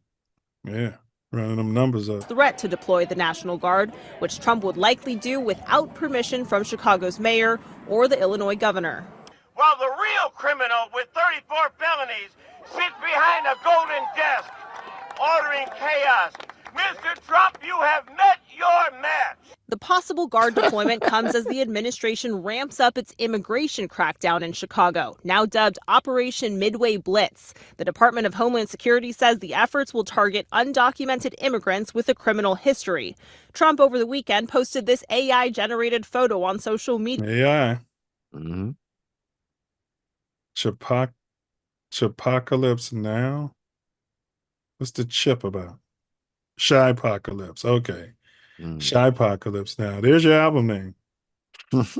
Yeah, running them numbers up. Threat to deploy the National Guard, which Trump would likely do without permission from Chicago's mayor or the Illinois governor. While the real criminal with 34 felonies sits behind a golden desk, ordering chaos. Mr. Trump, you have met your match. The possible guard deployment comes as the administration ramps up its immigration crackdown in Chicago, now dubbed Operation Midway Blitz. The Department of Homeland Security says the efforts will target undocumented immigrants with a criminal history. Trump over the weekend posted this AI-generated photo on social media. AI. Mm-hmm. Chipocalypse Now? What's the chip about? Shypocalypse. Okay. Shypocalypse Now. There's your album name.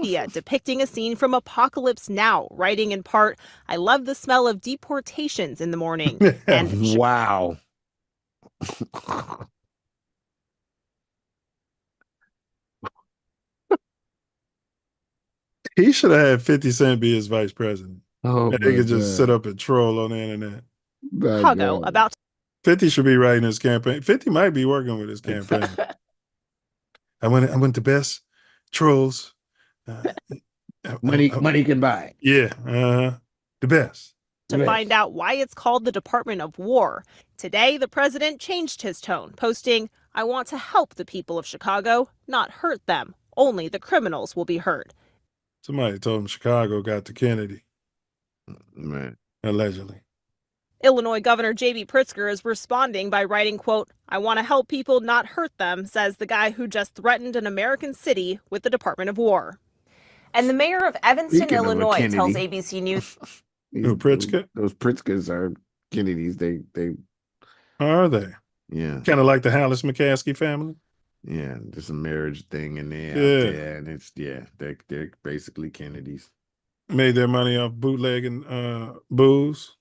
Yeah, depicting a scene from Apocalypse Now, writing in part, I love the smell of deportations in the morning. And wow. He should have had 50 Cent be his vice president. Oh, and they could just sit up and troll on the internet. Chicago about 50 should be writing his campaign. 50 might be working with his campaign. I want the best trolls. Money can buy. Yeah, the best. To find out why it's called the Department of War. Today, the president changed his tone, posting, I want to help the people of Chicago, not hurt them. Only the criminals will be hurt. Somebody told him Chicago got to Kennedy. Man. Allegedly. Illinois Governor J.B. Pritzker is responding by writing, quote, I want to help people, not hurt them, says the guy who just threatened an American city with the Department of War. And the mayor of Evanston, Illinois, tells ABC News. Pritzker? Those Pritzkers are Kennedys. They are they? Yeah. Kind of like the Hallis McCaskey family? Yeah, there's a marriage thing in there. Yeah. And it's they're basically Kennedys. Made their money off bootlegging booze.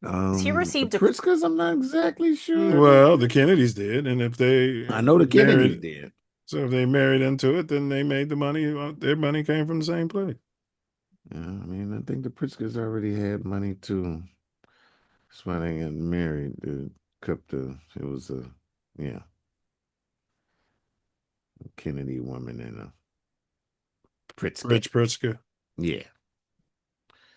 He received the Pritzkers, I'm not exactly sure. Well, the Kennedys did, and if they I know the Kennedys married, did. so if they married into it, then they made the money. Their money came from the same place. Yeah, I mean, I think the Pritzkers already had money too. That's why they got married. It was a Kennedy woman and a Pritzker. Rich Pritzker. Yeah.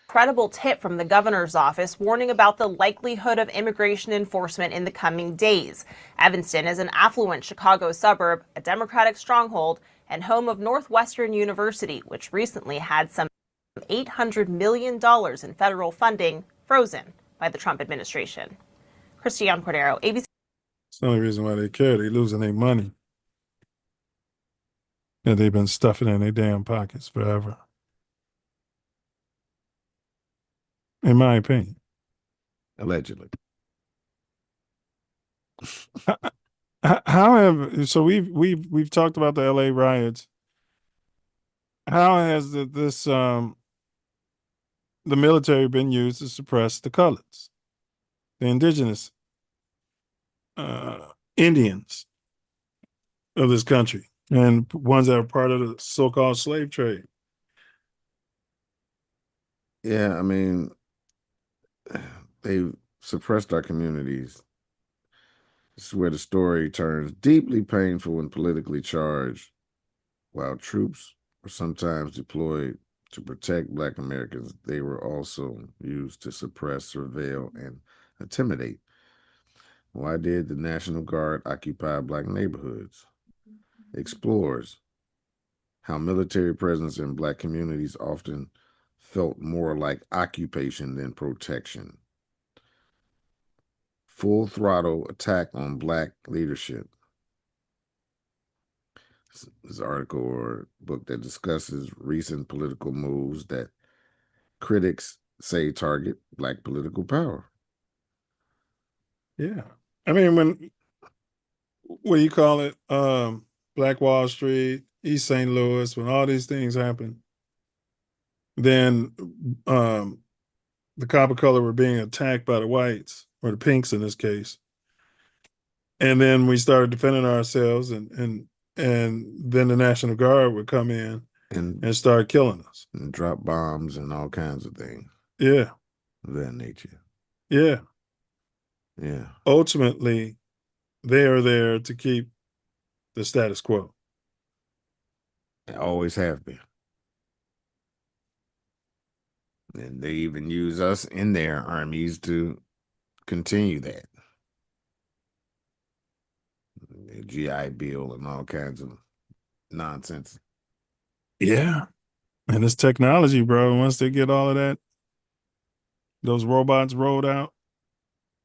Credible tip from the governor's office warning about the likelihood of immigration enforcement in the coming days. Evanston is an affluent Chicago suburb, a Democratic stronghold, and home of Northwestern University, which recently had some $800 million in federal funding frozen by the Trump administration. Christiane Cordero, ABC. It's the only reason why they care. They losing their money. And they've been stuffing it in their damn pockets forever. In my opinion. Allegedly. So we've talked about the LA riots. How has the military been used to suppress the coloreds, the indigenous Indians of this country, and ones that are part of the so-called slave trade? Yeah, I mean, they suppressed our communities. This is where the story turns deeply painful and politically charged. While troops were sometimes deployed to protect Black Americans, they were also used to suppress, surveil, and intimidate. Why did the National Guard occupy Black neighborhoods? Explores how military presence in Black communities often felt more like occupation than protection. Full throttle attack on Black leadership. This article or book that discusses recent political moves that critics say target Black political power. Yeah. I mean, what do you call it? Black Wall Street, East St. Louis, when all these things happen, then the copper color were being attacked by the whites, or the pinks in this case. And then we started defending ourselves, and then the National Guard would come in and start killing us. And drop bombs and all kinds of things. Yeah. Of that nature. Yeah. Yeah. Ultimately, they are there to keep the status quo. They always have been. And they even use us in their armies to continue that. The GI Bill and all kinds of nonsense. Yeah. And it's technology, bro. Once they get all of that, those robots rolled out,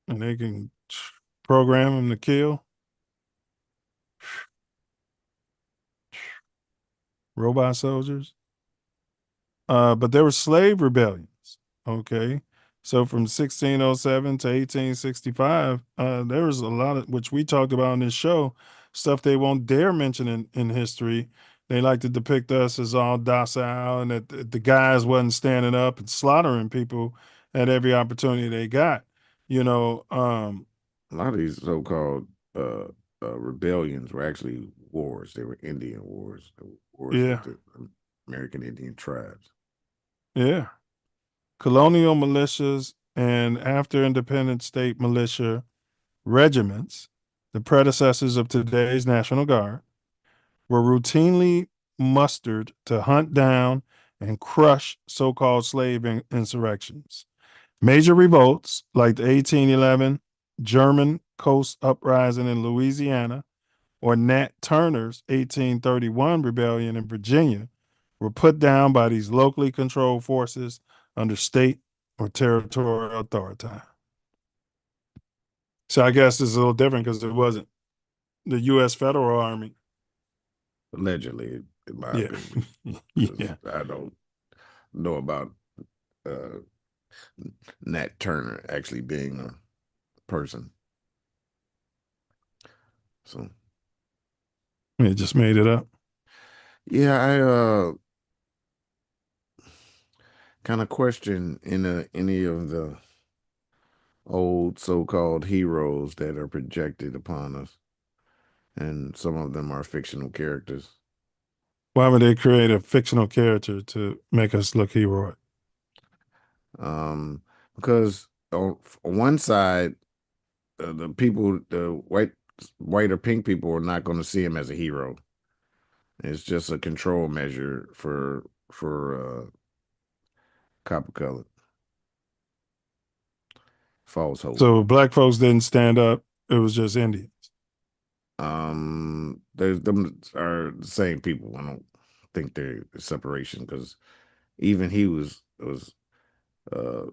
and they can program them to kill. Robot soldiers. But there were slave rebellions. Okay. So from 1607 to 1865, there was a lot of, which we talked about in this show, stuff they won't dare mention in history. They like to depict us as all docile and that the guys wasn't standing up and slaughtering people at every opportunity they got. You know, a lot of these so-called rebellions were actually wars. They were Indian wars. They were wars with the American Indian tribes. Yeah. Colonial militias and after independent state militia regiments, the predecessors of today's National Guard, were routinely mustered to hunt down and crush so-called slave insurrections. Major revolts like the 1811 German Coast Uprising in Louisiana or Nat Turner's 1831 rebellion in Virginia were put down by these locally controlled forces under state or territorial authority. So I guess it's a little different because it wasn't the U.S. federal army. Allegedly, in my opinion. Yeah. I don't know about Nat Turner actually being a person. So it just made it up. Yeah, I kind of question in any of the old so-called heroes that are projected upon us, and some of them are fictional characters. Why would they create a fictional character to make us look heroic? Because on one side, the people, the white or pink people, are not going to see him as a hero. It's just a control measure for copper colored false hope. So black folks didn't stand up. It was just Indians. There's them are the same people. I don't think they're separation, because even he was the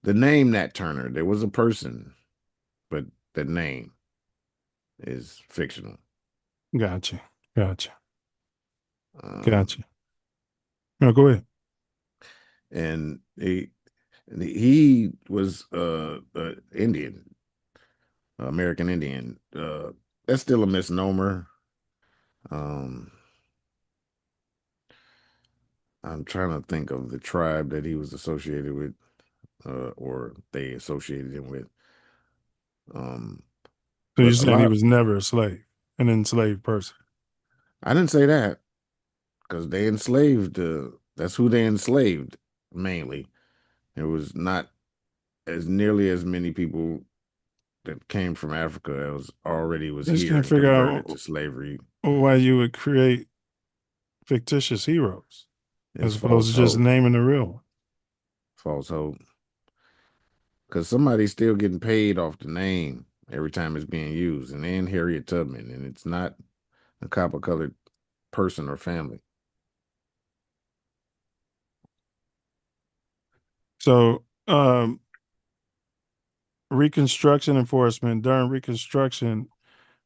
name Nat Turner. There was a person, but the name is fictional. Gotcha. Gotcha. Um, No, go ahead. And he was Indian, American Indian. That's still a misnomer. I'm trying to think of the tribe that he was associated with, or they associated him with. So you're saying he was never a slave, an enslaved person? I didn't say that, because they enslaved. That's who they enslaved mainly. It was not as nearly as many people that came from Africa that was I just here can't and figure converted out to slavery. why you would create fictitious heroes It's as opposed to just naming the real one. False hope. Because somebody's still getting paid off the name every time it's being used, and then Harriet Tubman, and it's not a copper-colored person or family. So Reconstruction enforcement. During Reconstruction,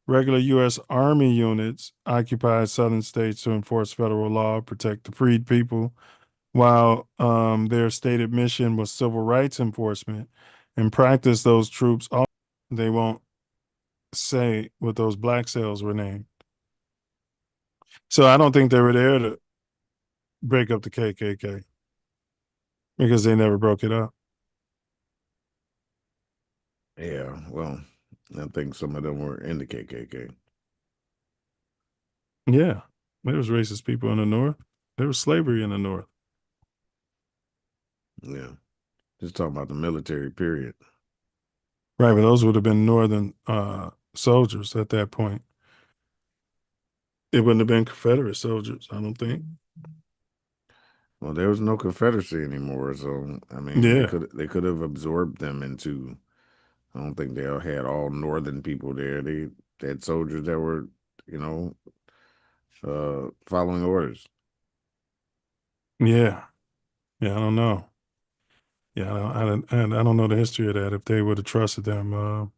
regular U.S. Army units occupied southern states to enforce federal law, protect the freed people, while their stated mission was civil rights enforcement. In practice, those troops, they won't say what those black cells were named. So I don't think they were there to break up the KKK, because they never broke it up. Yeah, well, I think some of them were in the KKK. Yeah, there was racist people in the North. There was slavery in the North. Yeah, just talking about the military period. Right, but those would have been Northern soldiers at that point. It wouldn't have been Confederate soldiers, I don't think. Well, there was no Confederacy anymore, so I mean, Yeah. they could have absorbed them into. I don't think they all had all Northern people there. They had soldiers that were, following orders. Yeah, I don't know. Yeah, I don't know the history of that. If they would have trusted them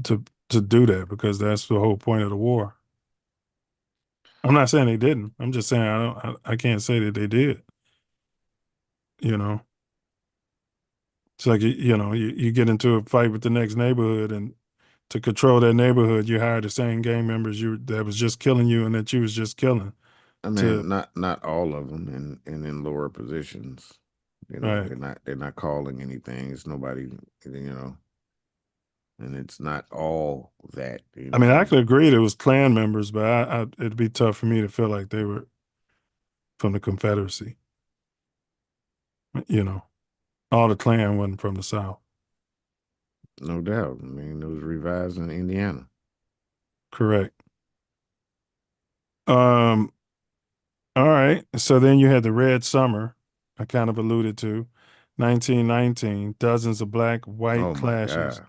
to do that, because that's the whole point of the war. I'm not saying they didn't. I'm just saying I can't say that they did. It's like you get into a fight with the next neighborhood, and to control that neighborhood, you hire the same gang members that was just killing you and that you was just killing. I mean, not all of them, and in lower positions. Right. They're not calling anything. It's nobody, and it's not all that. I mean, I could agree it was Klan members, but it'd be tough for me to feel like they were from the Confederacy. All the Klan wasn't from the South. No doubt. I mean, it was revised in Indiana. Correct. All right. So then you had the Red Summer, I kind of alluded to, 1919. Dozens of black-white clashes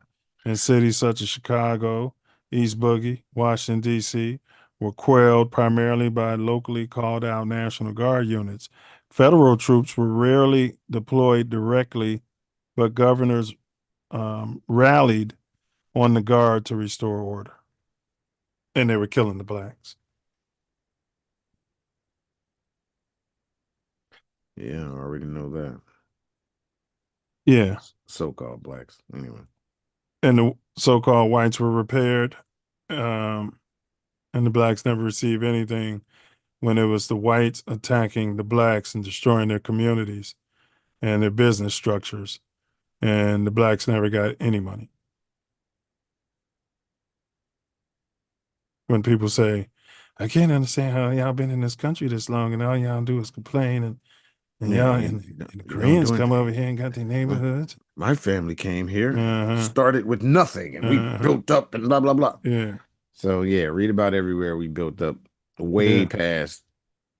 in cities such as Chicago, East Boogie, Washington, D.C., were quelled primarily by locally called out National Guard units. Federal troops were rarely deployed directly, but governors rallied on the Guard to restore order. And they were killing the blacks. Yeah, I already know that. Yeah. So-called blacks, anyway. And the so-called whites were repaired, and the blacks never received anything when it was the whites attacking the blacks and destroying their communities and their business structures and the blacks never got any money. When people say, I can't understand how y'all been in this country this long and all y'all do is complain and Yeah, y'all and the Koreans come over here and got their neighborhoods. My family came here, Uh-huh. started with nothing, and we built up and blah, blah, blah. Yeah. So, yeah, read about everywhere we built up way past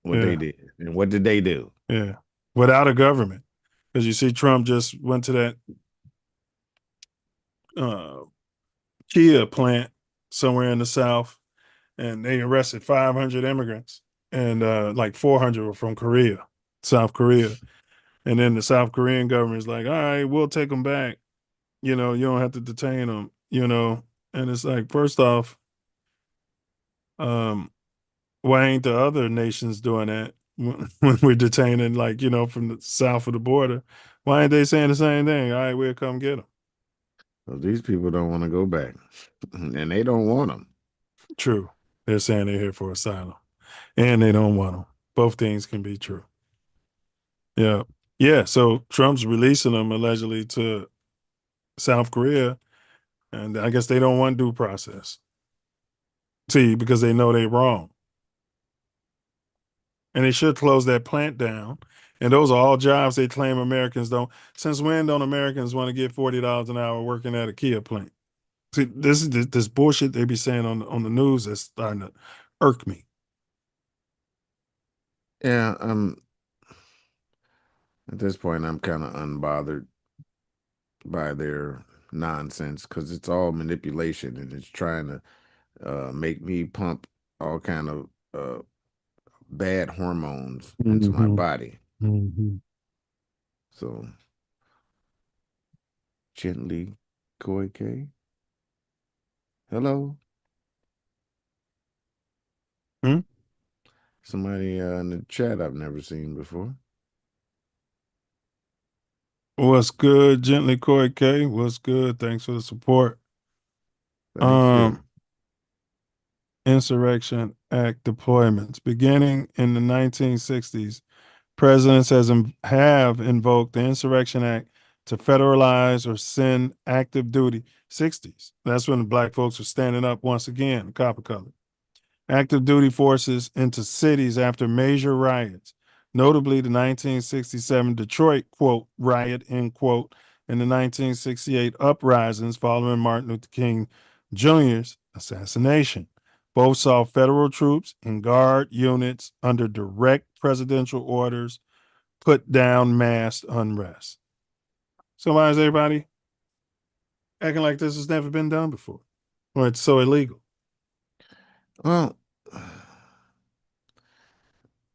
what they did. And what did they do? Yeah. Without a government. Because you see, Trump just went to that Kia plant somewhere in the South, and they arrested 500 immigrants, and like 400 were from Korea, South Korea. And then the South Korean government is like, all right, we'll take them back. You know, you don't have to detain them, you know. And it's like, first off, why ain't the other nations doing that when we're detaining, like, you know, from the south of the border? Why ain't they saying the same thing? All right, we'll come get them. Well, these people don't want to go back, and they don't want them. True. They're saying they're here for asylum, and they don't want them. Both things can be true. Yeah. Yeah. So Trump's releasing them allegedly to South Korea, and I guess they don't want due process. See, because they know they're wrong. And they should close that plant down. And those are all jobs they claim Americans don't. Since when don't Americans want to get $40 an hour working at a Kia plant? See, this is this bullshit they be saying on the news that's starting to irk me. Yeah, at this point, I'm kind of unbothered by their nonsense because it's all manipulation and it's trying to make me pump all kind of bad hormones into my body. So, gently, Koi K. Hello. Somebody in the chat I've never seen before. What's good, Gently Koi K? What's good? Thanks for the support. Thank you. Insurrection Act deployments. Beginning in the 1960s, presidents have invoked the Insurrection Act to federalize or send active duty. 60s. That's when the black folks were standing up once again, copper color. Active duty forces into cities after major riots, notably the 1967 Detroit, quote, riot, end quote, and the 1968 uprisings following Martin Luther King Jr.'s assassination. Both saw federal troops and guard units under direct presidential orders put down mass unrest. So why is everybody acting like this has never been done before? Or it's so illegal? Well,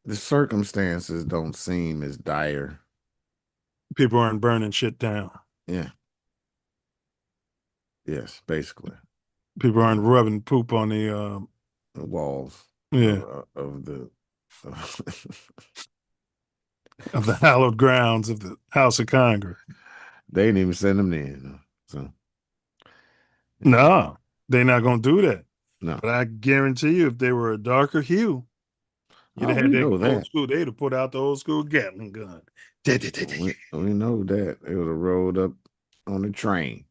the circumstances don't seem as dire. People aren't burning shit down. Yeah. Yes, basically. People aren't rubbing poop on the walls. Yeah. Of the of the hallowed grounds of the House of Congress. They didn't even send them in. So no, they're not gonna do that. No. But I guarantee you, if they were a darker hue, you'd have had that old school. They'd have put out the old school Gatling gun. We know that. They would have rolled up on the train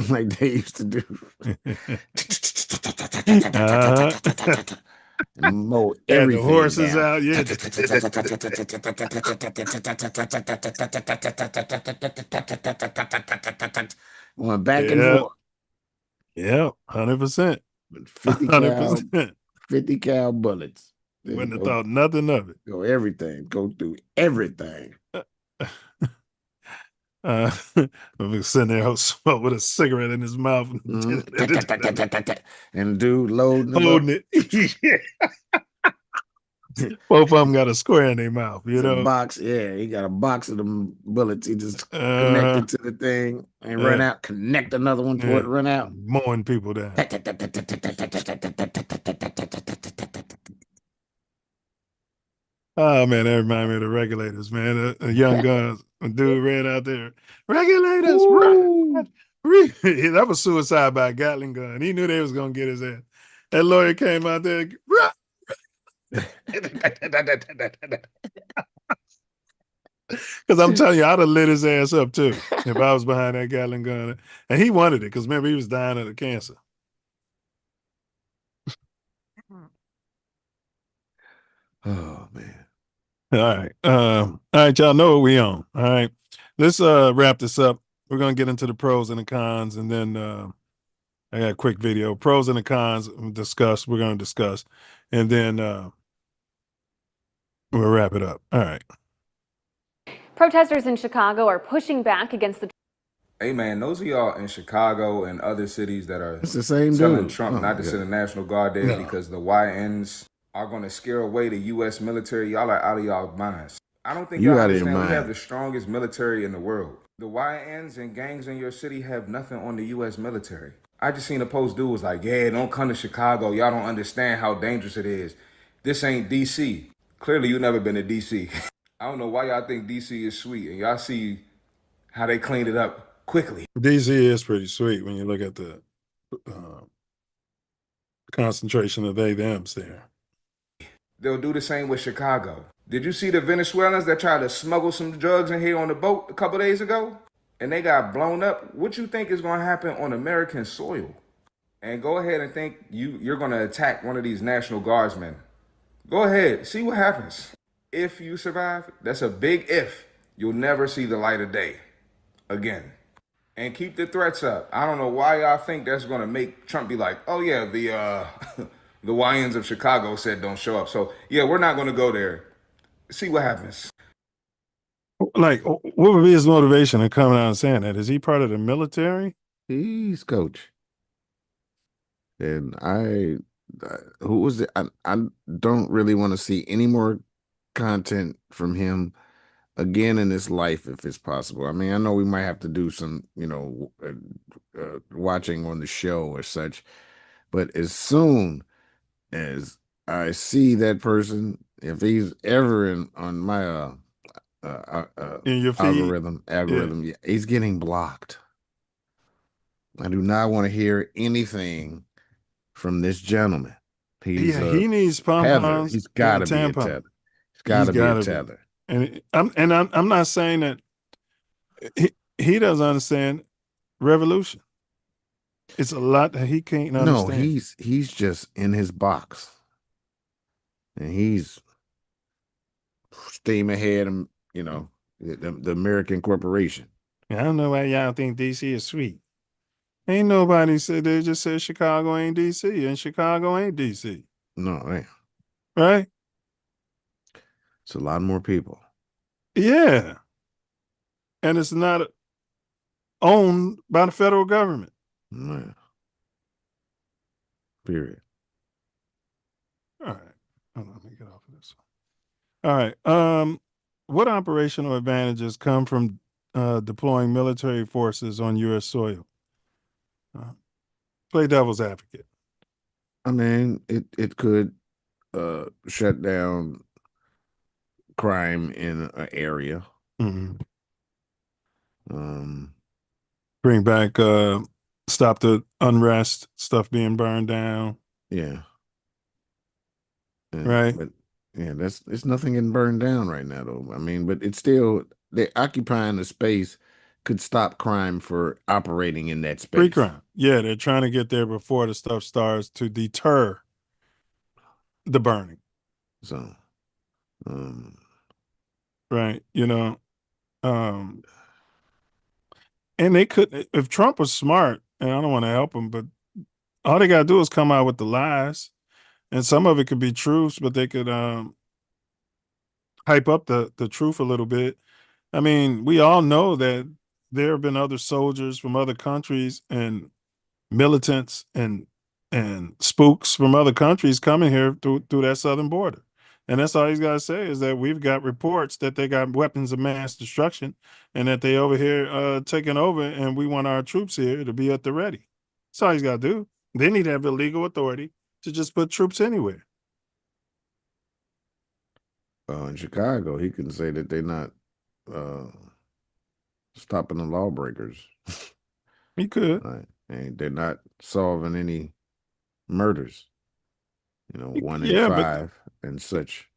like they used to do. And mow everything the horses down. out, yeah. Going back and forth. Yeah, 100%. 50 cal bullets. Wouldn't have thought nothing of it. Go everything. Go through everything. I'm sitting there with a cigarette in his mouth. And dude holding it. Both of them got a square in their mouth, you know. A box, yeah. He got a box of them bullets. He just connected to the thing and run out. Connect another one for it to run out. Mowing people down. Oh man, that reminded me of the Regulators, man. The Young Guns, a dude ran out there. Regulators, run! That was suicide by a Gatling gun. He knew they was gonna get his ass. That lawyer came out there. Run! Because I'm telling you, I'd have lit his ass up too if I was behind that Gatling gun. And he wanted it because remember, he was dying of the cancer. Oh man. All right. All right, y'all know what we on. All right. Let's wrap this up. We're gonna get into the pros and the cons, and then I got a quick video. Pros and the cons we're gonna discuss. And then we'll wrap it up. All right. Protesters in Chicago are pushing back against the. Hey man, those of y'all in Chicago and other cities that are It's the same telling dude. Trump not to send a National Guard there because the YNs are going to scare away the U.S. military, y'all are out of y'all minds. I don't think You y'all out of your understand we have mind. the strongest military in the world. The YNs and gangs in your city have nothing on the U.S. military. I just seen a post dude was like, yeah, don't come to Chicago. Y'all don't understand how dangerous it is. This ain't D.C. Clearly, you never been to D.C. I don't know why y'all think D.C. is sweet, and y'all see how they cleaned it up quickly. DC is pretty sweet when you look at the concentration of they thems there. They'll do the same with Chicago. Did you see the Venezuelans that tried to smuggle some drugs in here on the boat a couple days ago? And they got blown up? What you think is going to happen on American soil? And go ahead and think you're going to attack one of these National Guardsmen. Go ahead, see what happens. If you survive, that's a big if. You'll never see the light of day again. And keep the threats up. I don't know why y'all think that's gonna make Trump be like, oh yeah, the the YNs of Chicago said don't show up. So yeah, we're not gonna go there. See what happens. Like, what would be his motivation in coming out and saying that? Is he part of the military? He's coach. And who was it? I don't really want to see any more content from him again in his life if it's possible. I mean, I know we might have to do some, watching on the show or such, but as soon as I see that person, if he's ever on my in your feed? algorithm, yeah, he's getting blocked. I do not want to hear anything from this gentleman. He's he needs pom-poms. He's got to be a tether. He's got to be a tether. And I'm not saying that he doesn't understand revolution. It's a lot that he can't understand. No, he's just in his box, and he's steam ahead. And the American corporation. I don't know why y'all think DC is sweet. Ain't nobody said, they just said Chicago ain't DC, and Chicago ain't DC. No, man. Right? It's a lot more people. Yeah. And it's not owned by the federal government. Man. Period. All right. Hold on, let me get off of this one. All right. What operational advantages come from deploying military forces on U.S. soil? Play devil's advocate. I mean, it could shut down crime in an area. Mm-hmm. Bring back, stop the unrest, stuff being burned down. Yeah. Right. But yeah, it's nothing getting burned down right now, though. I mean, but it's still, they're occupying the space could stop crime for operating in that space. Pre-crime. Yeah, they're trying to get there before the stuff starts to deter the burning. So, right, and they could, if Trump was smart, and I don't want to help him, but all they got to do is come out with the lies, and some of it could be truths, but they could hype up the truth a little bit. I mean, we all know that there have been other soldiers from other countries and militants and spooks from other countries coming here through that southern border. And that's all he's got to say is that we've got reports that they got weapons of mass destruction and that they over here taking over, and we want our troops here to be at the ready. That's all he's got to do. They need to have the legal authority to just put troops anywhere. In Chicago, he can say that they're not stopping the lawbreakers. He could. Right. And they're not solving any murders. 1 in 5 and such.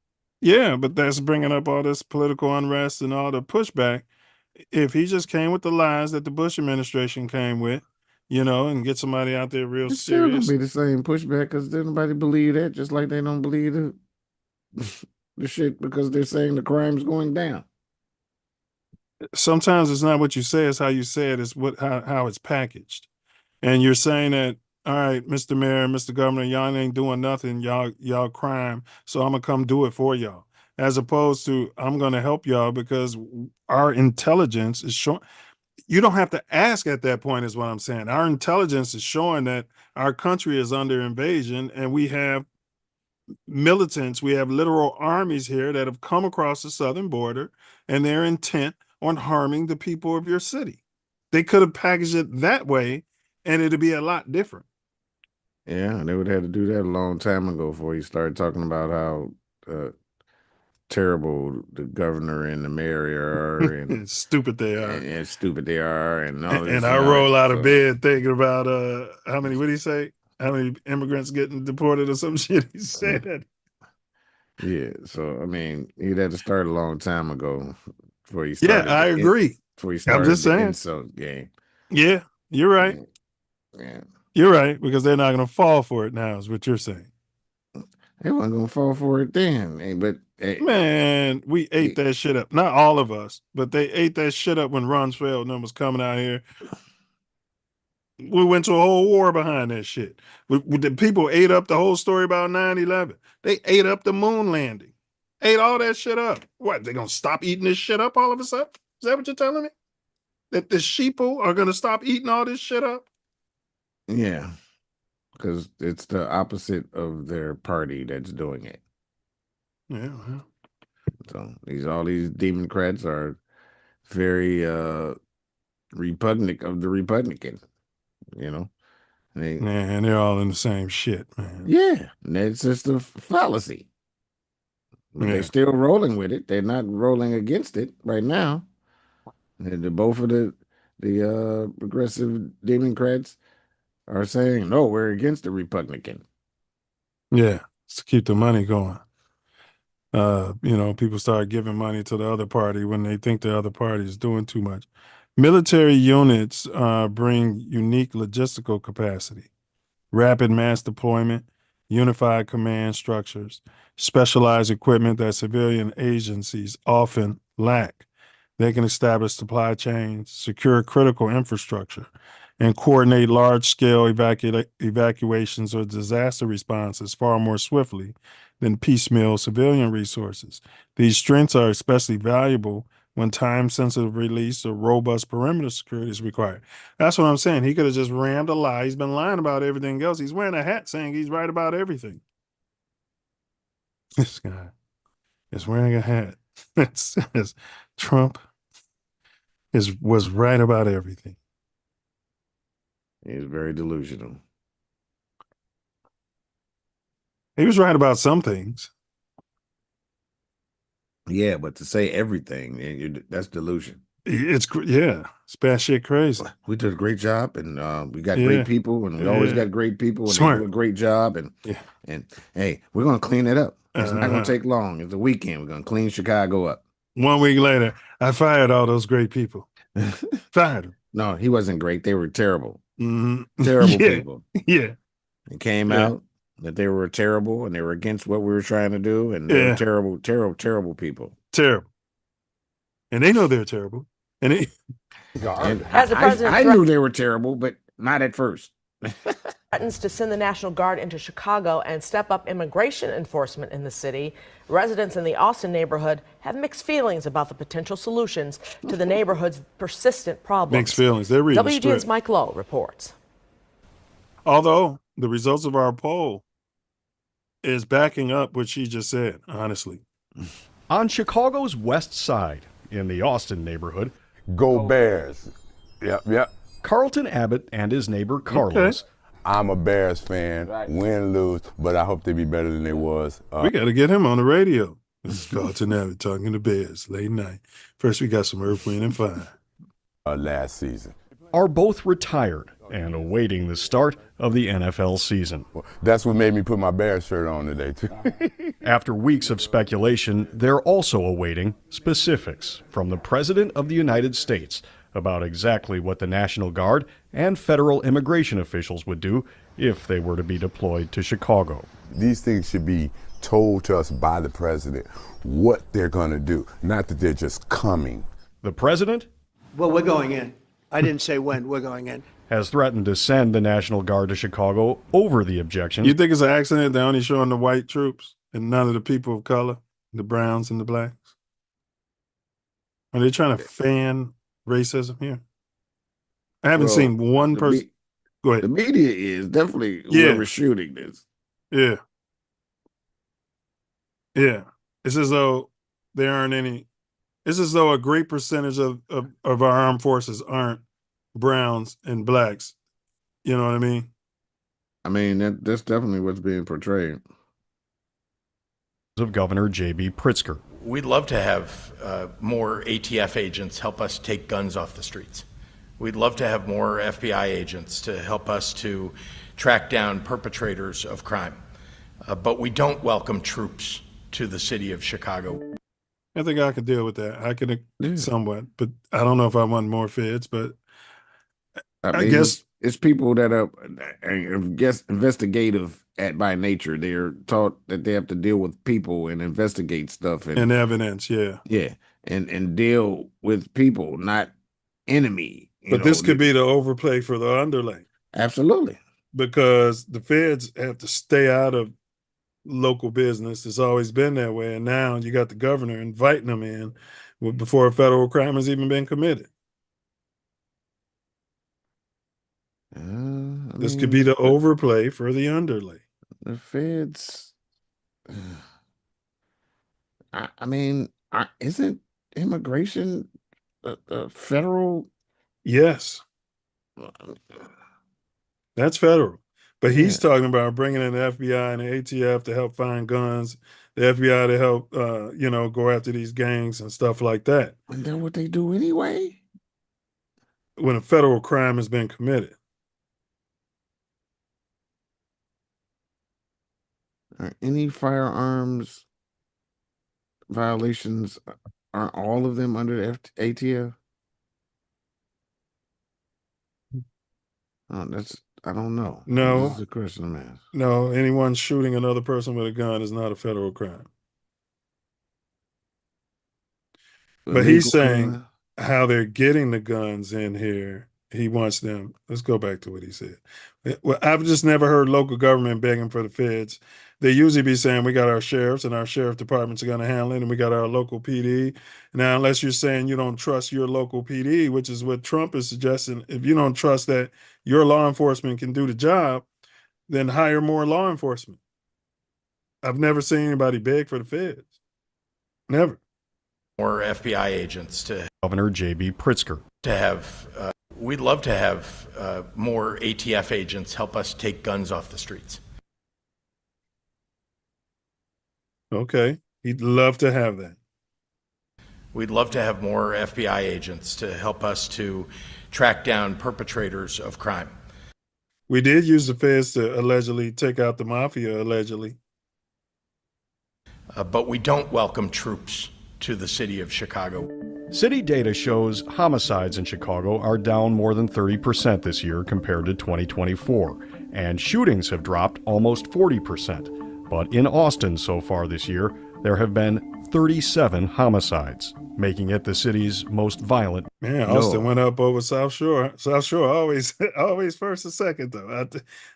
Yeah, but that's bringing up all this political unrest and all the pushback. If he just came with the lies that the Bush administration came with, and get somebody out there real It's still gonna serious. be the same pushback because nobody believe that, just like they don't believe the shit because they're saying the crime's going down. Sometimes it's not what you say, it's how you say it, it's how it's packaged. And you're saying that, all right, Mr. Mayor, Mr. Governor, y'all ain't doing nothing, y'all crime, so I'm gonna come do it for y'all. As opposed to I'm gonna help y'all because our intelligence is showing. You don't have to ask at that point, is what I'm saying. Our intelligence is showing that our country is under invasion, and we have militants, we have literal armies here that have come across the southern border, and they're intent on harming the people of your city. They could have packaged it that way, and it'd be a lot different. Yeah, they would have to do that a long time ago before you started talking about how terrible the governor and the mayor are, and stupid they are, and stupid they are, and all this. And I roll out of bed thinking about how many. What did he say? How many immigrants getting deported or some shit? He said that. Yeah, so I mean, he'd had to start a long time ago before he started. Yeah, I agree. Before he I'm started just the saying. insult game. Yeah, you're right. Yeah. You're right, because they're not going to fall for it now, is what you're saying. They wasn't going to fall for it then. But man, we ate that shit up. Not all of us, but they ate that shit up when Rumsfeld and them was coming out here. We went to a whole war behind that shit. The people ate up the whole story about 9/11. They ate up the moon landing. Ate all that shit up. What, they going to stop eating this shit up all of a sudden? Is that what you're telling me? That the sheeple are going to stop eating all this shit up? Yeah, because it's the opposite of their party that's doing it. Yeah. So all these Democrats are very repugnant of the Republican, man, they're all in the same shit, man. Yeah, and it's just a fallacy. But they're still rolling with it. They're not rolling against it right now. Both of the progressive Democrats are saying, no, we're against the Republican. Yeah, to keep the money going. People start giving money to the other party when they think the other party is doing too much. Military units bring unique logistical capacity, rapid mass deployment, unified command structures, specialized equipment that civilian agencies often lack. They can establish supply chains, secure critical infrastructure, and coordinate large-scale evacuations or disaster responses far more swiftly than piecemeal civilian resources. These strengths are especially valuable when time-sensitive release or robust perimeter security is required. That's what I'm saying. He could have just rammed a lie. He's been lying about everything else. He's wearing a hat saying he's right about everything. This guy is wearing a hat that says Trump was right about everything. He's very delusional. He was right about some things. Yeah, but to say everything, that's delusion. It's batshit crazy. We did a great job, and we got great people, and we always got great people, and Smart. they do a great job, and hey, we're gonna clean it up. It's not gonna take long. It's a weekend. We're gonna clean Chicago up. 1 week later, I fired all those great people. Fired them. No, he wasn't great. They were terrible. Mm-hmm. Terrible people. Yeah. It came out that they were terrible, and they were against what we were trying to do, and they were terrible, terrible, terrible people. Terrible. And they know they're terrible. And As the president I knew they were terrible, but not at first. Threatens to send the National Guard into Chicago and step up immigration enforcement in the city. Residents in the Austin neighborhood have mixed feelings about the potential solutions to the neighborhood's persistent problems. Mixed feelings. They're reading WGN's Mike Lowe reports. Although the results of our poll is backing up what she just said, honestly. On Chicago's west side, in the Austin neighborhood, Go Bears. Yep. Carlton Abbott and his neighbor Carlos. Okay. I'm a Bears fan, win, lose, but I hope they be better than they was. We got to get him on the radio. This is Carlton Abbott talking to Bears late night. First, we got some Earth, Wind, and Fire. Last season. Are both retired and awaiting the start of the NFL season. That's what made me put my Bears shirt on today, too. After weeks of speculation, they're also awaiting specifics from the President of the United States about exactly what the National Guard and federal immigration officials would do if they were to be deployed to Chicago. These things should be told to us by the president what they're going to do, not that they're just coming. The president? Well, we're going in. I didn't say when. We're going in. Has threatened to send the National Guard to Chicago over the objections. You think it's an accident they're only showing the white troops and none of the people of color, the browns and the blacks? Are they trying to fan racism here? I haven't seen one person. Go ahead. The media is definitely whoever's shooting this. Yeah. Yeah. It's as though there aren't any. It's as though a great percentage of our armed forces aren't browns and blacks. You know what I mean? I mean, that's definitely what's being portrayed. Of Governor J.B. Pritzker. We'd love to have more ATF agents help us take guns off the streets. We'd love to have more FBI agents to help us to track down perpetrators of crime. But we don't welcome troops to the city of Chicago. I think I could deal with that. I could somewhat, but I don't know if I want more feds, but I guess it's people that are, I guess, investigative by nature. They're taught that they have to deal with people and investigate stuff and evidence. Yeah. Yeah. And deal with people, not enemy. But this could be the overplay for the underlay. Absolutely. Because the feds have to stay out of local business. It's always been that way. And now you got the governor inviting them in before a federal crime has even been committed. This could be the overplay for the underlay. The feds, I mean, isn't immigration a federal? Yes. That's federal. But he's talking about bringing in the FBI and the ATF to help find guns, the FBI to help, go after these gangs and stuff like that. And then what they do anyway? When a federal crime has been committed. Are any firearms violations, aren't all of them under the ATF? Oh, I don't know. No. This is a question I'm asking. No, anyone shooting another person with a gun is not a federal crime. But he's saying how they're getting the guns in here. He wants them. Let's go back to what he said. Well, I've just never heard local government begging for the feds. They usually be saying we got our sheriffs and our sheriff departments are going to handle it, and we got our local PD. Now, unless you're saying you don't trust your local PD, which is what Trump is suggesting, if you don't trust that your law enforcement can do the job, then hire more law enforcement. I've never seen anybody beg for the feds. Never. More FBI agents to Governor J.B. Pritzker. To have, we'd love to have more ATF agents help us take guns off the streets. Okay. He'd love to have that. We'd love to have more FBI agents to help us to track down perpetrators of crime. We did use the feds to allegedly take out the mafia, allegedly. But we don't welcome troops to the city of Chicago. City data shows homicides in Chicago are down more than 30% this year compared to 2024, and shootings have dropped almost 40%. But in Austin so far this year, there have been 37 homicides, making it the city's most violent. Man, Austin went up over South Shore. South Shore always first or second, though.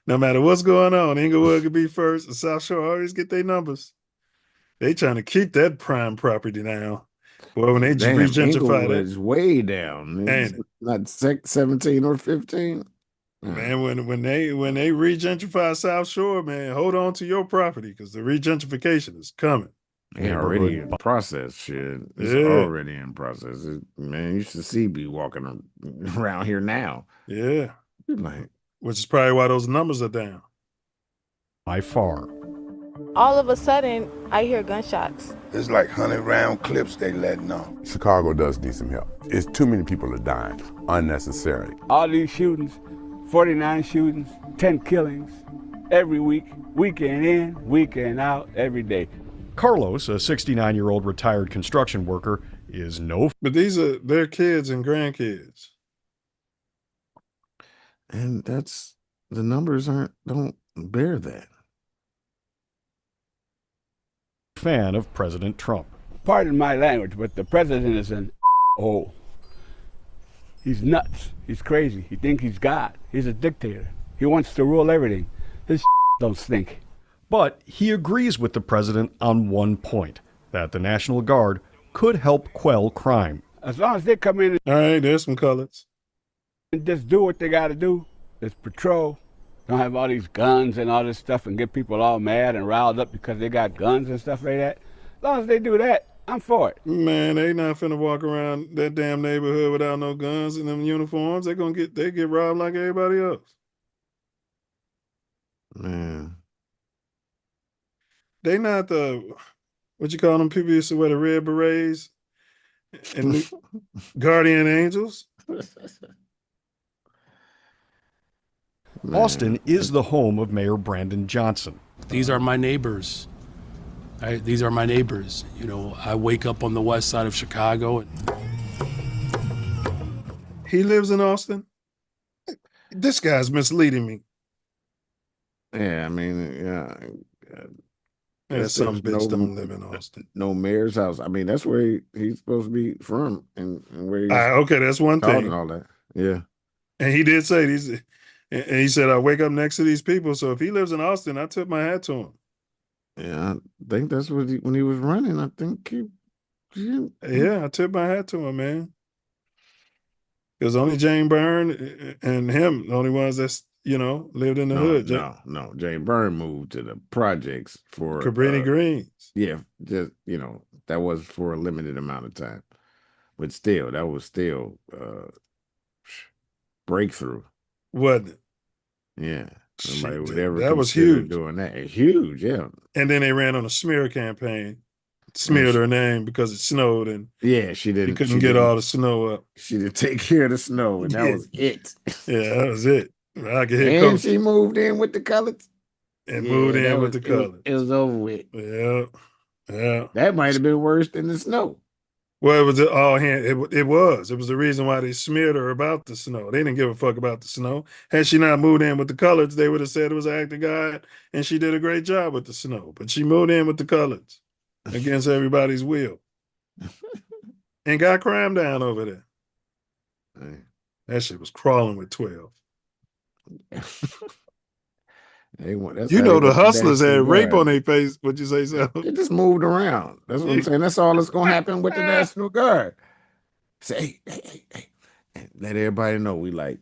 No matter what's going on, Inglewood could be first, and South Shore always get their numbers. They trying to keep that prime property now. Well, when they regentrify that, it's way down. It's not 17 or 15. Man, when they regentrify South Shore, man, hold on to your property because the regentrification is coming. They're already in process, shit. It's already in process. Man, you should see me walking around here now. Yeah. Like, which is probably why those numbers are down. By far. All of a sudden, I hear gunshots. It's like 100-round clips they letting off. Chicago does need some help. It's too many people are dying unnecessarily. All these shootings 49 shootings, 10 killings every week, weekend in, weekend out, every day. Carlos, a 69-year-old retired construction worker, is no. But these are their kids and grandkids. And that's the numbers don't bear that. Fan of President Trump. Pardon my language, but the president is an hole. He's nuts. He's crazy. He thinks he's God. He's a dictator. He wants to rule everything. His don't stink. But he agrees with the president on one point, that the National Guard could help quell crime. As long as they come in All right, there's some colors. and just do what they got to do, just patrol, don't have all these guns and all this stuff and get people all mad and riled up because they got guns and stuff like that. As long as they do that, I'm for it. Man, they not finna walk around that damn neighborhood without no guns and them uniforms. They get robbed like everybody else. Man. They not the, what you call them people used to wear the red berets and guardian angels. Austin is the home of Mayor Brandon Johnson. These are my neighbors. These are my neighbors. You know, I wake up on the west side of Chicago. He lives in Austin? This guy's misleading me. Yeah, I mean, yeah. There's some bitch don't live in Austin. No mayor's house. I mean, that's where he's supposed to be from, and where he's okay, that's one thing. And all that. Yeah. And he did say he said, I wake up next to these people. So if he lives in Austin, I tip my hat to him. Yeah, I think that's what when he was running. I think yeah, I tip my hat to him, man. Because only Jane Byrne and him, the only ones that's lived in the hood. No. Jane Byrne moved to the projects for Cabrini Greens. Yeah, just that was for a limited amount of time, but still, that was still breakthrough, wasn't it? Yeah, nobody would ever. That was huge. Doing that, huge, yeah. And then they ran on a smear campaign, smeared her name because it snowed, and yeah, she didn't. He couldn't get all the snow up. She didn't take care of the snow, and that was it. Yeah, that was it. I could hear and she moved in with the colors. And moved in with the colors. It was over with. Yeah. That might have been worse than the snow. Well, it was all hand. It was. It was the reason why they smeared her about the snow. They didn't give a fuck about the snow. Had she not moved in with the colors, they would have said it was an act of God, and she did a great job with the snow. But she moved in with the colors against everybody's will, and got crime down over there. That shit was crawling with 12. The hustlers had rape on their face. Would you say so? It just moved around. That's what I'm saying. That's all that's gonna happen with the National Guard. Say, hey, and let everybody know we like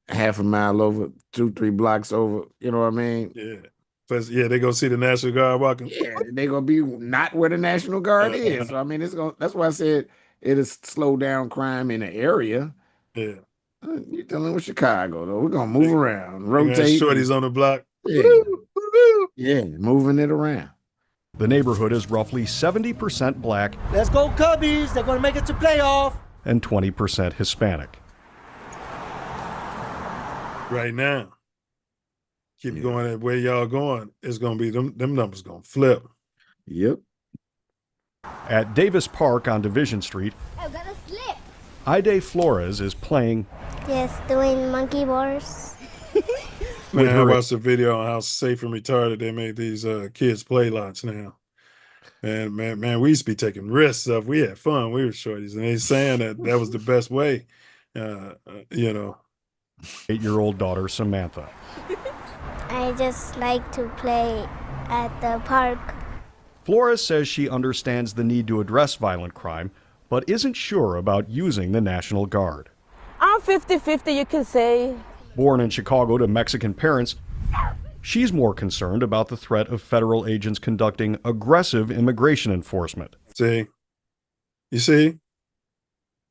half a mile over, 2-3 blocks over. You know what I mean? Yeah. Plus, yeah, they gonna see the National Guard walking. Yeah, they gonna be not where the National Guard is. So I mean, it's gonna. That's why I said it'll slow down crime in the area. Yeah. You're dealing with Chicago though. We're gonna move around, rotate. Shorties on the block. Yeah, moving it around. The neighborhood is roughly 70% black. Let's go Cubbies. They're going to make it to playoff. And 20% Hispanic. Right now, keep going the way y'all going. It's gonna be them numbers gonna flip. Yep. At Davis Park on Division Street, I'm gonna slip. Ide Flores is playing. Yes, doing monkey bars. Man, I watched the video on how safe and retarded they made these kids' play lots now. And man, we used to be taking risks stuff. We had fun. We were shorties, and they saying that was the best way. 8-year-old daughter Samantha. I just like to play at the park. Flores says she understands the need to address violent crime, but isn't sure about using the National Guard. I'm 50-50, you can say. Born in Chicago to Mexican parents, she's more concerned about the threat of federal agents conducting aggressive immigration enforcement. See? You see?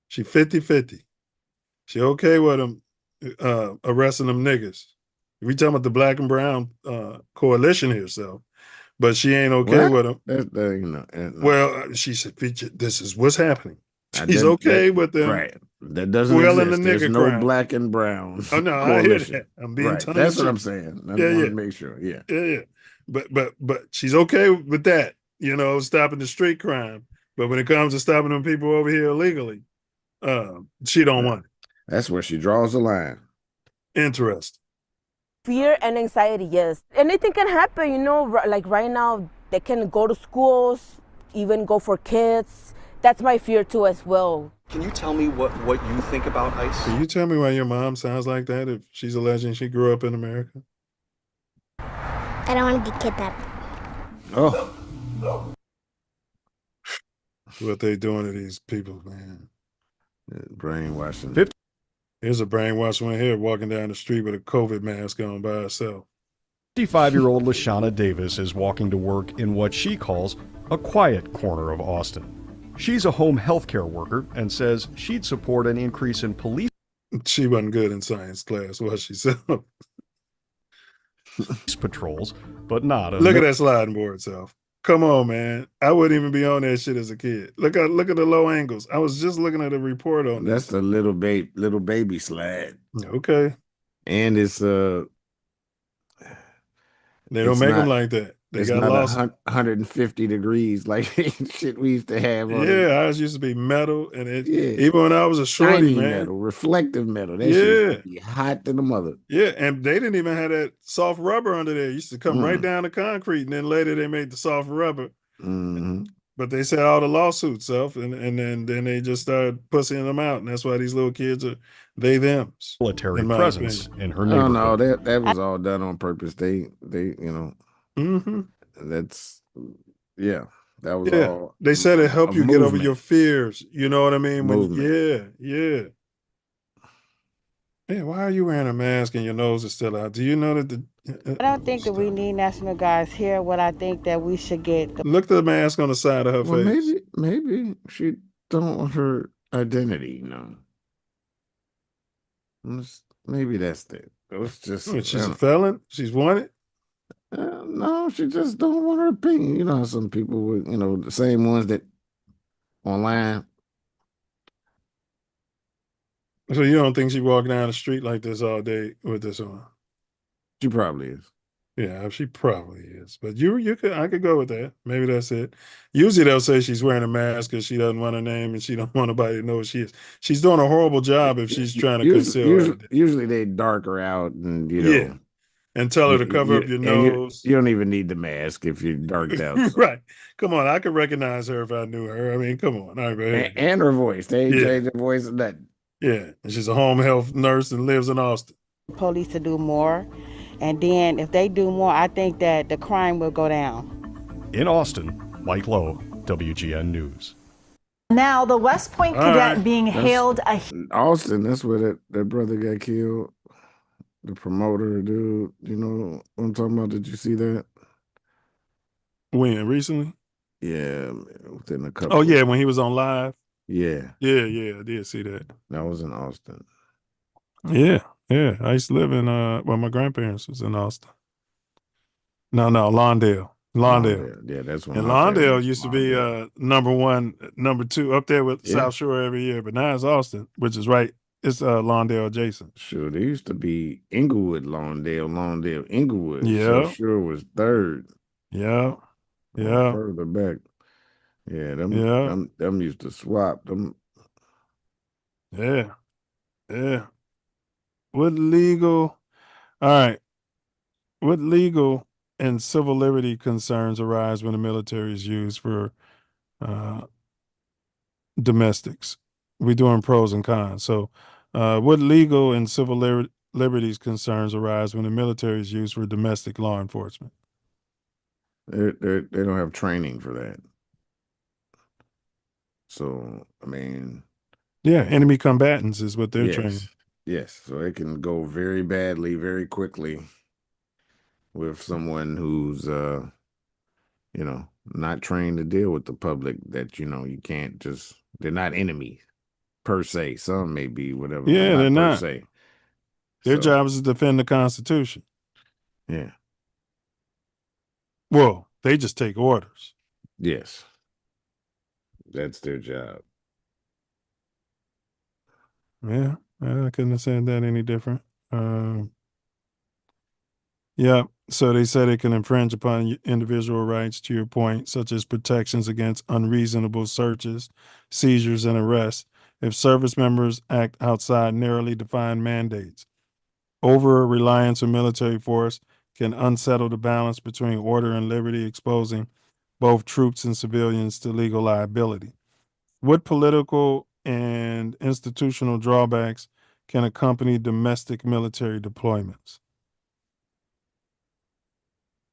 She 50-50. She okay with them arresting them niggas. We talking about the black and brown coalition here, so. But she ain't okay with them. Well, she said, this is what's happening. She's okay with them. Right. That doesn't Well, in the exist. There's nigger no crime. black and brown Oh no, I hear coalition. that. I'm being Right. tongue in That's what cheek. I'm saying. I Yeah, want yeah. to make sure. Yeah. Yeah. But she's okay with that, stopping the street crime. But when it comes to stopping them people over here illegally, she don't want it. That's where she draws the line. Interesting. Fear and anxiety, yes. Anything can happen, like right now, they can go to schools, even go for kids. That's my fear too as well. Can you tell me what you think about ICE? Can you tell me why your mom sounds like that if she's alleging she grew up in America? I don't want to get kidnapped. Oh. What they doing to these people, man. Brainwashing. Here's a brainwashed one here walking down the street with a COVID mask on by herself. 55-year-old Lashana Davis is walking to work in what she calls a quiet corner of Austin. She's a home health care worker and says she'd support an increase in police. She wasn't good in science class, was she? So patrols, but not. Look at that sliding board, Self. Come on, man. I wouldn't even be on that shit as a kid. Look at the low angles. I was just looking at a report on That's the little baby slide. Okay. And it's they don't make them like that. They got not lost. 150 degrees like shit we used to have. Yeah, ours used to be metal, and even when I was a shorty, shiny man, metal, reflective metal. That shit used to be hot to the mother. Yeah, and they didn't even have that soft rubber under there. It used to come right down the concrete, and then later they made the soft rubber. Mm-hmm. But they said all the lawsuits, Self, and then they just started pussying them out, and that's why these little kids are thems. Military presence in her No, neighborhood. that was all done on purpose. They that's that was all. They said it helped you get over your fears. You know what I mean? Movement. Yeah. Hey, why are you wearing a mask and your nose is still out? Do you know that I don't think that we need National Guards here. What I think that we should get. Look at the mask on the side of her face. Maybe she don't want her identity, Maybe that's it. It's just she's a felon. She's wanted. No, she just don't want her opinion. You know how some people would, the same ones that online. So you don't think she walking down the street like this all day with this on? She probably is. Yeah, she probably is. But I could go with that. Maybe that's it. Usually they'll say she's wearing a mask because she doesn't want her name and she don't want nobody to know who she is. She's doing a horrible job if she's trying to conceal her. Usually they dark her out and and tell her to cover up your nose. You don't even need the mask if you're darked out. So. Right. Come on, I could recognize her if I knew her. I mean, come on. All right, and her voice. They ain't changed her voice or nothing. Yeah, and she's a home health nurse and lives in Austin. Police to do more, and then if they do more, I think that the crime will go down. In Austin, Mike Lowe, WGN News. Now, the West Point cadet being hailed Austin, that's where that brother got killed. The promoter dude, you know what I'm talking about? Did you see that? When? Recently? Yeah, within a couple. Oh, yeah, when he was on live? Yeah. Yeah, I did see that. That was in Austin. Yeah. I used to live in, my grandparents was in Austin. No, Lawndale. Yeah, that's one. And Lawndale used to be number one, number two, up there with South Shore every year, but now it's Austin, which is right. It's Lawndale adjacent. Sure, there used to be Inglewood, Lawndale, Inglewood. Yeah. South Shore was third. Yeah. Further back. Yeah, them used to swap them. Yeah. What legal and civil liberty concerns arise when the military is used for domestics? We're doing pros and cons. So what legal and civil liberties concerns arise when the military is used for domestic law enforcement? They don't have training for that. So, I mean... Yeah, enemy combatants is what they're training. Yes, so it can go very badly, very quickly with someone who's, not trained to deal with the public that, you can't just... They're not enemies, per se. Some may be, whatever. Yeah, they're not. Per se. Their job is to defend the Constitution. Yeah. Well, they just take orders. Yes. That's their job. Yeah, I couldn't have said that any different. Yeah, so they said it can infringe upon individual rights, to your point, such as protections against unreasonable searches, seizures, and arrests if service members act outside narrowly defined mandates. Over reliance on military force can unsettle the balance between order and liberty, exposing both troops and civilians to legal liability. What political and institutional drawbacks can accompany domestic military deployments?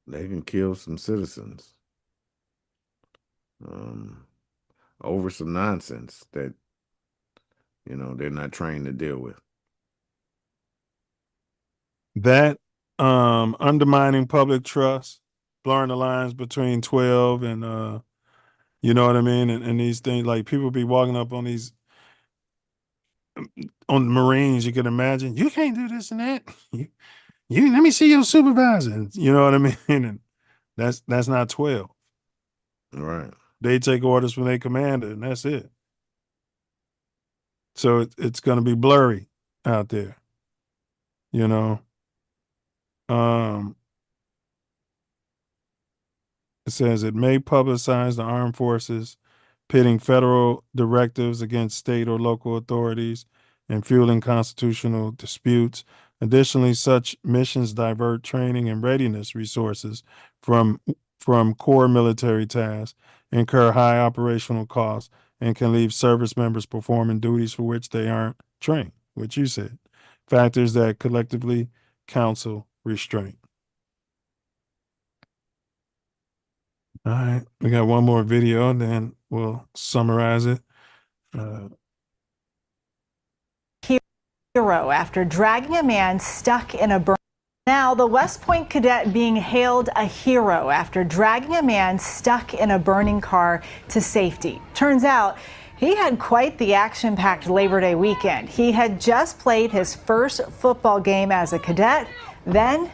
They can kill some citizens over some nonsense that, they're not trained to deal with. That undermining public trust, blurring the lines between 12 and you know what I mean, and these things, like people be walking up on these on the Marines, you can imagine, you can't do this and that. You let me see your supervisor. And you know what I mean? And that's not 12. Right. They take orders from their commander, and that's it. So it's going to be blurry out there, you know. It says it may publicize the armed forces, pitting federal directives against state or local authorities and fueling constitutional disputes. Additionally, such missions divert training and readiness resources from core military tasks, incur high operational costs, and can leave service members performing duties for which they aren't trained, which you said. Factors that collectively counsel restraint. All right, we got one more video, and then we'll summarize it. Hero after dragging a man stuck in a burn. Now, the West Point cadet being hailed a hero after dragging a man stuck in a burning car to safety. Turns out he had quite the action-packed Labor Day weekend. He had just played his first football game as a cadet. Then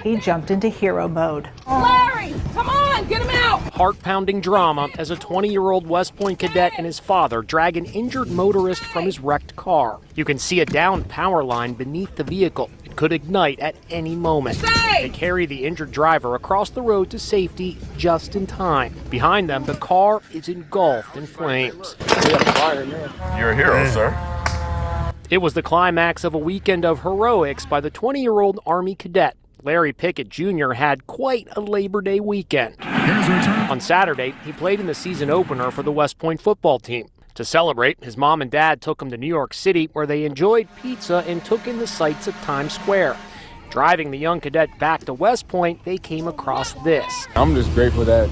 he jumped into hero mode. Larry, come on, get him out! Heart-pounding drama as a 20-year-old West Point cadet and his father drag an injured motorist from his wrecked car. You can see a downed power line beneath the vehicle. It could ignite at any moment. They carry the injured driver across the road to safety just in time. Behind them, the car is engulfed in flames. You're a hero, sir. It was the climax of a weekend of heroics by the 20-year-old Army cadet. Larry Pickett Jr. had quite a Labor Day weekend. On Saturday, he played in the season opener for the West Point football team. To celebrate, his mom and dad took him to New York City, where they enjoyed pizza and took in the sights of Times Square. Driving the young cadet back to West Point, they came across this. I'm just grateful that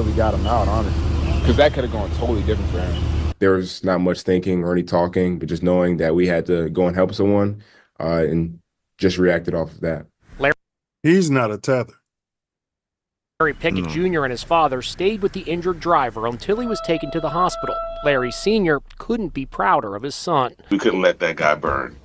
we got him out, honestly, because that could have gone totally different for him. There was not much thinking or any talking, but just knowing that we had to go and help someone and just reacted off of that. He's not a tether. Larry Pickett Jr. and his father stayed with the injured driver until he was taken to the hospital. Larry Sr. couldn't be prouder of his son. We couldn't let that guy burn,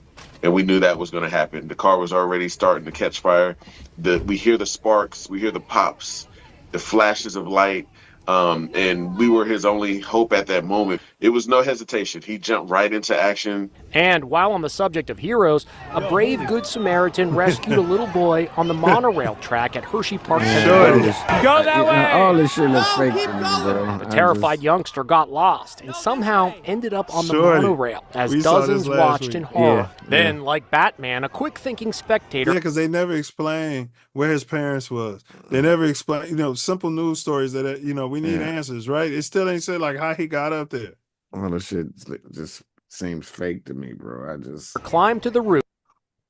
and we knew that was going to happen. The car was already starting to catch fire. We hear the sparks, we hear the pops, the flashes of light, and we were his only hope at that moment. It was no hesitation. He jumped right into action. And while on the subject of heroes, a brave Good Samaritan rescued a little boy on the monorail track at Hershey Park. Go that way! All this shit looks fake to me, bro. The terrified youngster got lost and somehow ended up on the monorail as dozens watched in horror. Then, like Batman, a quick-thinking spectator. Yeah, because they never explain where his parents was. They never explain, simple news stories that, we need answers, right? It still ain't said, like, how he got up there. All this shit just seems fake to me, bro. Climbed to the roof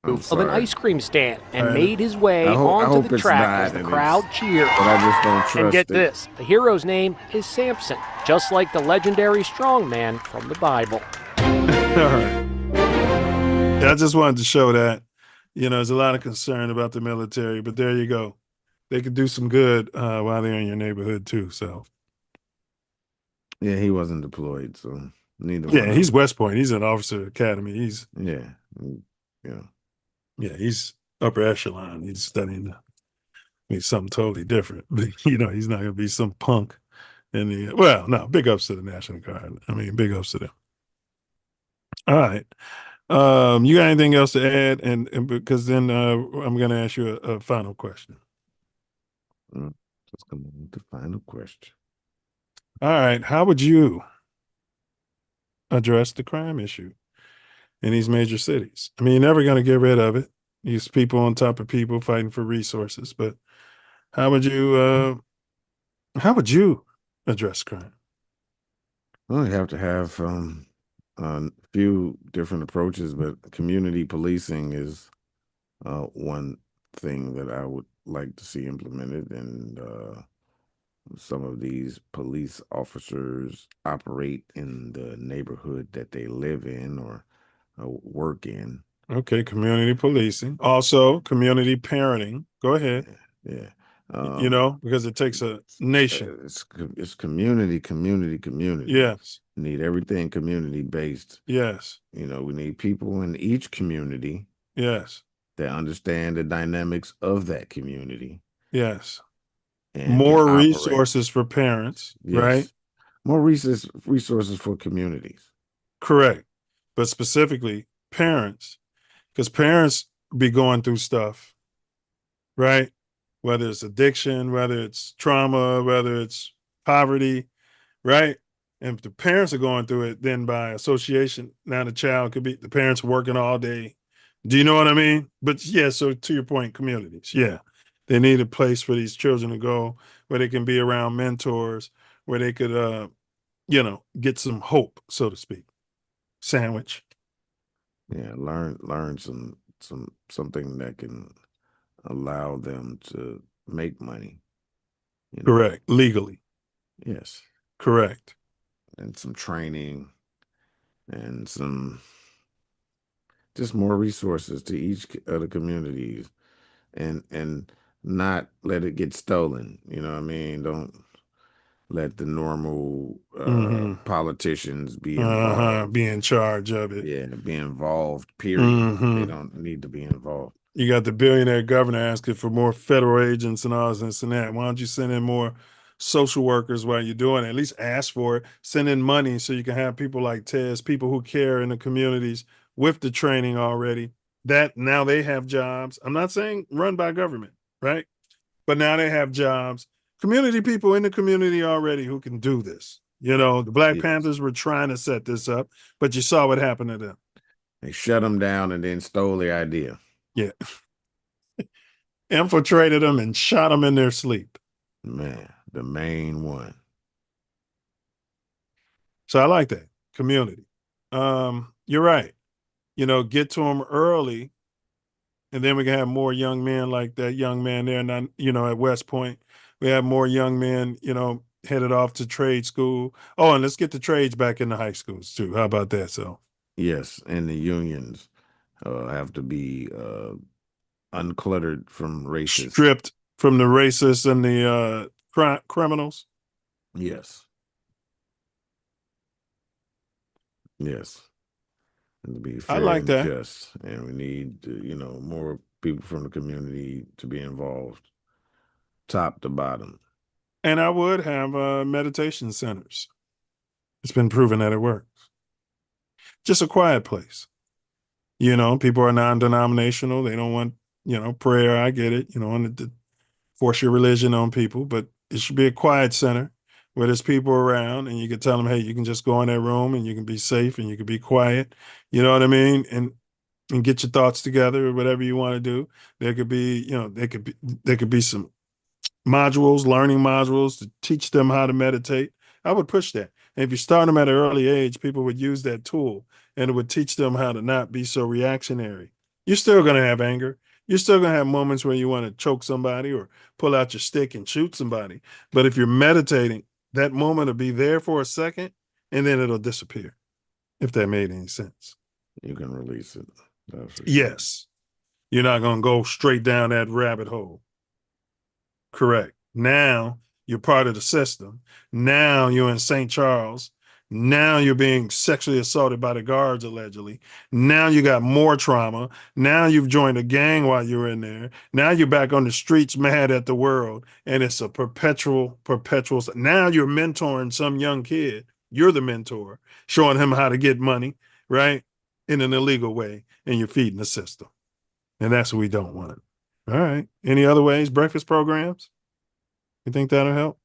of an ice cream stand and made his way onto the track as the crowd cheered. But I just don't trust and get this, the hero's name is Samson, just like the legendary strongman from the Bible. All right. Yeah, I just wanted to show that, there's a lot of concern about the military, but there you go. They could do some good while they're in your neighborhood too, so. Yeah, he wasn't deployed, so neither. Yeah, he's West Point. He's an officer academy. He's he's upper echelon. He's studying something totally different. But, he's not gonna be some punk in the big ups to the National Guard. Big ups to them. All right. You got anything else to add? And because then I'm going to ask you a final question. Let's come on with the final question. All right. How would you address the crime issue in these major cities? I mean, you're never going to get rid of it. These people on top of people fighting for resources, but how would you address crime? Well, you have to have a few different approaches, but community policing is one thing that I would like to see implemented, and some of these police officers operate in the neighborhood that they live in or work in. Okay, community policing. Also, community parenting. Go ahead. Yeah. Because it takes a nation. It's community. Yes. We need everything community based. Yes. We need people in each community. Yes. That understand the dynamics of that community. Yes. And more resources for parents, yes. Right? More resources for communities. Correct. But specifically parents, because parents be going through stuff, right? Whether it's addiction, whether it's trauma, whether it's poverty, right? And if the parents are going through it, then by association, now the child could be, the parents working all day. Do you know what I mean? But yeah, so to your point, communities, yeah. They need a place for these children to go where they can be around mentors, where they could, get some hope, so to speak. Sandwich. Yeah, learn something that can allow them to make money. Correct. Legally. Yes. Correct. And some training and some just more resources to each of the communities and not let it get stolen. You know what I mean? Don't let the normal politicians be involved. Be in charge of it. Yeah, be involved, period. They don't need to be involved. You got the billionaire governor asking for more federal agents and all this and that. Why don't you send in more social workers while you're doing it? At least ask for it. Send in money so you can have people like Tez, people who care in the communities with the training already. That now they have jobs. I'm not saying run by government, right? But now they have jobs. Community people in the community already who can do this. The Black Panthers were trying to set this up, but you saw what happened to them. They shut them down and then stole the idea. Yeah. Infiltrated them and shot them in their sleep. Man, the main one. So I like that. Community. You're right. Get to them early, and then we can have more young men like that young man there. And at West Point, we have more young men, headed off to trade school. Oh, and let's get the trades back in the high schools too. How about that? So yes, and the unions have to be uncluttered from racists, stripped from the racists and the criminals. Yes. Yes. And to be fair, I like that. Just, and we need more people from the community to be involved, top to bottom. And I would have meditation centers. It's been proven that it works. Just a quiet place. People are non-denominational. They don't want, prayer. I get it. You don't want to force your religion on people, but it should be a quiet center where there's people around and you can tell them, hey, you can just go in that room and you can be safe and you can be quiet. You know what I mean? And get your thoughts together or whatever you want to do. There could be, there could be some modules, learning modules to teach them how to meditate. I would push that. And if you start them at an early age, people would use that tool and it would teach them how to not be so reactionary. You're still going to have anger. You're still going to have moments where you want to choke somebody or pull out your stick and shoot somebody. But if you're meditating, that moment will be there for a second and then it'll disappear, if that made any sense. You can release it. That's yes. You're not going to go straight down that rabbit hole. Correct. Now you're part of the system. Now you're in St. Charles. Now you're being sexually assaulted by the guards, allegedly. Now you got more trauma. Now you've joined a gang while you're in there. Now you're back on the streets mad at the world. And it's a perpetual. Now you're mentoring some young kid. You're the mentor, showing him how to get money, right? in an illegal way and you're feeding the system. And that's what we don't want. All right. Any other ways? Breakfast programs? You think that'll help?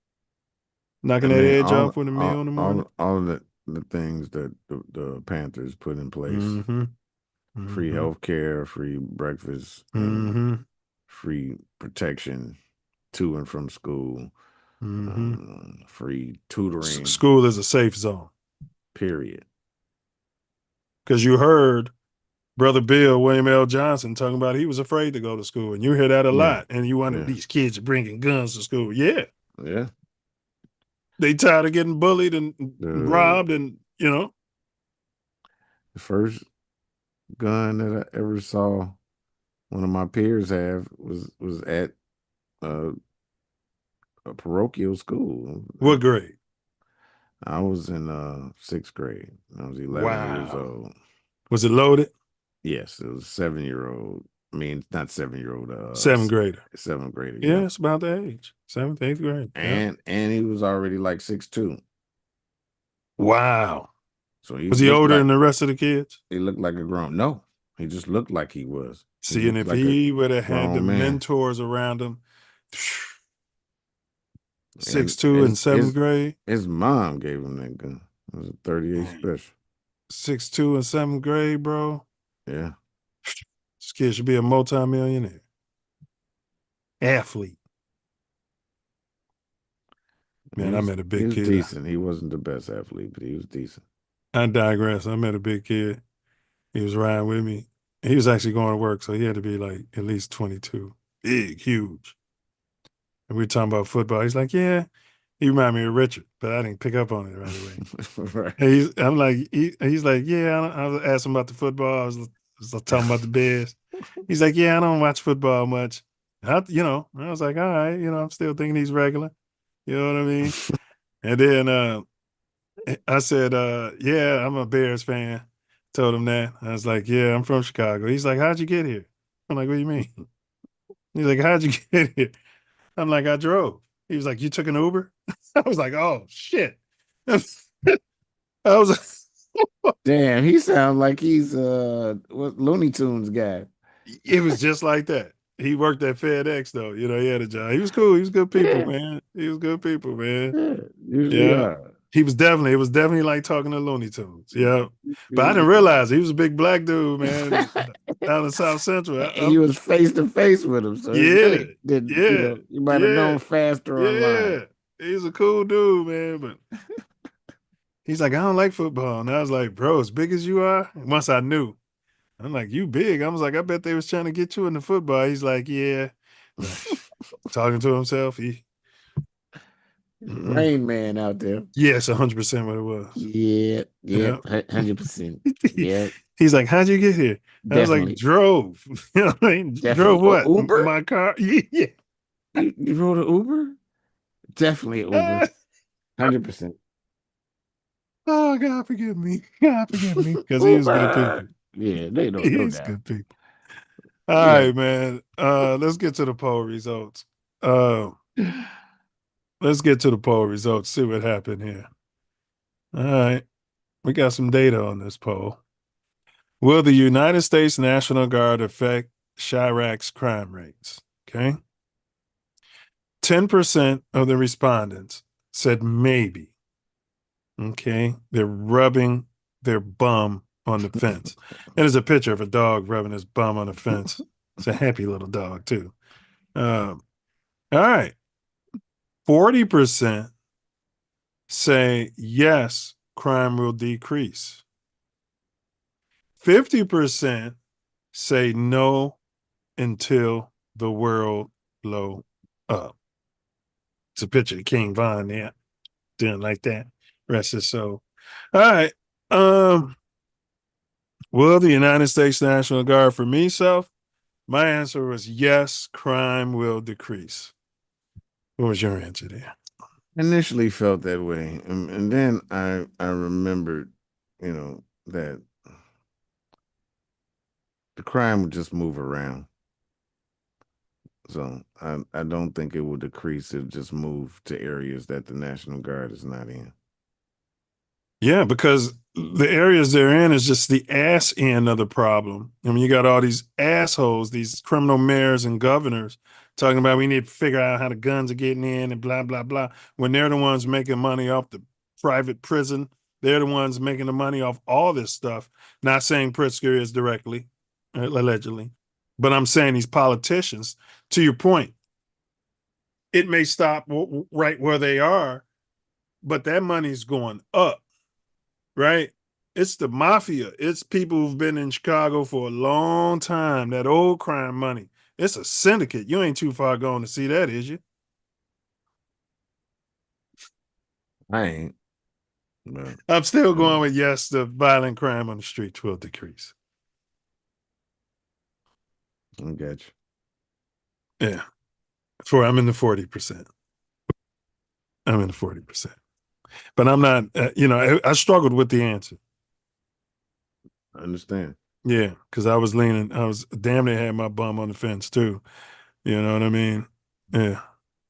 Knocking that edge off with a meal in the morning? All of the things that the Panthers put in place. Free health care, free breakfast, and free protection to and from school, free tutoring. School is a safe zone. Period. Because you heard Brother Bill, William L. Johnson, talking about he was afraid to go to school. And you hear that a lot. And you wonder, these kids are bringing guns to school. Yeah. Yeah. They tired of getting bullied and robbed and, The first gun that I ever saw one of my peers have was at a parochial school. What grade? I was in 6th grade. I was 11 years old. Was it loaded? Yes, it was 7-year-old. I mean, not 7-year-old. 7th grader. 7th grader. Yeah, it's about that age. 7th, 8th grade. And he was already like 6'2". Wow. So was he older than the rest of the kids? He looked like a grown. No, he just looked like he was. See, and if he would have had the mentors around him, 6'2" in 7th grade. His mom gave him that gun. It was a 38 special. 6'2" in 7th grade, bro. Yeah. This kid should be a multimillionaire. Athlete. Man, I met a big kid. He was decent. He wasn't the best athlete, but he was decent. I digress. I met a big kid. He was riding with me. He was actually going to work, so he had to be like at least 22. Big, huge. And we were talking about football. He's like, yeah. He reminded me of Richard, but I didn't pick up on it right away. Right. And I'm like, he's like, yeah. I was asking about the football. I was talking about the Bears. He's like, yeah, I don't watch football much. I was like, all right, I'm still thinking he's regular. You know what I mean? And then I said, yeah, I'm a Bears fan. Told him that. I was like, yeah, I'm from Chicago. He's like, how'd you get here? I'm like, what do you mean? He's like, how'd you get here? I'm like, I drove. He was like, you took an Uber? I was like, oh, shit. I was damn, he sounds like he's what Looney Tunes guy. It was just like that. He worked at FedEx though. He had a job. He was cool. He was good people, man. He was good people, man. Yeah. It was definitely like talking to Looney Tunes. Yeah. But I didn't realize he was a big black dude, man, down in South Central. He was face to face with him. So you might have known faster online. He's a cool dude, man. But he's like, I don't like football. And I was like, bro, as big as you are. And once I knew, I'm like, you big. I was like, I bet they was trying to get you into football. He's like, yeah. Talking to himself. Rain Man out there. Yes, 100% what it was. Yeah, 100%. Yeah. He's like, how'd you get here? I was like, drove. You know what I mean? Drove what? Uber? My car? Yeah. You rode an Uber? Definitely Uber. 100%. Oh, God forgive me. God forgive me. Because he was good people. Yeah, they don't know He's that. good people. All right, man. Let's get to the poll results. Let's get to the poll results, see what happened here. All right. We got some data on this poll. Will the United States National Guard affect Chirac's crime rates? Okay. 10% of the respondents said maybe. Okay. They're rubbing their bum on the fence. And there's a picture of a dog rubbing his bum on the fence. It's a happy little dog, too. All right. 40% say yes, crime will decrease. 50% say no until the world blow up. It's a picture of King Von there, doing like that. Rest his soul. All right. Will the United States National Guard, for me, Self, my answer was yes, crime will decrease. What was your answer there? Initially felt that way. And then I remembered, that the crime would just move around. So I don't think it will decrease. It'll just move to areas that the National Guard is not in. Yeah, because the areas they're in is just the ass end of the problem. I mean, you got all these assholes, these criminal mayors and governors talking about we need to figure out how the guns are getting in and blah, blah, blah. When they're the ones making money off the private prison, they're the ones making the money off all this stuff. Not saying Pritzker is directly, allegedly, but I'm saying these politicians, to your point, it may stop right where they are, but that money's going up. Right? It's the mafia. It's people who've been in Chicago for a long time. That old crime money. It's a syndicate. You ain't too far gone to see that, is you? I ain't. But, I'm still going with yes, the violent crime on the streets will decrease. I got you. Yeah. I'm in the 40%. I'm in the 40%. But I'm not, I struggled with the answer. I understand. Yeah, because I was damn near had my bum on the fence too. You know what I mean? Yeah,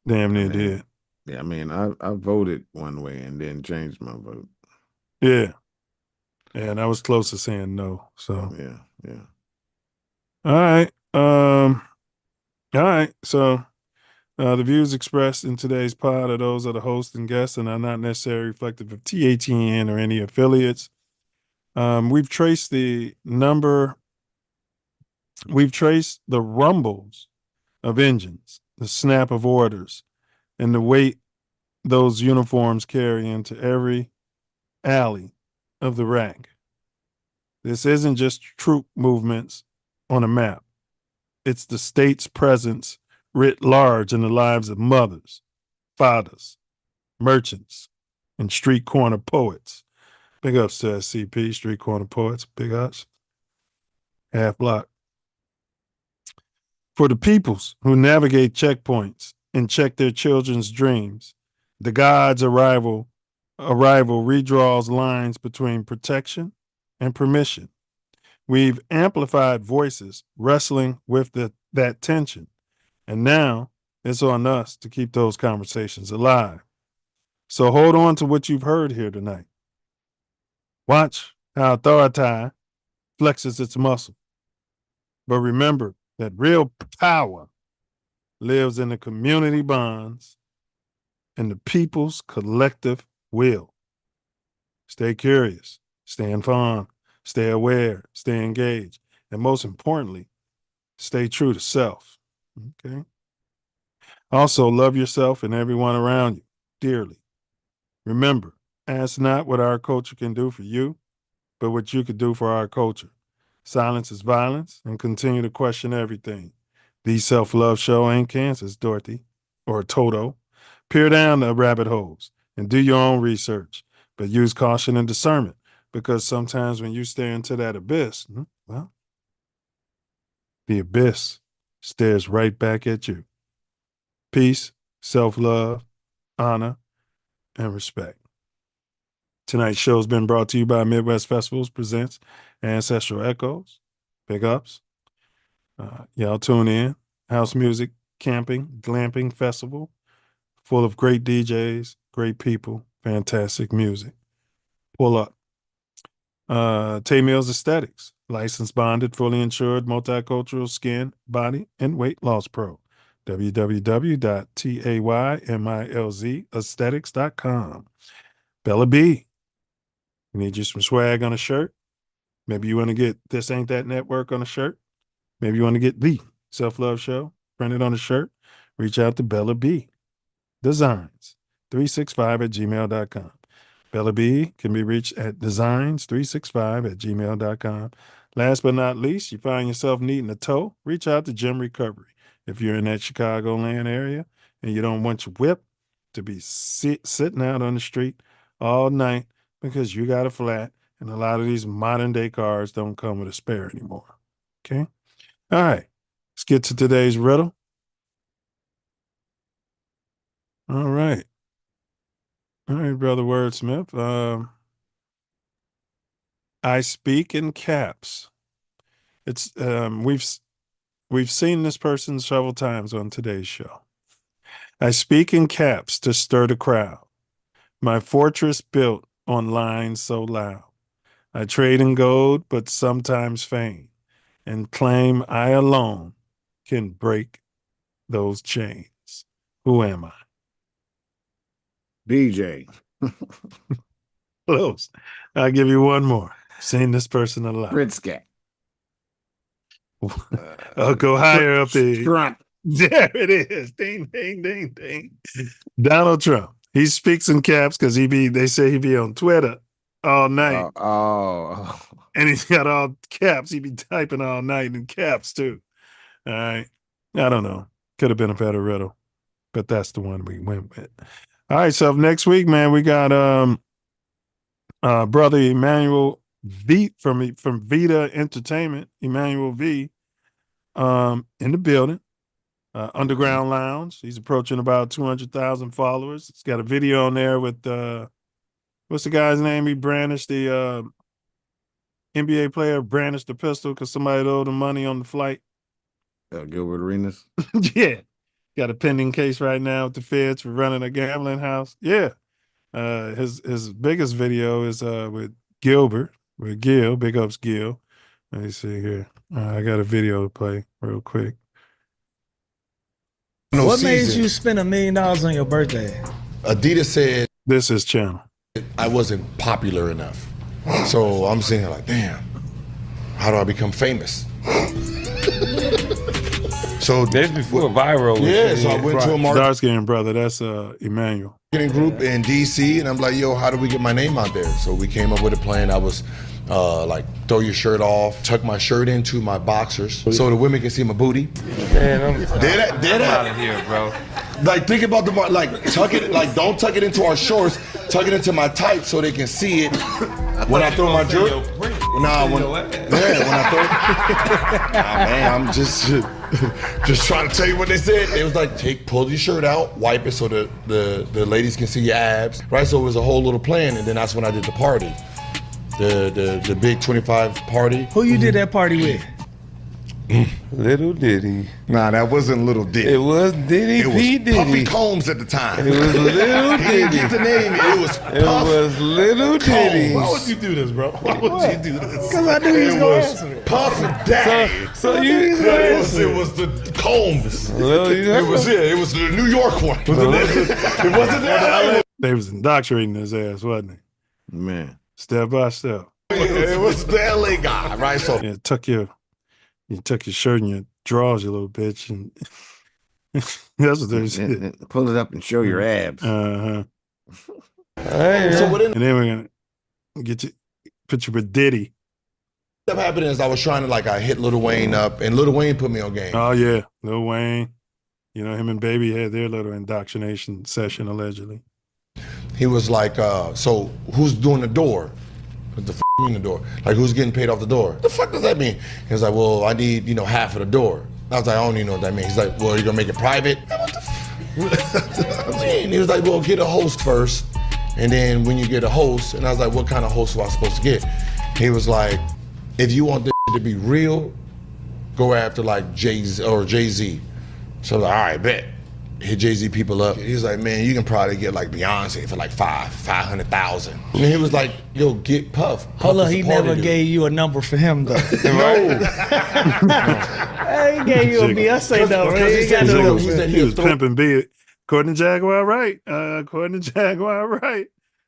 damn near did. Yeah, I mean, I voted one way and then changed my vote. Yeah. And I was close to saying no. So yeah. All right. All right. So the views expressed in today's pod are those of the host and guests and are not necessarily reflective of TATN or any affiliates. We've traced the rumbles of engines, the snap of orders, and the weight those uniforms carry into every alley of the rack. This isn't just troop movements on a map. It's the state's presence writ large in the lives of mothers, fathers, merchants, and street corner poets. Big ups to SCP, street corner poets. Big ups. Half block. For the peoples who navigate checkpoints and check their children's dreams, the God's arrival redraws lines between protection and permission. We've amplified voices wrestling with that tension. And now it's on us to keep those conversations alive. So hold on to what you've heard here tonight. Watch how authority flexes its muscle. But remember that real power lives in the community bonds and the people's collective will. Stay curious, stay informed, stay aware, stay engaged, and most importantly, stay true to self. Okay? Also, love yourself and everyone around you dearly. Remember, ask not what our culture can do for you, but what you could do for our culture. Silence is violence, and continue to question everything. The Self Love Show ain't Kansas, Dorothy, or Toto. Peer down the rabbit holes and do your own research, but use caution and discernment, because sometimes when you stare into that abyss, well, the abyss stares right back at you. Peace, self-love, honor, and respect. Tonight's show has been brought to you by Midwest Festivals Presents Ancestral Echoes. Big ups. Y'all tune in. House music, camping, glamping festival full of great DJs, great people, fantastic music. Pull up. Tay Mills Aesthetics, licensed, bonded, fully insured, multicultural skin, body, and weight loss pro. www.taymilzaesthetics.com. Bella B, you need you some swag on a shirt? Maybe you want to get This Ain't That Network on a shirt? Maybe you want to get the Self Love Show printed on a shirt? Reach out to Bella B Designs 365@gmail.com. Bella B can be reached at designs365@gmail.com. Last but not least, you find yourself needing a tow, reach out to Gym Recovery. If you're in that Chicagoland area and you don't want your whip to be sitting out on the street all night because you got a flat, and a lot of these modern day cars don't come with a spare anymore. Okay? All right. Let's get to today's riddle. All right. All right, Brother Wordsmith. I speak in caps. It's we've seen this person several times on today's show. I speak in caps to stir the crowd. My fortress built on lines so loud. I trade in gold, but sometimes fame, and claim I alone can break those chains. Who am I? DJ. Close. I'll give you one more. Seen this person a lot. Pritzker. I'll go higher up the. Trump. There it is. Ding, ding, ding, ding. Donald Trump. He speaks in caps because they say he be on Twitter all night. And he's got all caps. He be typing all night in caps too. All right. I don't know. Could have been a better riddle, but that's the one we went with. All right. So next week, man, we got brother Emmanuel V from Vita Entertainment, Emmanuel V, in the building. Underground Lounge. He's approaching about 200,000 followers. He's got a video on there with what's the guy's name? He brandished the NBA player brandished the pistol because somebody owed him money on the flight. Gilbert Arenas. Yeah. Got a pending case right now with the feds for running a gambling house. Yeah. His biggest video is with Gilbert, with Gil. Big ups Gil. Let me see here. I got a video to play real quick. What made you spend $1 million on your birthday? Adidas said this is channel. I wasn't popular enough. So I'm saying like, damn, how do I become famous? So that's before viral. Yeah, so I went to a marketing Dark skinned brother, that's Emmanuel. group in DC, and I'm like, yo, how do we get my name out there? So we came up with a plan. I was like, throw your shirt off, tuck my shirt into my boxers so the women can see my booty. Man, I'm out of here, bro. Like, think about tuck it, like, don't tuck it into our shorts, tuck it into my tights so they can see it when I throw my shirt. When I throw. Nah, man, I'm just trying to tell you what they said. It was like, pull your shirt out, wipe it so the ladies can see your abs, right? So it was a whole little plan, and then that's when I did the party. The big 25 party. Who you did that party with? Little Diddy. Nah, that wasn't Little Diddy. It was Diddy. It was P. Diddy. Puffy Combs at the time. It was Little Diddy. He didn't get the name. It was Puff. It was Little Diddy. Why would you do this, bro? Why would you do this? Because I knew he was going to answer it. Puff Daddy. So you it was the Combs. It was the New York one. It wasn't that. They was indoctrinating his ass, wasn't he? Man. Step by step. It was the LA guy, right? So yeah, tuck your shirt and your drawers, you little bitch, and that's what they said. Pull it up and show your abs. Uh-huh. So and then we're gonna put you with Diddy. What happened is I was trying to I hit Lil Wayne up, and Lil Wayne put me on game. Oh yeah, Lil Wayne. You know, him and Baby had their little indoctrination session allegedly. He was like, so who's doing the door? What the mean the door? Like, who's getting paid off the door? The fuck does that mean? He was like, well, I need, half of the door. I was like, I don't even know what that means. He's like, well, you're gonna make it private? What the I mean, he was like, well, get a host first. And then when you get a host, and I was like, what kind of host am I supposed to get? He was like, if you want this to be real, go after Jay-Z. So I was like, all right, bet. Hit Jay-Z people up. He's like, man, you can probably get Beyonce for $500,000. And he was like, yo, get Puff. Hold on, he never gave you a number for him though. No. He gave you a Beyonce number. He was pimping B. According to Jaguar, right? According to Jaguar, right?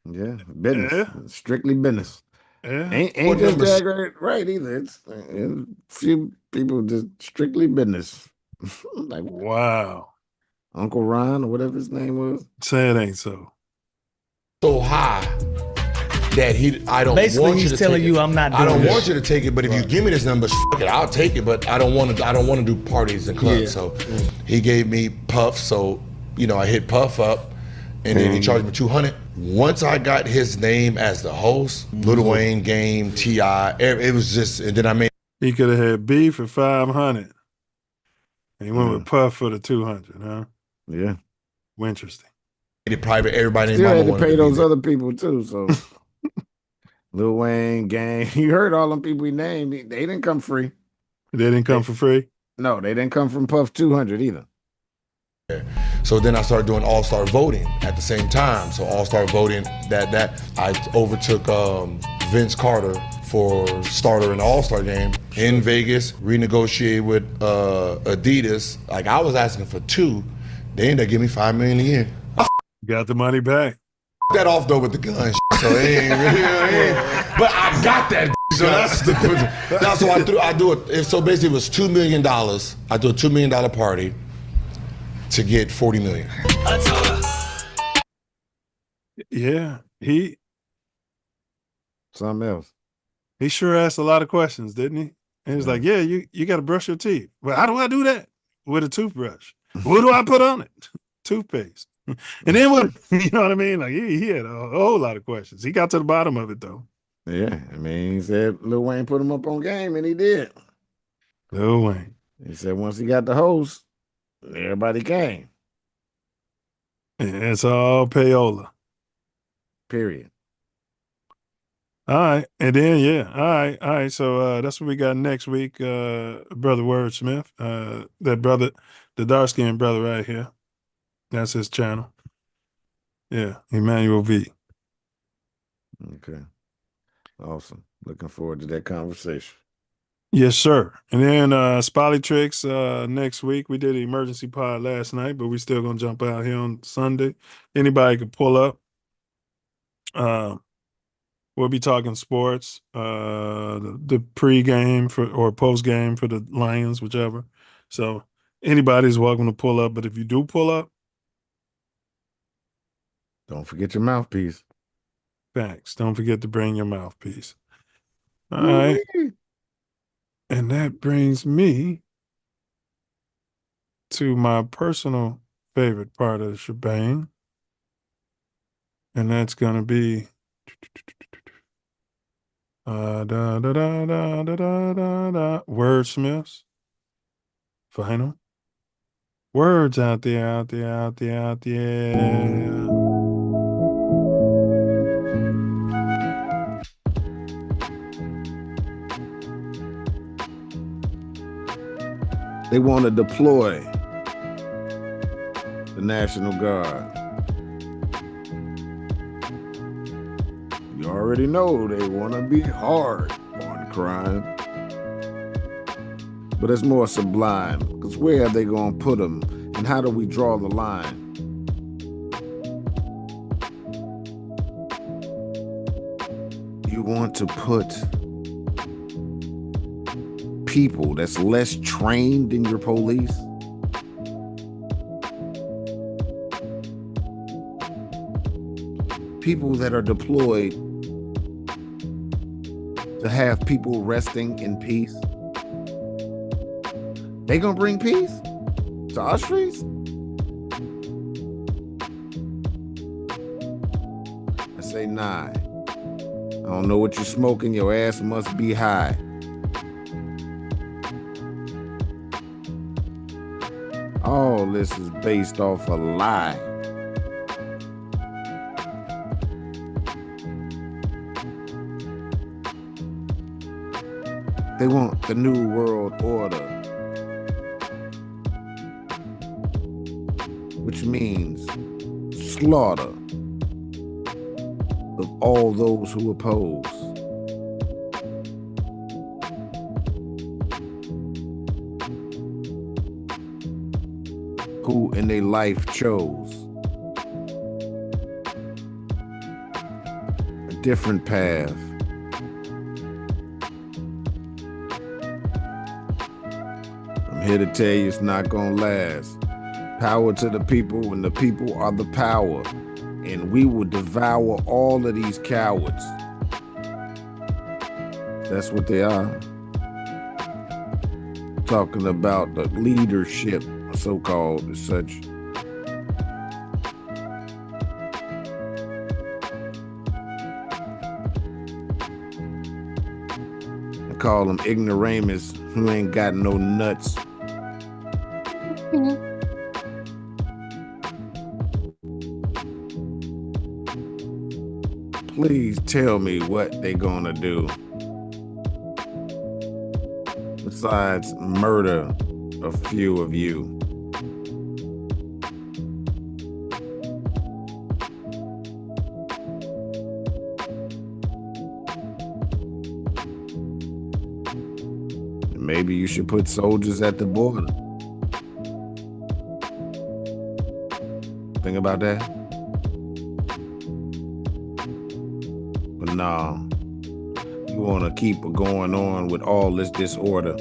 Yeah, business. Yeah. Strictly business. Yeah. Ain't just Jaguar right either. It's a few people just strictly business. Wow. Uncle Ron or whatever his name was. Say it ain't so. So high that I don't Basically, want you to he's telling take you it. I'm not doing I don't this. want you to take it, but if you give me this number, it, I'll take it. But I don't want to do parties and clubs. Yeah. So he gave me Puff. So I hit Puff up, and then he charged me $200. Once I got his name as the host, Lil Wayne, Game, T.I., it was just, and then I made. He could have had B for $500, and he went with Puff for the $200, huh? Yeah. Interesting. Made it private. Everybody Still named had Mama to pay wanted those be other people too. So Lil Wayne, Gang. You heard all them people he named. They didn't come free. They didn't come for free? No, they didn't come from Puff 200 either. So then I started doing all-star voting at the same time. So all-star voting, that I overtook Vince Carter for starter in the all-star game in Vegas, renegotiated with Adidas. Like I was asking for 2, they ended up giving me $5 million a year. Got the money back. That off though with the gun, so it ain't really. But I got that. So that's the. Now, so I do it. So basically, it was $2 million. I do a $2 million party to get $40 million. Yeah, something else. He sure asked a lot of questions, didn't he? And he's like, "Yeah, you got to brush your teeth. Well, how do I do that? With a toothbrush. What do I put on it? Toothpaste." And then what? You know what I mean? Like he had a whole lot of questions. He got to the bottom of it though. Yeah, I mean, he said Lil Wayne put him up on game, and he did. Lil Wayne. He said once he got the host, everybody came. And it's all payola. Period. All right. And then, All right. So that's what we got next week. Brother Wordsmith. That brother, the dark-skinned brother right here. That's his channel. Yeah. Emmanuel V. Okay. Awesome. Looking forward to that conversation. Yes, sir. And then Spolly Tricks next week. We did an emergency pod last night, but we still gonna jump out here on Sunday. Anybody can pull up. We'll be talking sports, the pregame or postgame for the Lions, whichever. So anybody's welcome to pull up. But if you do pull up, don't forget your mouthpiece. Thanks. Don't forget to bring your mouthpiece. All right. And that brings me to my personal favorite part of the shebang. And that's going to be wordsmiths. Final words out there. They want to deploy the National Guard. You already know they want to be hard on crime. But it's more sublime, because where are they going to put them, and how do we draw the line? You want to put people that's less trained than your police? People that are deployed to have people resting in peace? They gonna bring peace to our streets? I say nah. I don't know what you're smoking, your ass must be high. All this is based off a lie. They want the new world order, which means slaughter of all those who oppose. Who in their life chose a different path. I'm here to tell you it's not gonna last. Power to the people, and the people are the power. And we will devour all of these cowards. That's what they are. Talking about the leadership, so-called as such. I call them ignoramus who ain't got no nuts. Please tell me what they gonna do besides murder a few of you. Maybe you should put soldiers at the border. Think about that. But nah, you want to keep going on with all this disorder.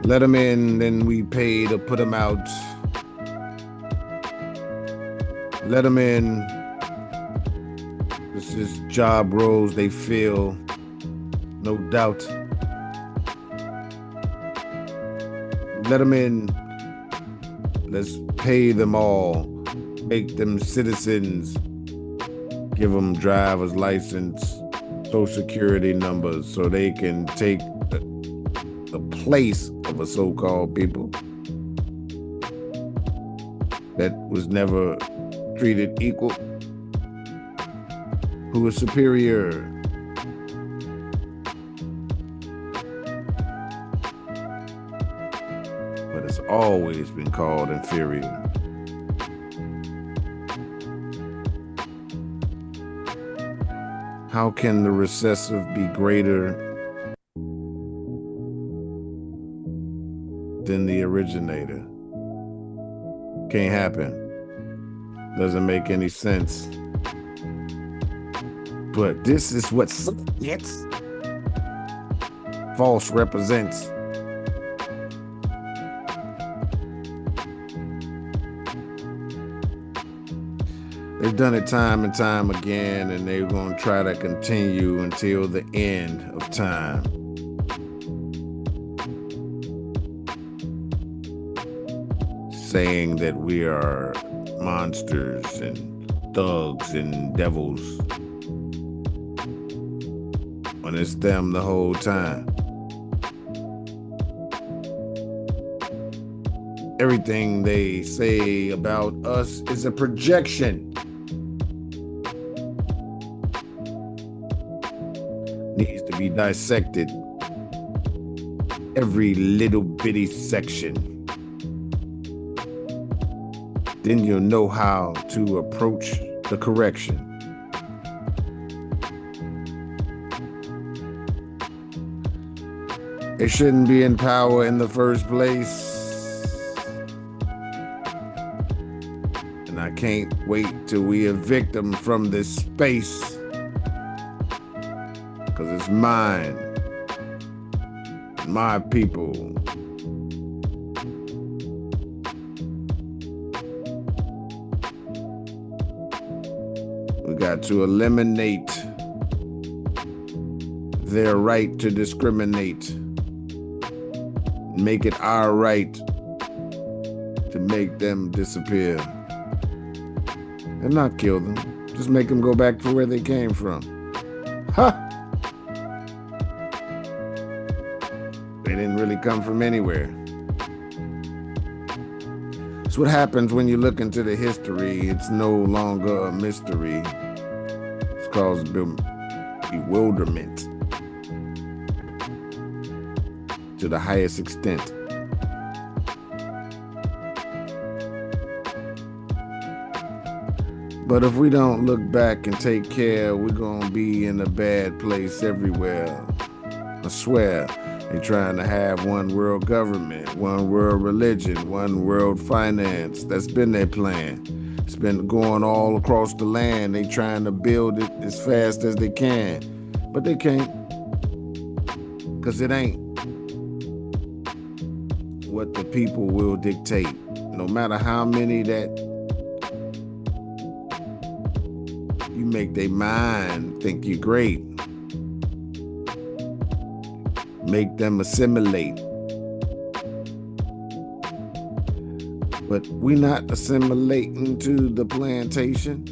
Let them in, then we pay to put them out. Let them in. This is job roles they fill, no doubt. Let them in. Let's pay them all. Make them citizens. Give them driver's license, social security numbers, so they can take the place of a so-called people that was never treated equal, who is superior. But it's always been called inferior. How can the recessive be greater than the originator? Can't happen. Doesn't make any sense. But this is what science false represents. They've done it time and time again, and they're going to try to continue until the end of time. Saying that we are monsters and thugs and devils, when it's them the whole time. Everything they say about us is a projection. Needs to be dissected. Every little bitty section. Then you'll know how to approach the correction. They shouldn't be in power in the first place. And I can't wait till we evict them from this space. Because it's mine. My people. We got to eliminate their right to discriminate. Make it our right to make them disappear. And not kill them. Just make them go back to where they came from. Ha! They didn't really come from anywhere. It's what happens when you look into the history. It's no longer a mystery. It's called bewilderment to the highest extent. But if we don't look back and take care, we're gonna be in a bad place everywhere. I swear. They're trying to have one world government, one world religion, one world finance. That's been their plan. It's been going all across the land. They trying to build it as fast as they can. But they can't. Because it ain't what the people will dictate. No matter how many that you make their mind think you're great. Make them assimilate. But we not assimilating to the plantation.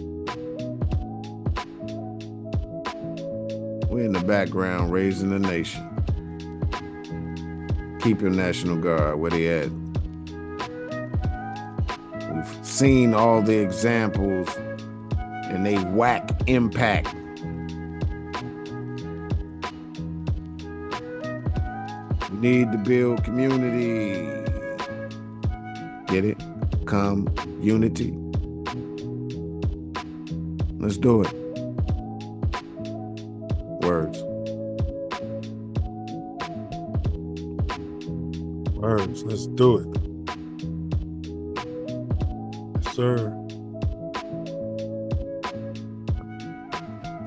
We're in the background raising the nation. Keep your National Guard where they at. We've seen all the examples and they whack impact. Need to build community. Get it? Unity. Let's do it. Words. Words. Let's do it. Yes, sir.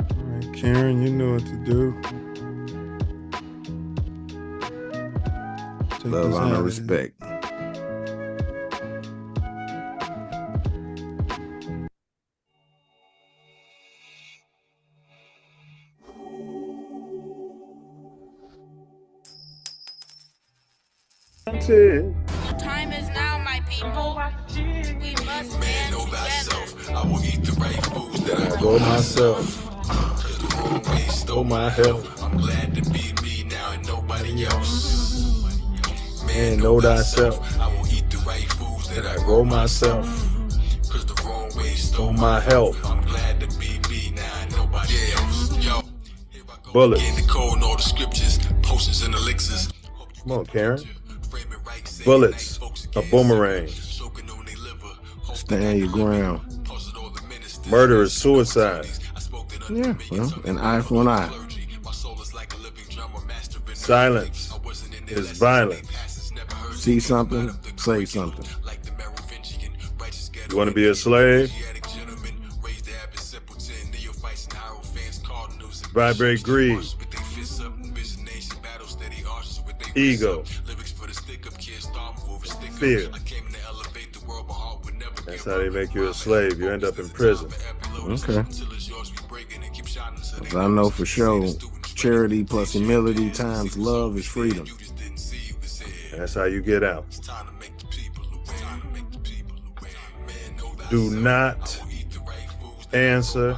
All right, Karen, you know what to do. Take Love, this honor, hat. respect. Time is now, my people. We must stand together. I will eat the right foods that I Go myself. Stole my health. I'm glad to be me now and nobody else. Man, know thyself. I will eat the right foods that I Grow myself. Cause the wrong way stole Stole my health. I'm glad to be me now and nobody else. Yo, Bullets. in the code and all the scriptures, potions and elixirs. Come on, Karen. Bullets. A boomerang. Stand your ground. Murder is suicide. Yeah, well, an eye for an eye. Silence is violence. See something, say something. You want to be a slave? Vibrate greed. Ego. Fear. That's how they make you a slave. You end up in prison. Okay. 'Cause I know for sure, charity plus humility times love is freedom. That's how you get out. Do not answer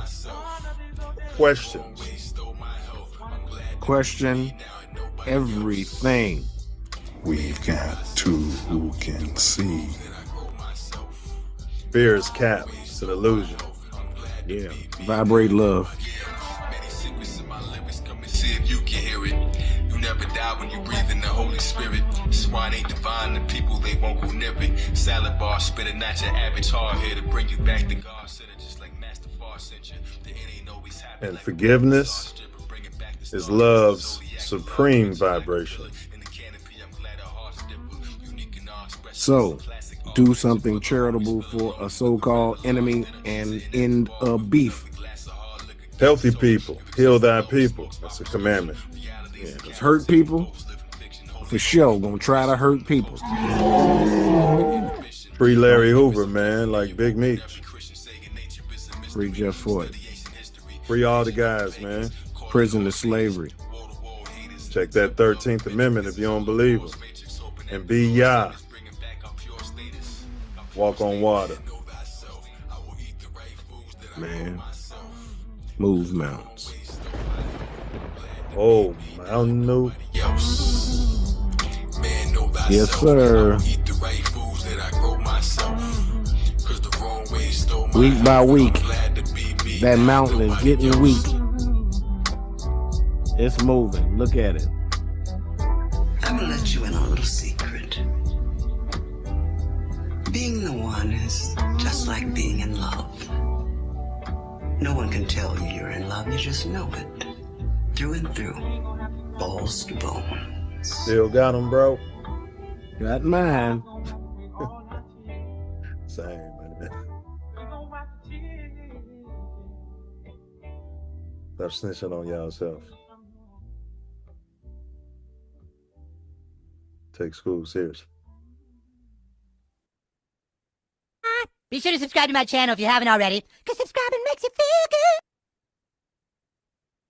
questions. Question everything. We've got two who can see. Fear is cap. It's an illusion. Yeah. Vibrate love. See if you can hear it. You never die when you breathe in the Holy Spirit. Swine ain't divine, the people they won't go near it. Salad bar spinning at your avatar here to bring you back to God. Just like Master Far sent you. The end ain't always happy. And forgiveness is love's supreme vibration. So, do something charitable for a so-called enemy and end a beef. Healthy people, heal thy people. That's a commandment. Yeah, 'cause hurt people, for sure, gonna try to hurt people. Free Larry Hoover, man, like Big Meech. Free Jeff Ford. Free all the guys, man. Prison to slavery. Check that 13th Amendment if you don't believe them. And be Yah. Walk on water. Man. Move mountains. Oh, Mountain Dew. Yes, sir. Week by week, that mountain is getting weak. It's moving. Look at it. I'm gonna let you in on a little secret. Being the one is just like being in love. No one can tell you you're in love, you just know it. Through and through. Balls to bone. Still got them, bro. Got mine. Same, man. Stop snitching on y'allself. Take school seriously. Be sure to subscribe to my channel if you haven't already, because subscribing makes you feel good.